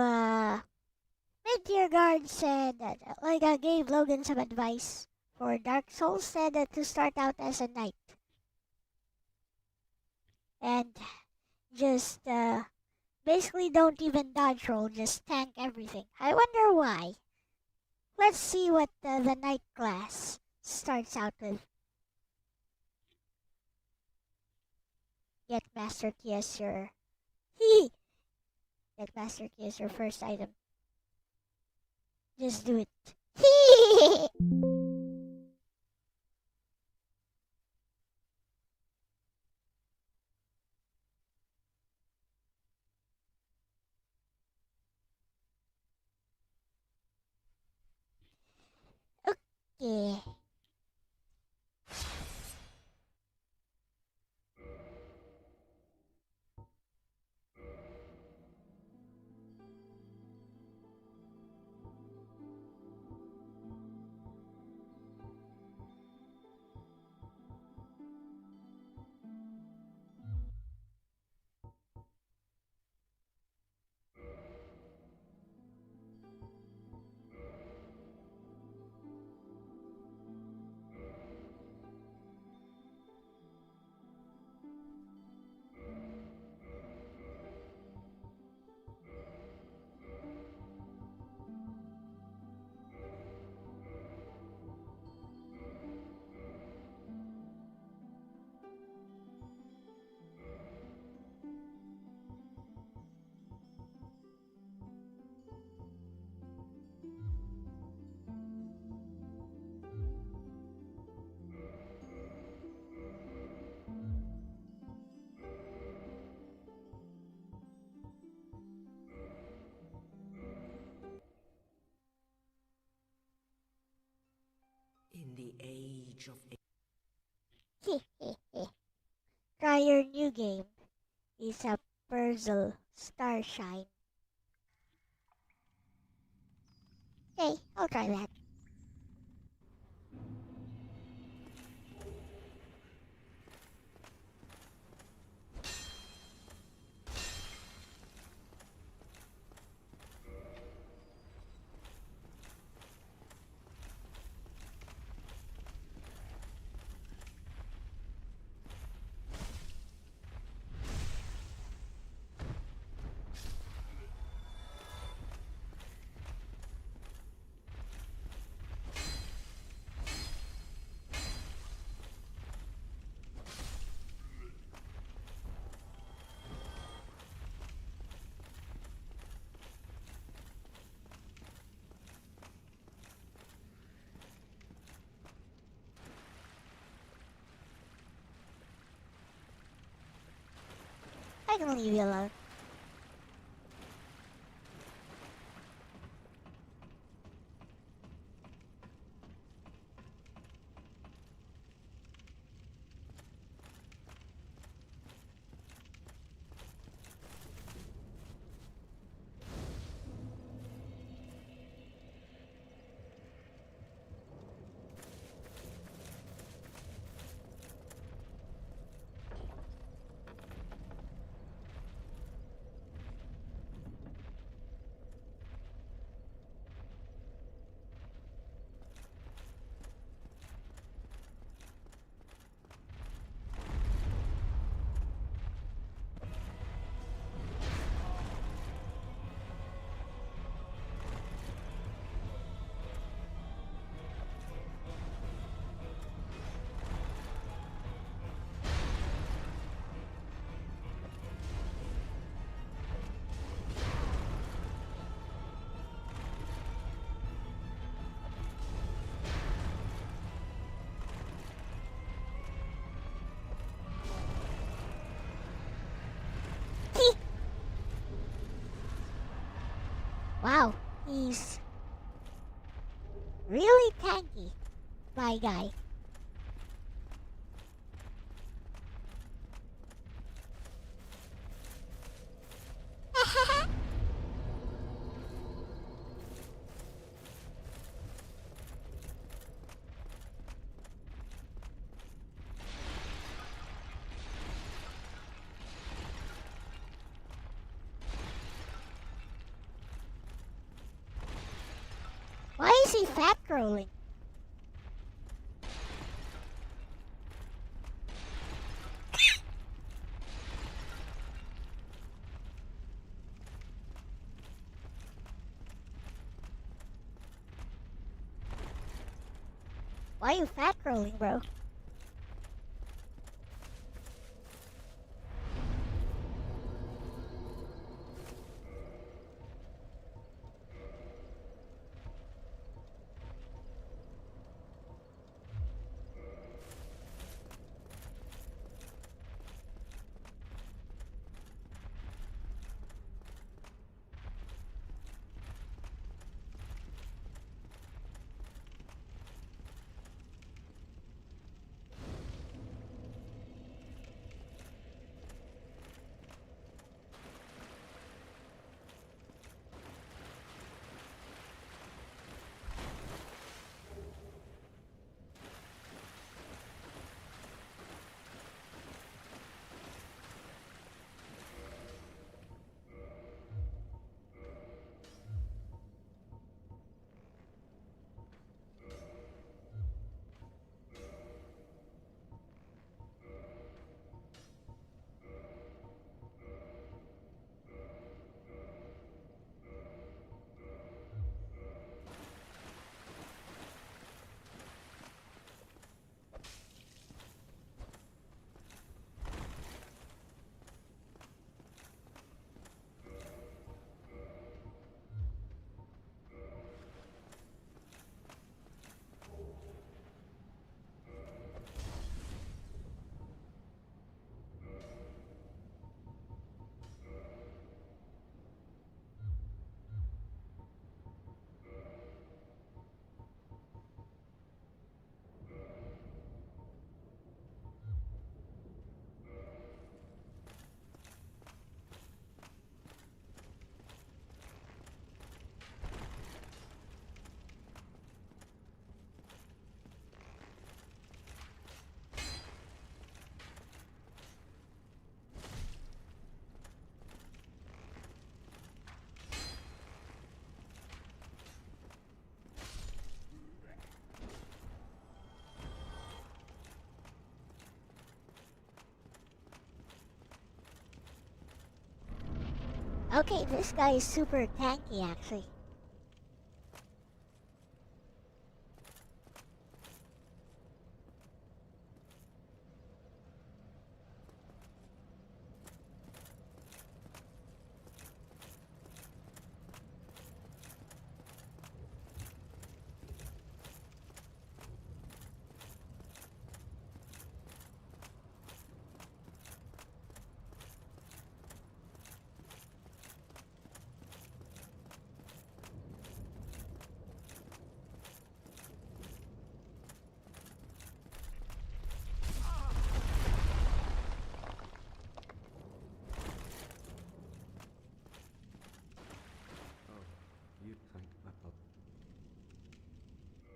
Mid-Tier Guard said that gave Logan some advice for Dark Souls, said that to start out as a knight. And just basically don't even dodge roll, just tank everything. I wonder why. Let's see what the knight class starts out with. Get Master Key as your Get Master Key as your first item. Just do it. Okay. In the age of Try your new game. It's a Puzzle Starshine. Okay, I'll try that. I can leave you alone. Wow, he's really tanky, my guy. fat rolling? Why are you fat rolling, bro? Okay, this guy is super tanky actually.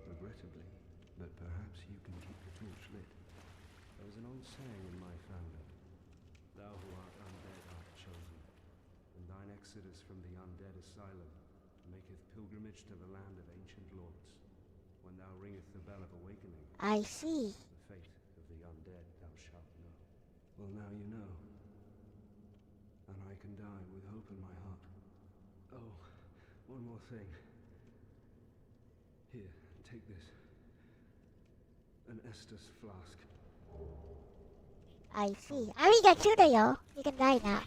Regrettably, but perhaps you can keep the torch lit. There is an old saying in my family: "Thou who art undead art chosen, and thine exodus from the undead asylum maketh pilgrimage to the land of ancient lords. When thou ringeth the bell of awakening, I see. the fate of the undead thou shalt know." Well, now you know, and I can die with hope in my heart. Oh, one more thing. Here, take this. An Estus flask. I see. Arigachuda, yo. You can die now.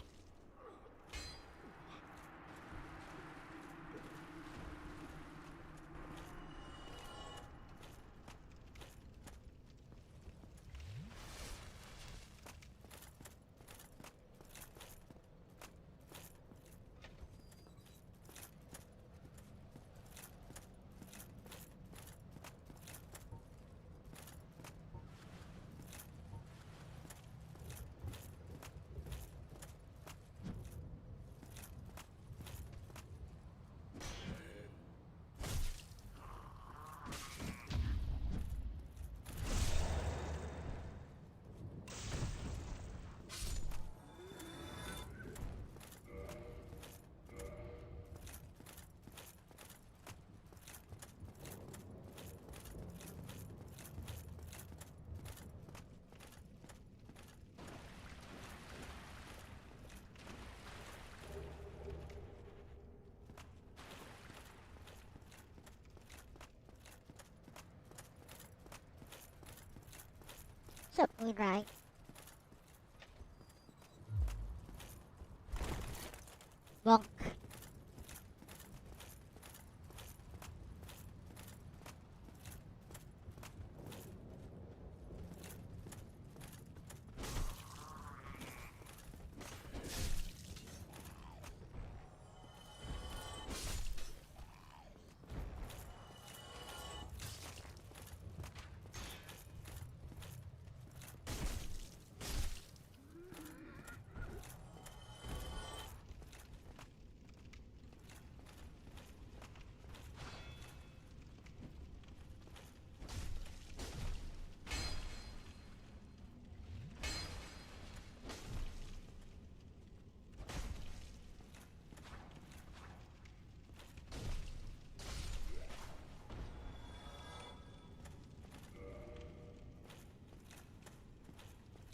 What's up, Moonrise? Bonk.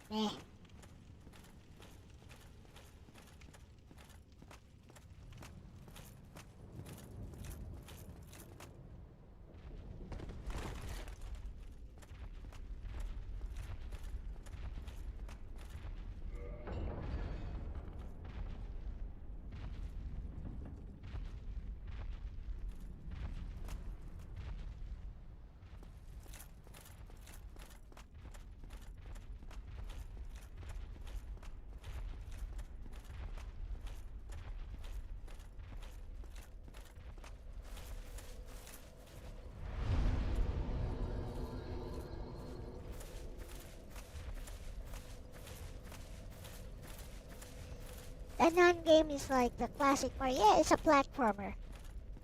Meh. The non-game is like the classic Mario. Yeah, it's a platformer.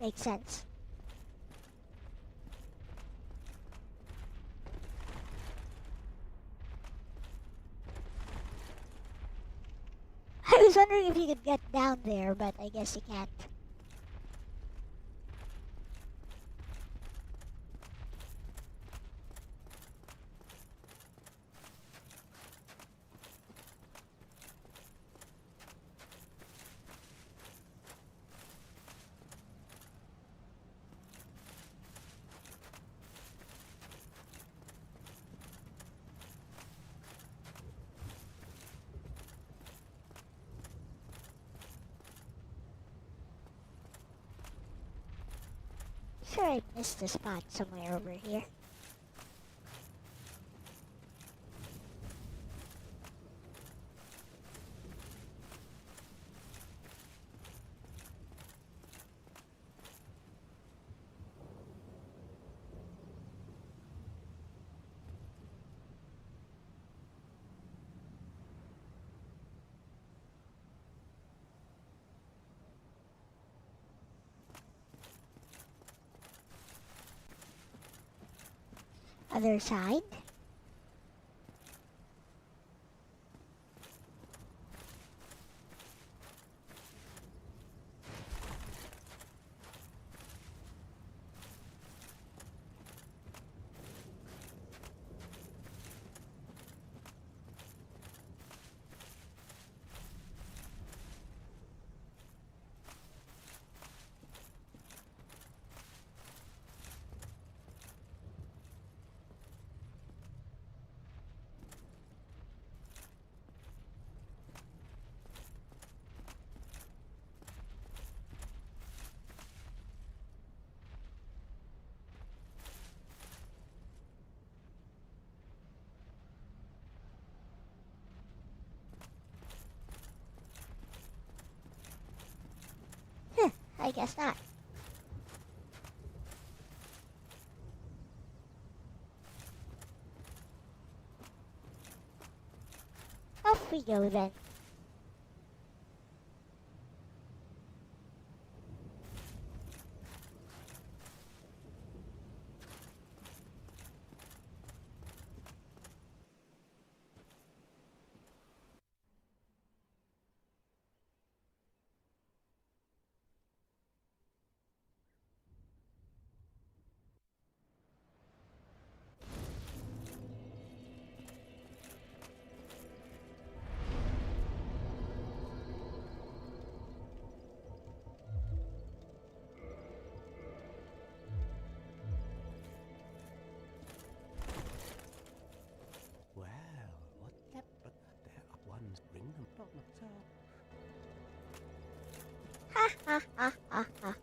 Makes sense. I was wondering if you could get down there, but I guess you can't. Sure, I missed a spot somewhere over here. Other side. I guess not. Off we go then. Ha ha ha ha.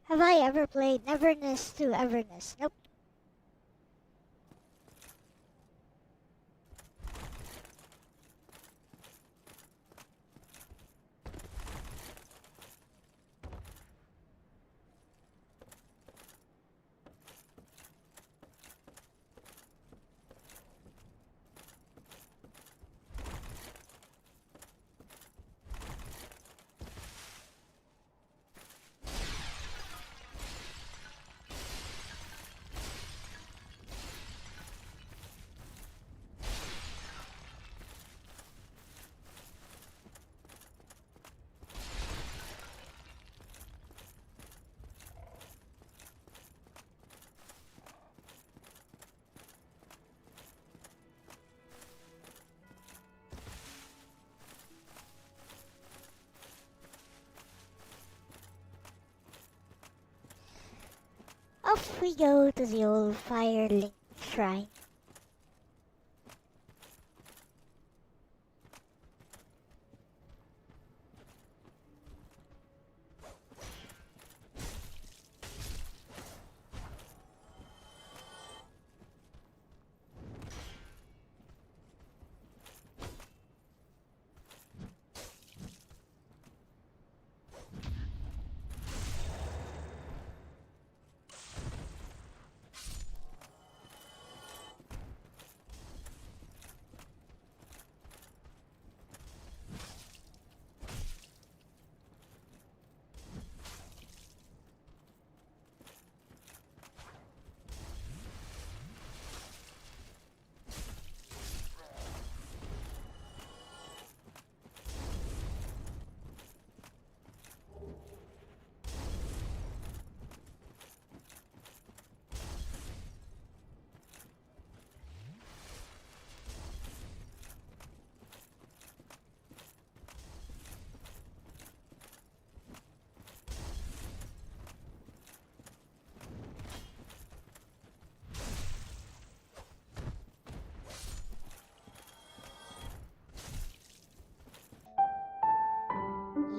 Have I ever played Neverness to Everness? Nope. Off we go to the old Firelink Shrine.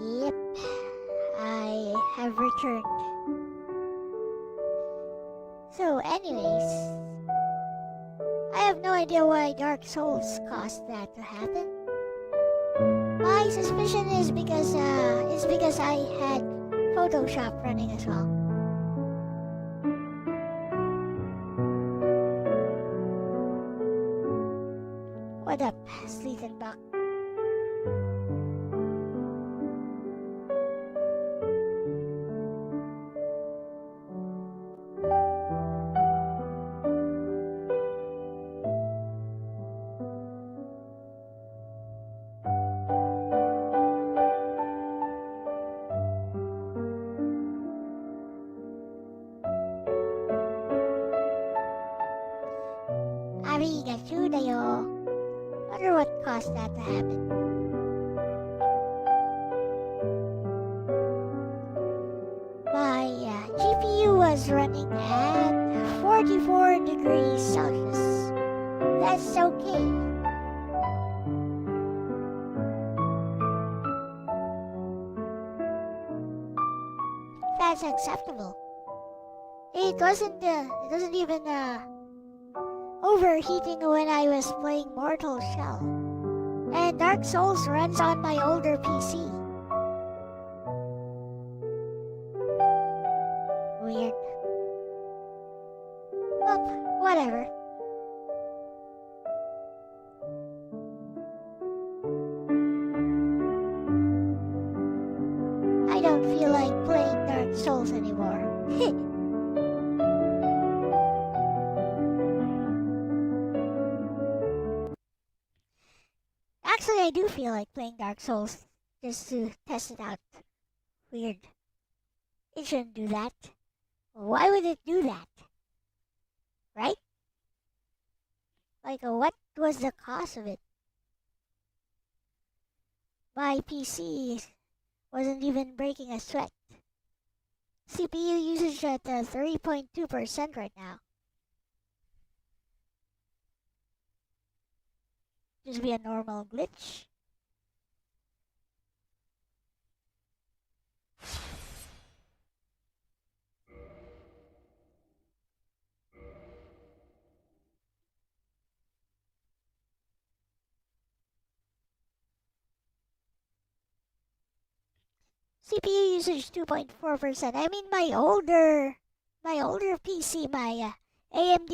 Yep, I have returned. So anyways, I have no idea why Dark Souls caused that to happen. My suspicion is because I had Photoshop running as well. What up, Sleeton Buck? Arigatou. Wonder what caused that to happen. My GPU was running at 44 degrees Celsius. That's okay. That's acceptable. It wasn't even overheating when I was playing Mortal Shell. And Dark Souls runs on my older PC. Weird. Well, whatever. I don't feel like playing Dark Souls anymore. Actually, I do feel like playing Dark Souls just to test it out. Weird. It shouldn't do that. Why would it do that? Right? Like, what was the cause of it? My PC wasn't even breaking a sweat. CPU usage at 3.2% right now. Just be a normal glitch. CPU usage 2.4%. I mean my older PC, my AMD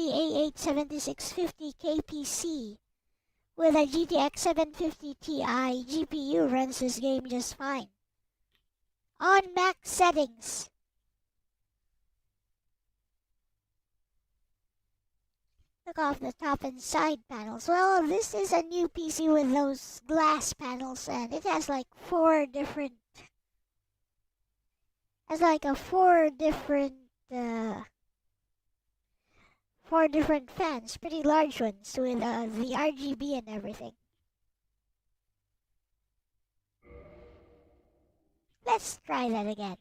A8-7650K PC with a GTX 750 Ti GPU runs this game just fine. On max settings. Look off the top and side panels. Well, this is a new PC with those glass panels and it has like four different fans, pretty large ones with the RGB and everything. Let's try that again.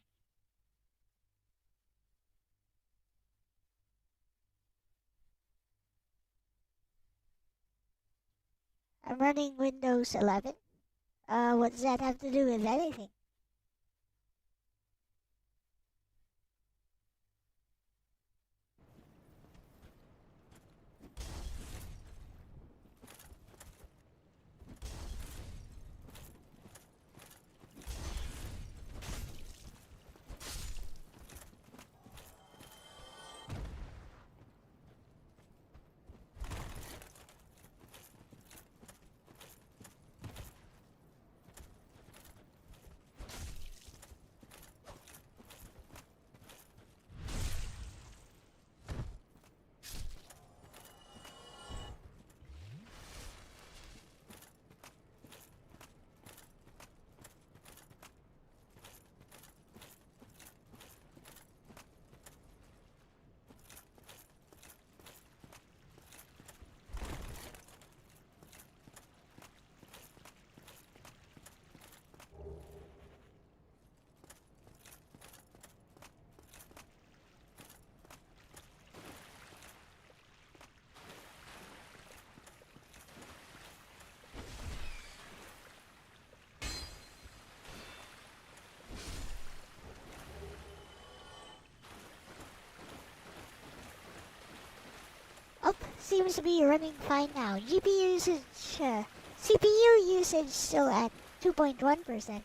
I'm running Windows 11. What does that have to do with anything? Oh, seems to be running fine now. GPU usage, CPU usage still at 2.1%.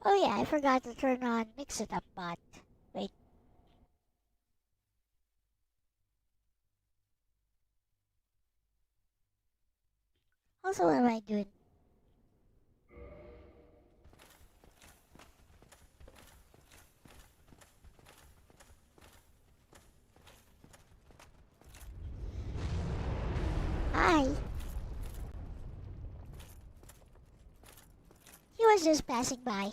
Oh yeah, I forgot to turn on Mix It Up bot. Wait. Also, what am I doing? Hi. He was just passing by.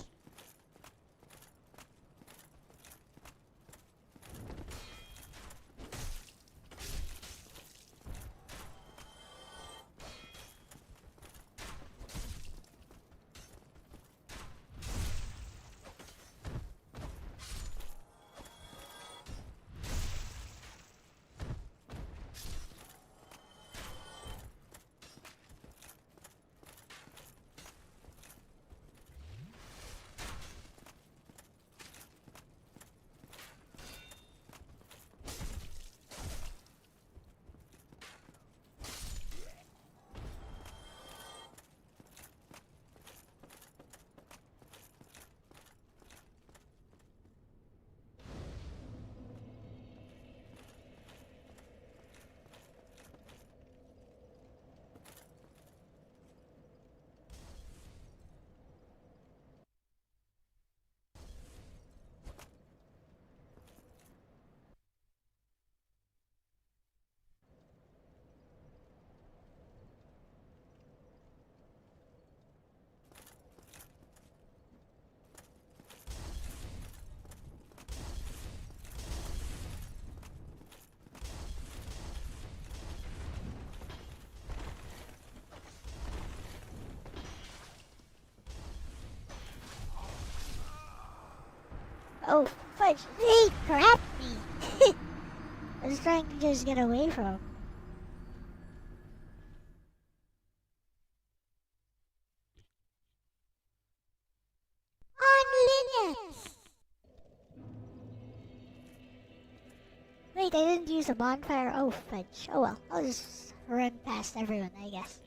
Oh, fudge! He grabbed me! I was trying to just get away from him. On Linux! Wait, I didn't use a bonfire. Oh, fudge. Oh well, I'll just run past everyone, I guess.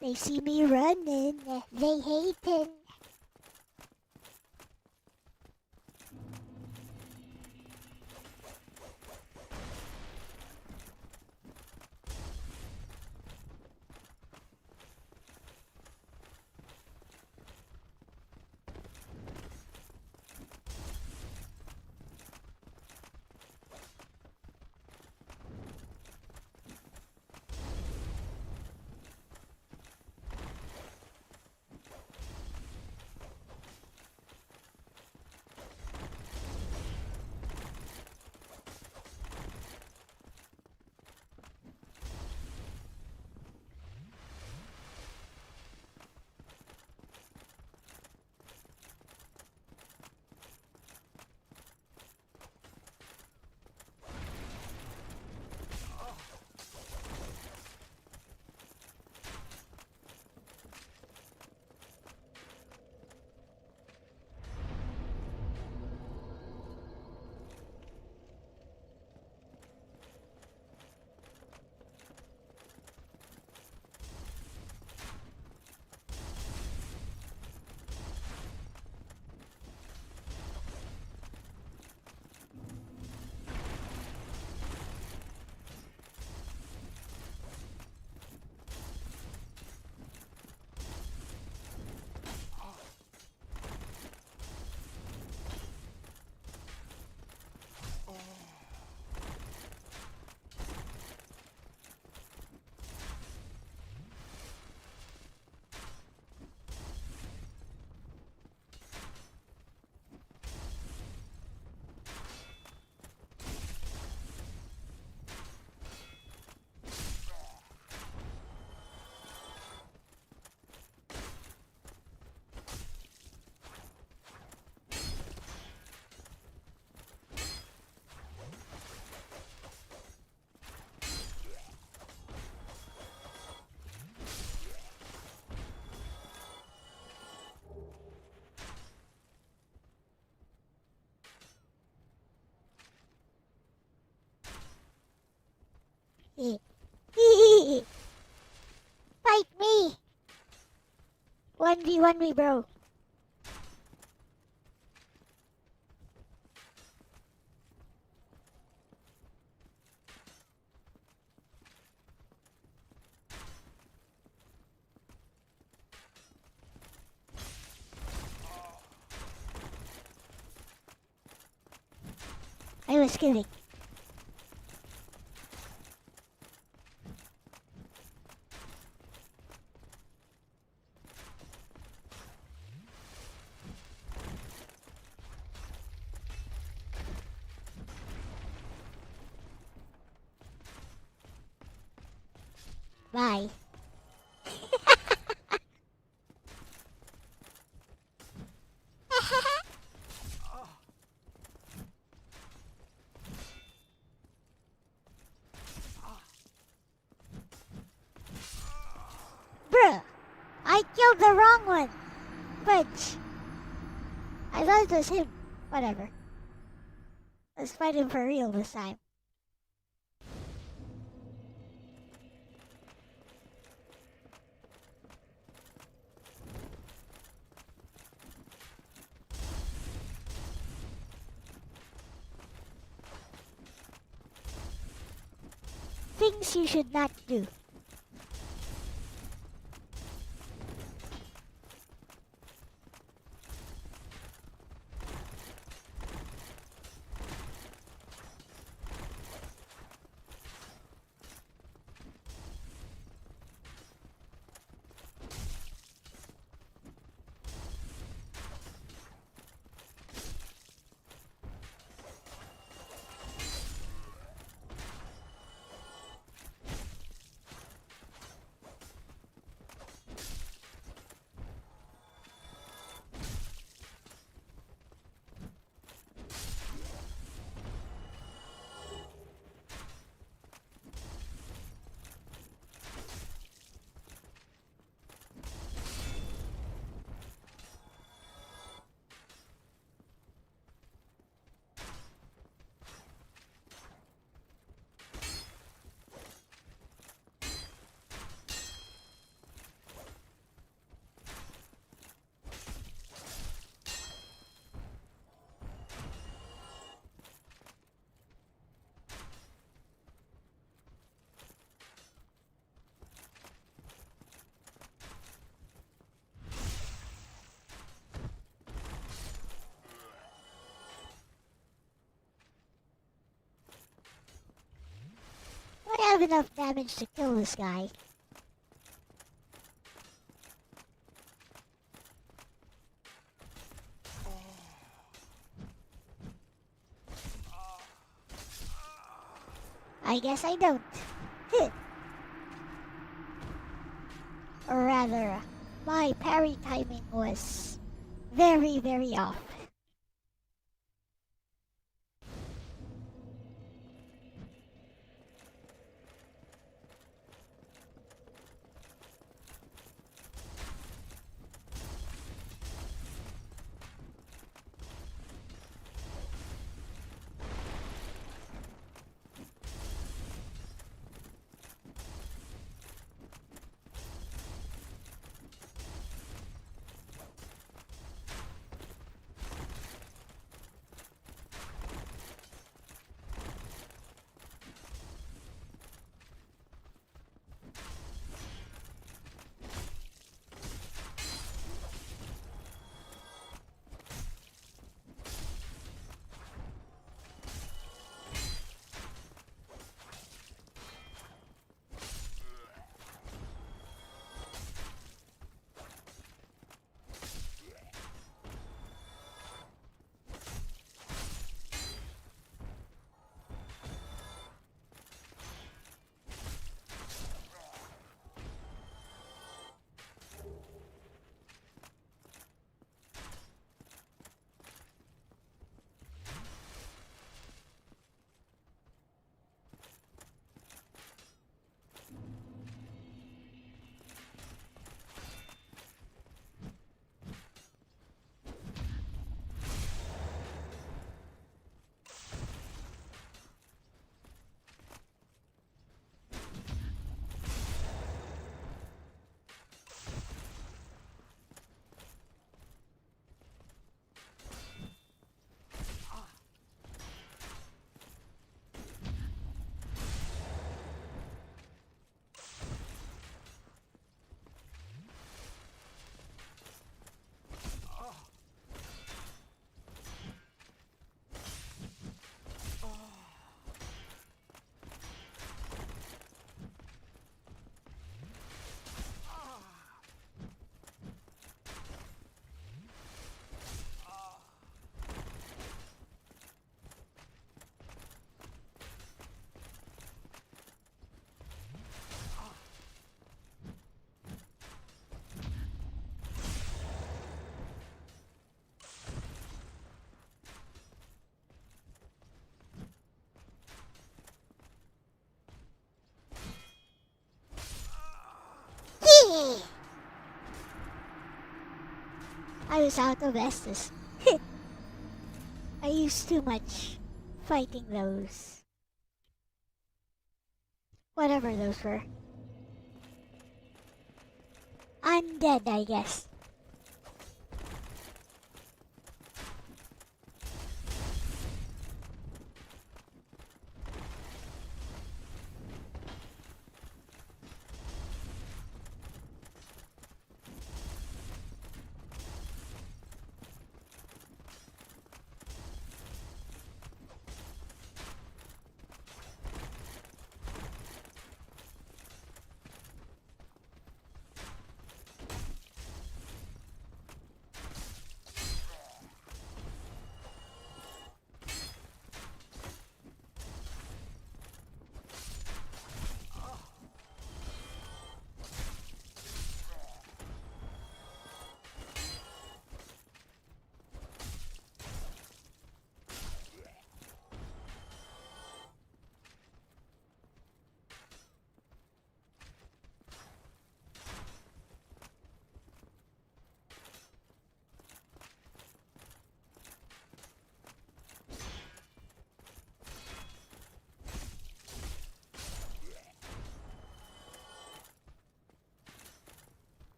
They see me running. They hating. 1v1 me, bro. I was kidding. Bye. Bruh, I killed the wrong one. Fudge. I thought it was him. Whatever. Let's fight him for real this time. Things you should not do. I have enough damage to kill this guy. I guess I don't. Or rather, my parry timing was very, very off. I was out of Estus. I used too much fighting those. Whatever those were. Undead, I guess.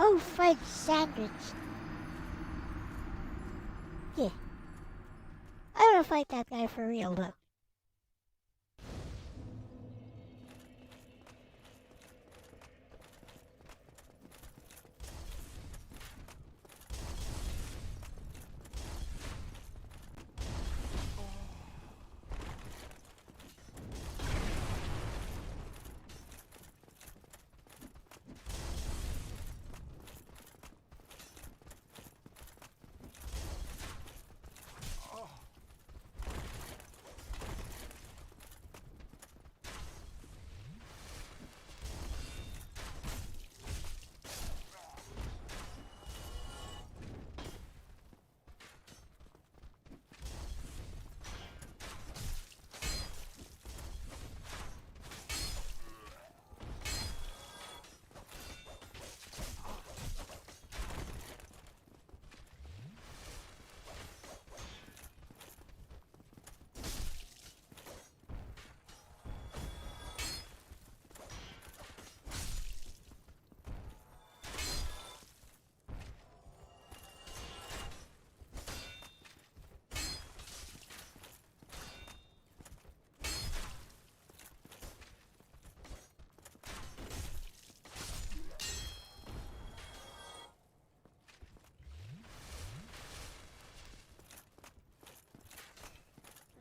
Oh, fudge sandwich. Yeah. I wanna fight that guy for real though.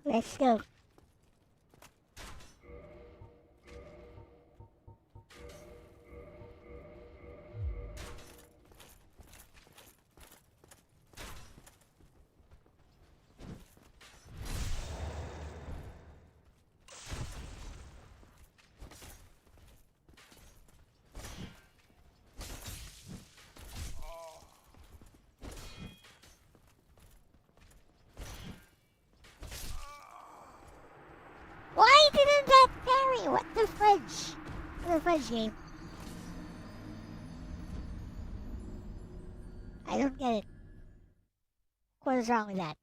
Let's go. Why didn't that parry? What the fudge? The fudge game. I don't get it. What is wrong with that?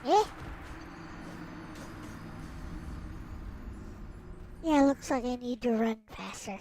Eh? Yeah, looks like I need to run faster.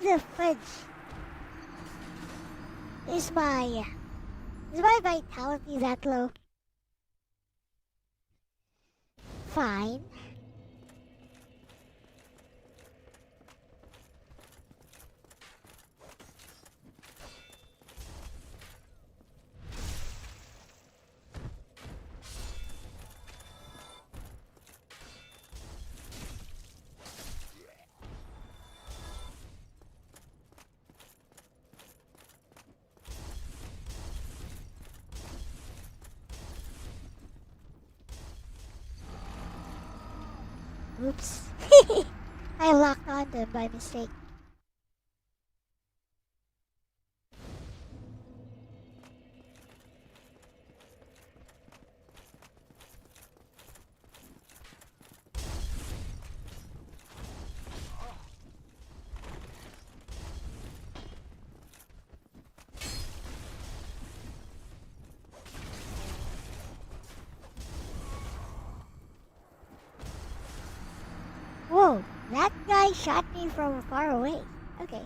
The fudge. Is my vitality that low? Fine. Oops. I locked on them by mistake. Whoa, that guy shot me from far away. Okay.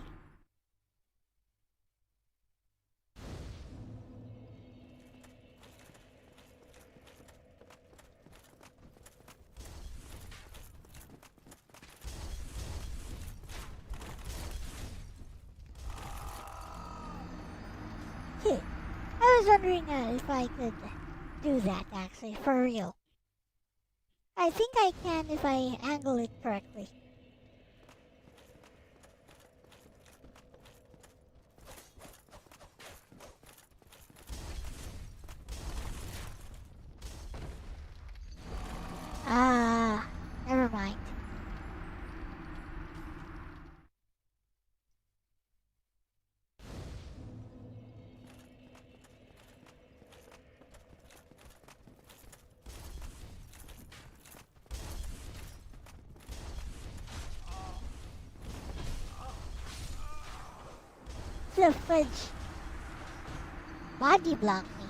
I was wondering if I could do that actually, for real. I think I can if I angle it correctly. Ah, never mind. The fudge body blocked me.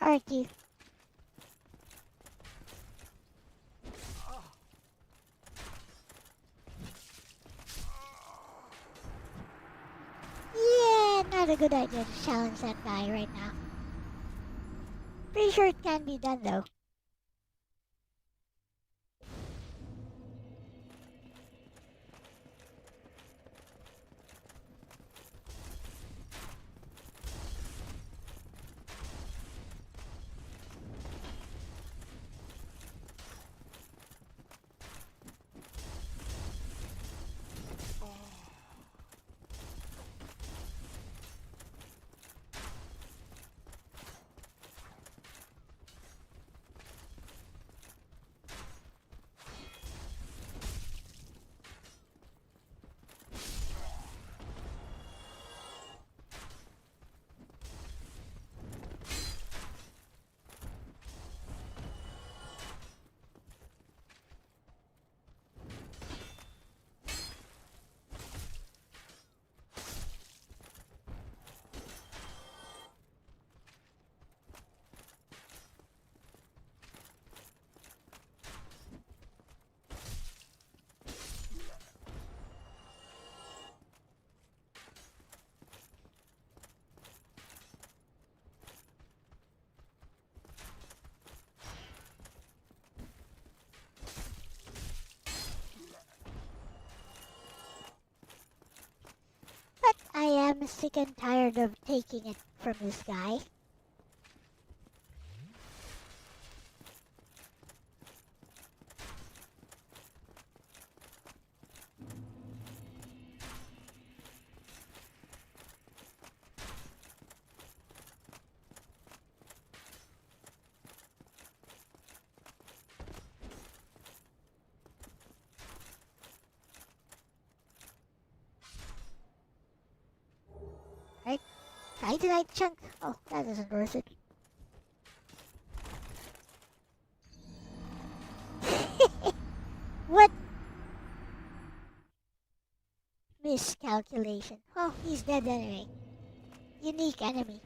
Argue. Yeah, not a good idea to challenge that guy right now. Pretty sure it can be done though. sick and tired of taking it from this guy. Right? Titanite chunk. Oh, that isn't worth it. What? Miscalculation. Oh, he's dead anyway. Unique enemy.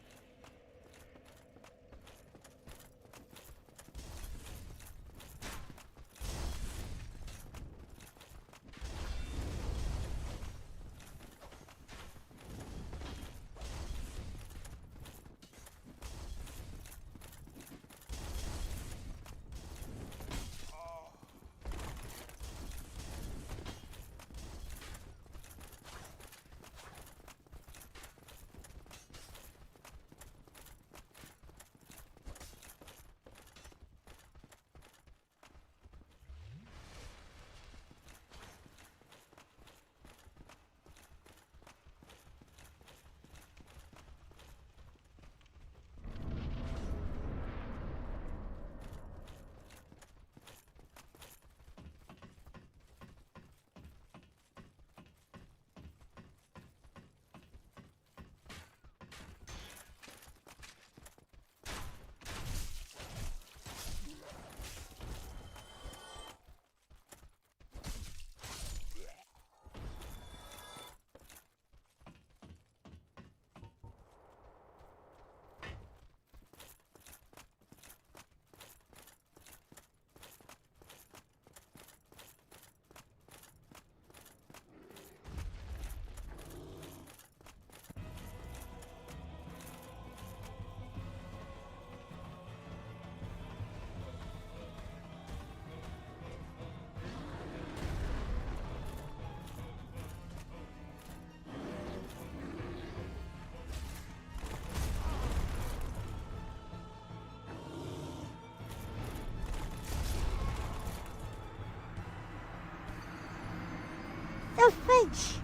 The fudge!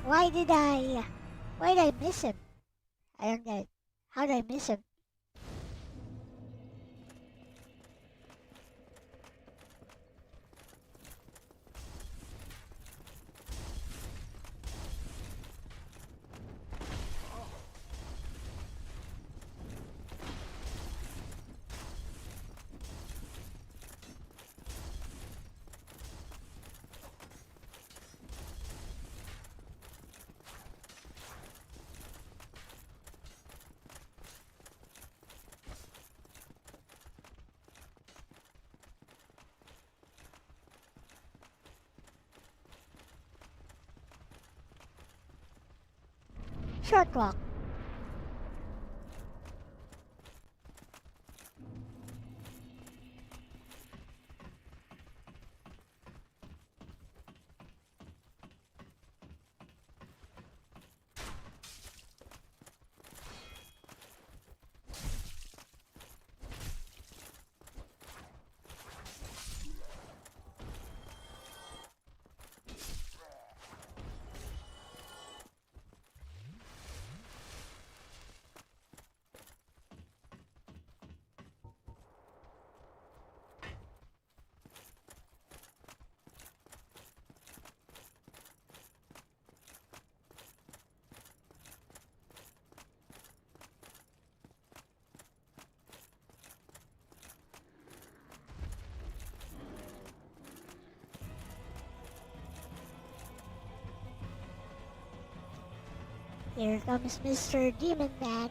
Why did I miss him? I don't get it. How did I miss him? Short walk. Here comes Mr. Demon Man.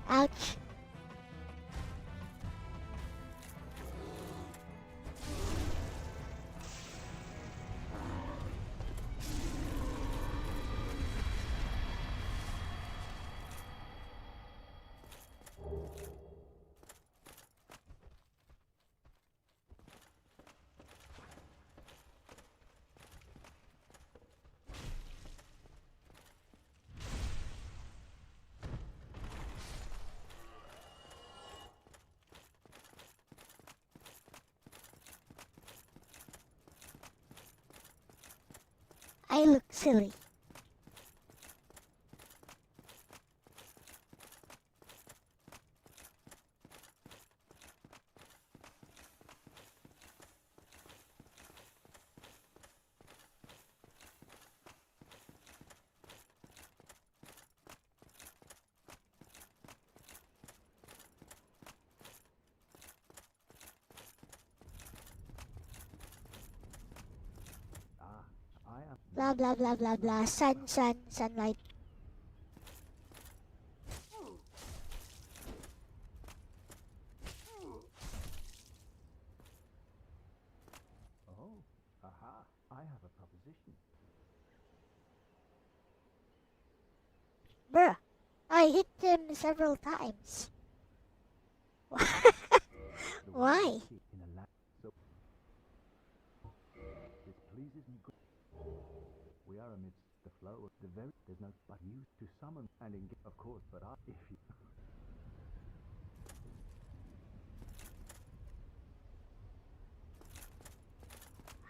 Ouch. I look silly. Blah blah blah blah blah. Sun, sun, sunlight. Oh, aha, I have a proposition. Bruh, I hit him several times. Why? In a land so this pleases me. We are amidst the flow of the very there's no but you to summon and engage, of course, but I if you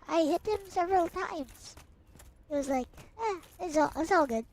I hit him several times. It was like, it's all good.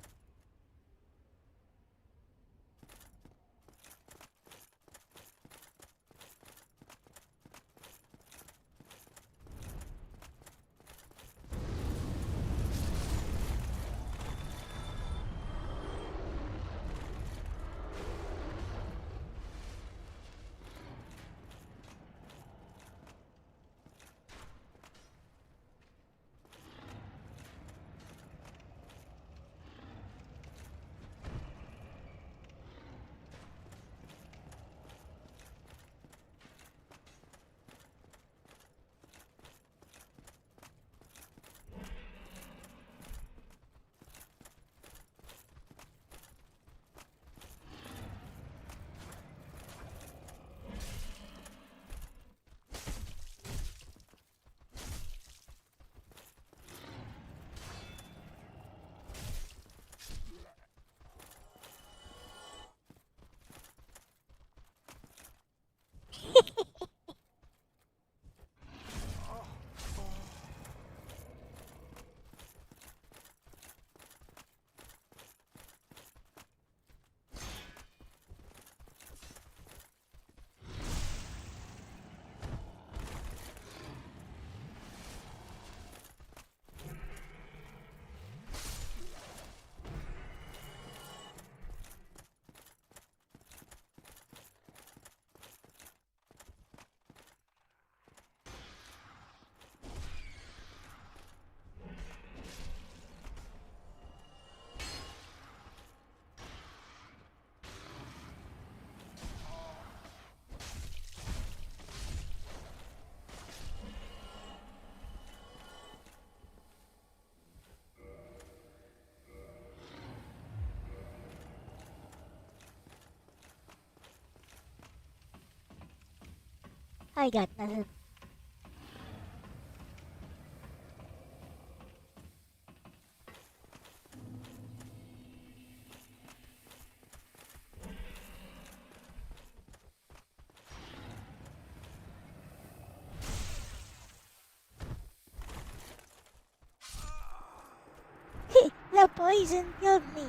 I got nothing. The poison killed me.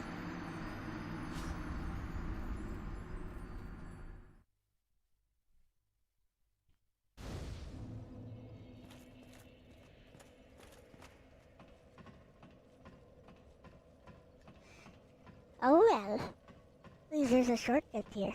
Oh well. At least there's a shortcut here.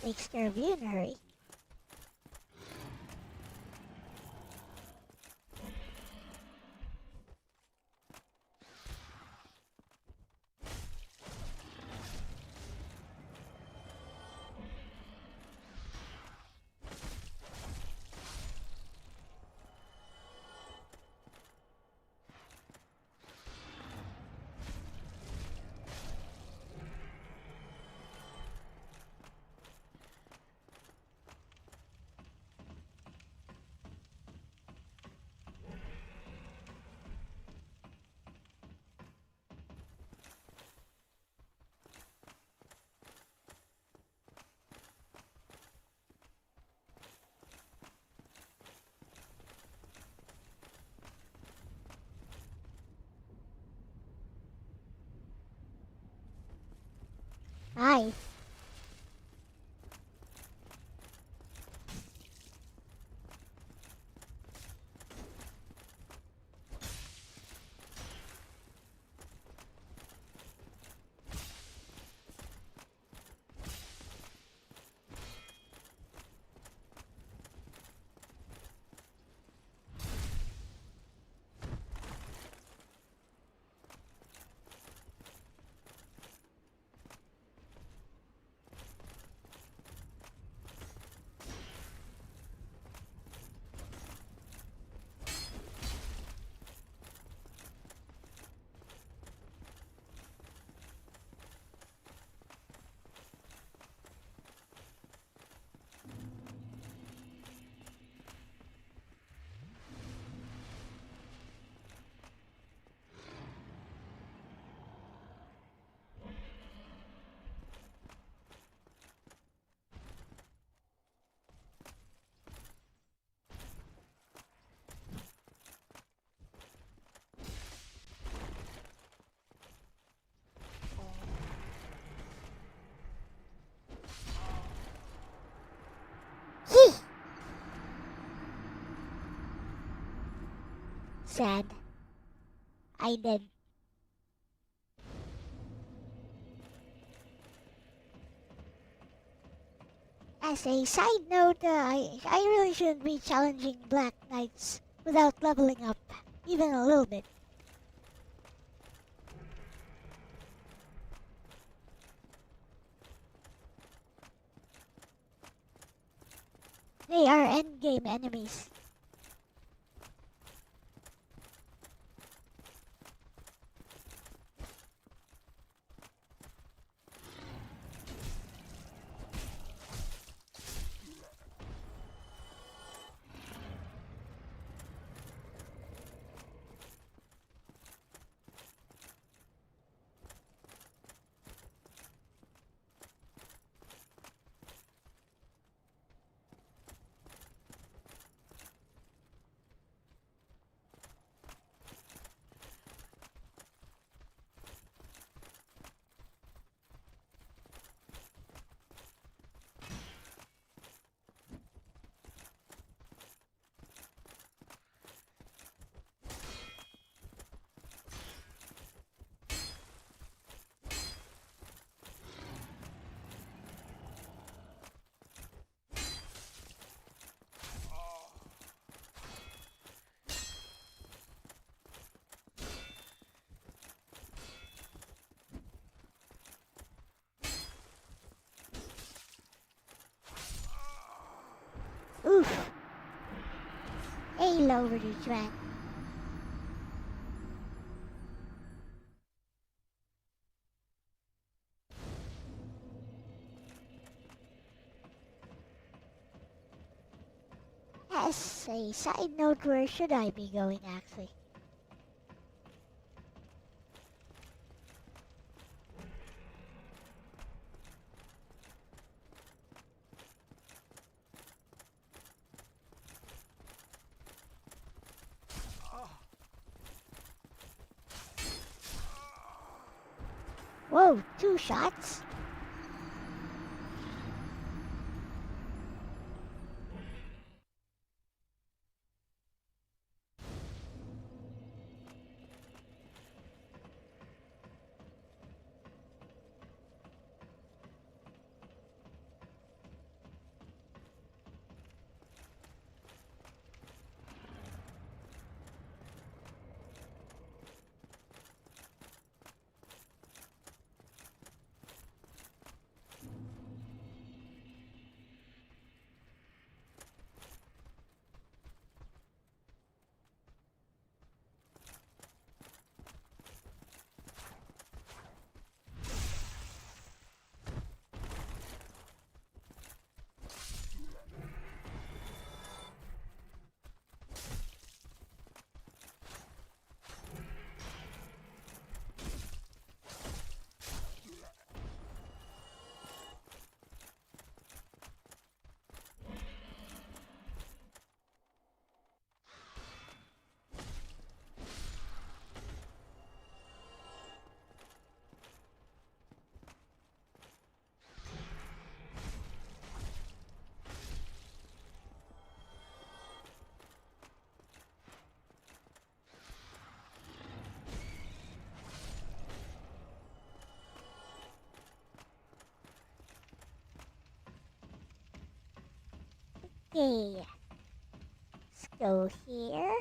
takes care of you in a hurry. Hi. Yee! Sad. I did. As a side note, I really shouldn't be challenging Black Knights without leveling up, even a little bit. They are endgame enemies. Oof. Hey, overage man. As a side note, where should I be going actually? Whoa, 2 shots? Okay. Let's go here.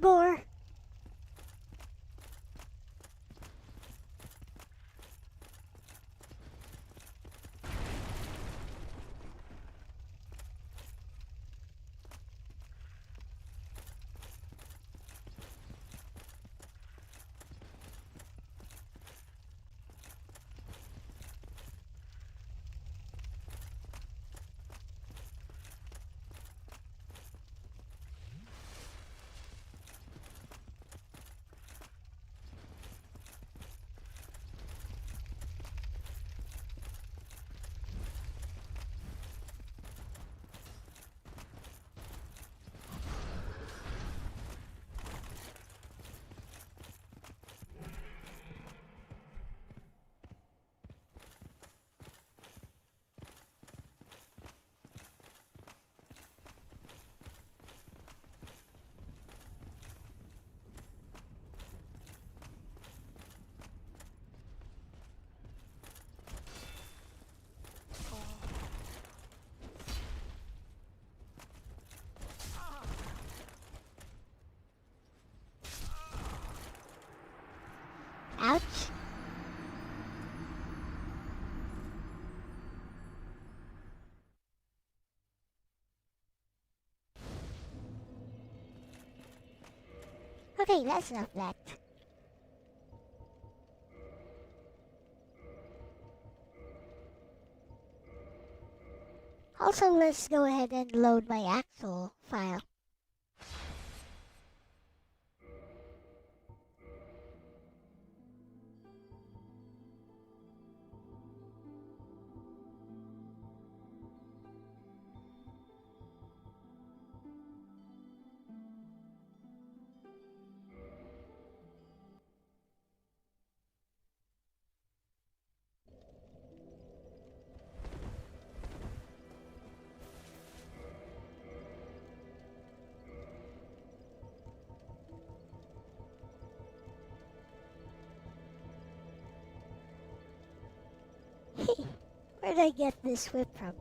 More. Ouch. Okay, that's enough of that. Also, let's go ahead and load my actual file. Where did I get this whip from?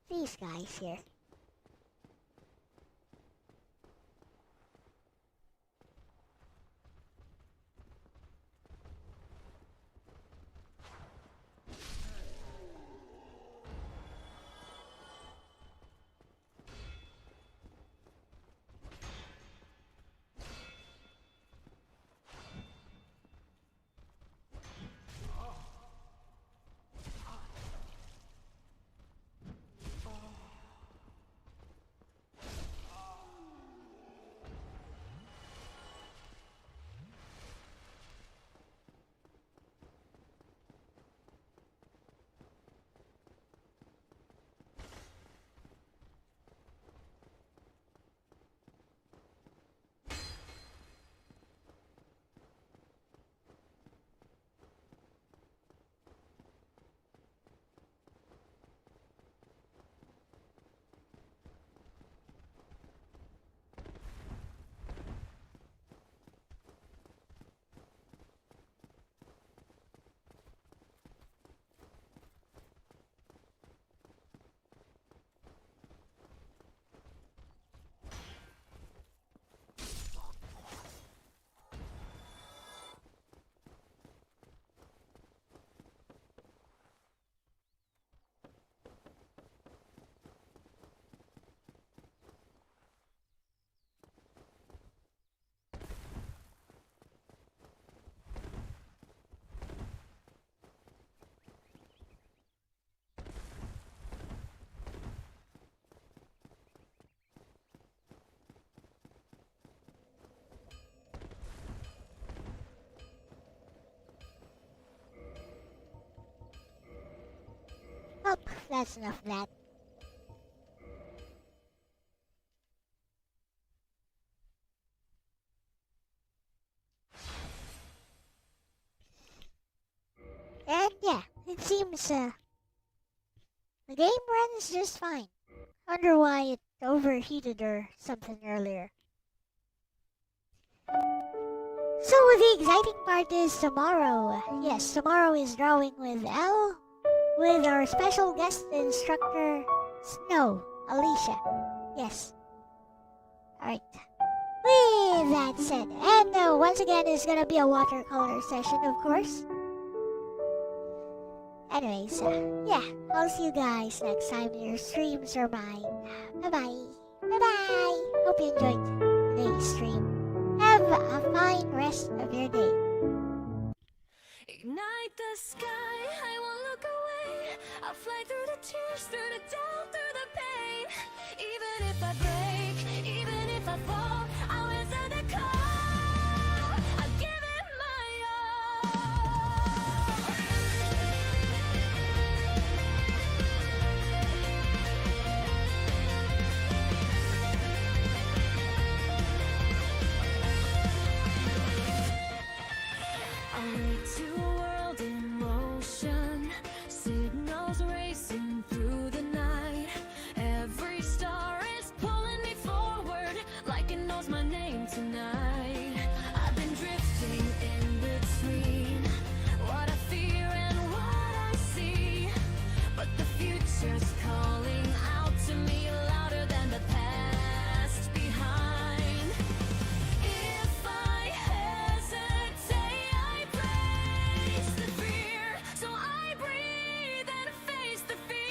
These guys here. That's enough of that. And yeah, it seems the game runs just fine. Wonder why it overheated or something earlier. So the exciting part is tomorrow. Yes, tomorrow is drawing with Elle, with our special guest instructor, Snow, Alicia. Yes. Alright. With that said, and once again, it's gonna be a watercolor session, of course. Anyways, yeah, I'll see you guys next time your streams are mine. Bye-bye. Bye-bye. Hope you enjoyed today's stream. Have a fine rest of your day. Ignite the sky, I won't look away. I'll fly through the tears, through the doubt, through the pain. Even if I break, even if I fall, I'll answer the call. I'll give it my I'll wake to a world in motion, signals racing through the night. Every star is pulling me forward, like it knows my name tonight. I've been drifting in between what I fear and what I see, but the future's calling out to me louder than the past behind. If I hesitate, I brace the fear, so I breathe and face the fear.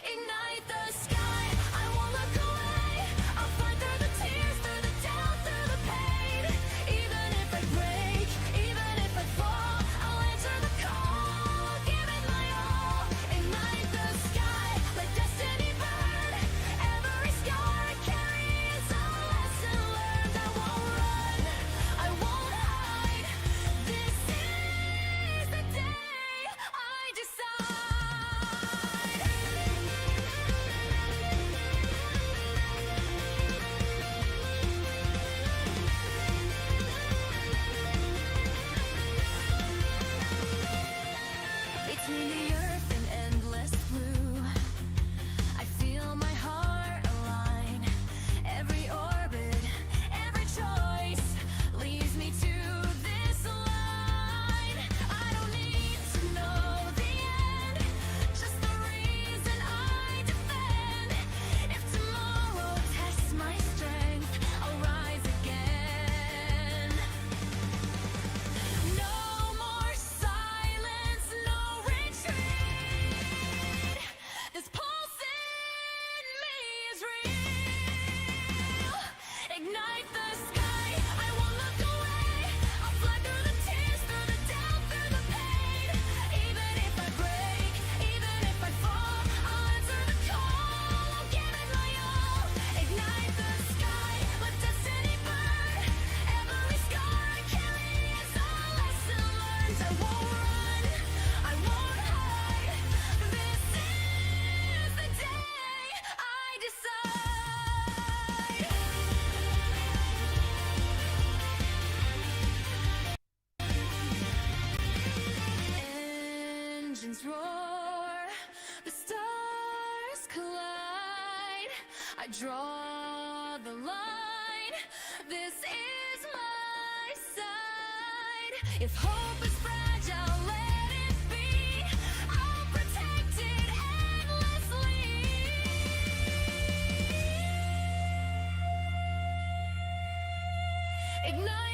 Ignite the sky, I won't look away. I'll fly through the tears, through the doubt, through the pain. Even if I break, even if I fall, I'll answer the call. Give it my all. Ignite the sky, let destiny burn. Every scar I carry is a lesson learned. I won't run, I won't hide. This is the day I decide. Between the earth and endless blue, I feel my heart align. Every orbit, every choice leads me to this line. I don't need to know the end, just the reason I defend. If tomorrow tests my strength, I'll rise again. No more silence, no retreat. This pulse in me is real. Ignite the sky, I won't look away. I'll fly through the tears, through the doubt, through the pain. Even if I break, even if I fall, I'll answer the call. I'll give it my all. Ignite the sky, let destiny burn. Every scar I carry is a lesson learned. I won't run, I won't hide. This is the day I decide. Engines roar, the stars collide. I draw the line. This is my side. If hope is fragile, let it be. I'll protect it endlessly. Ignite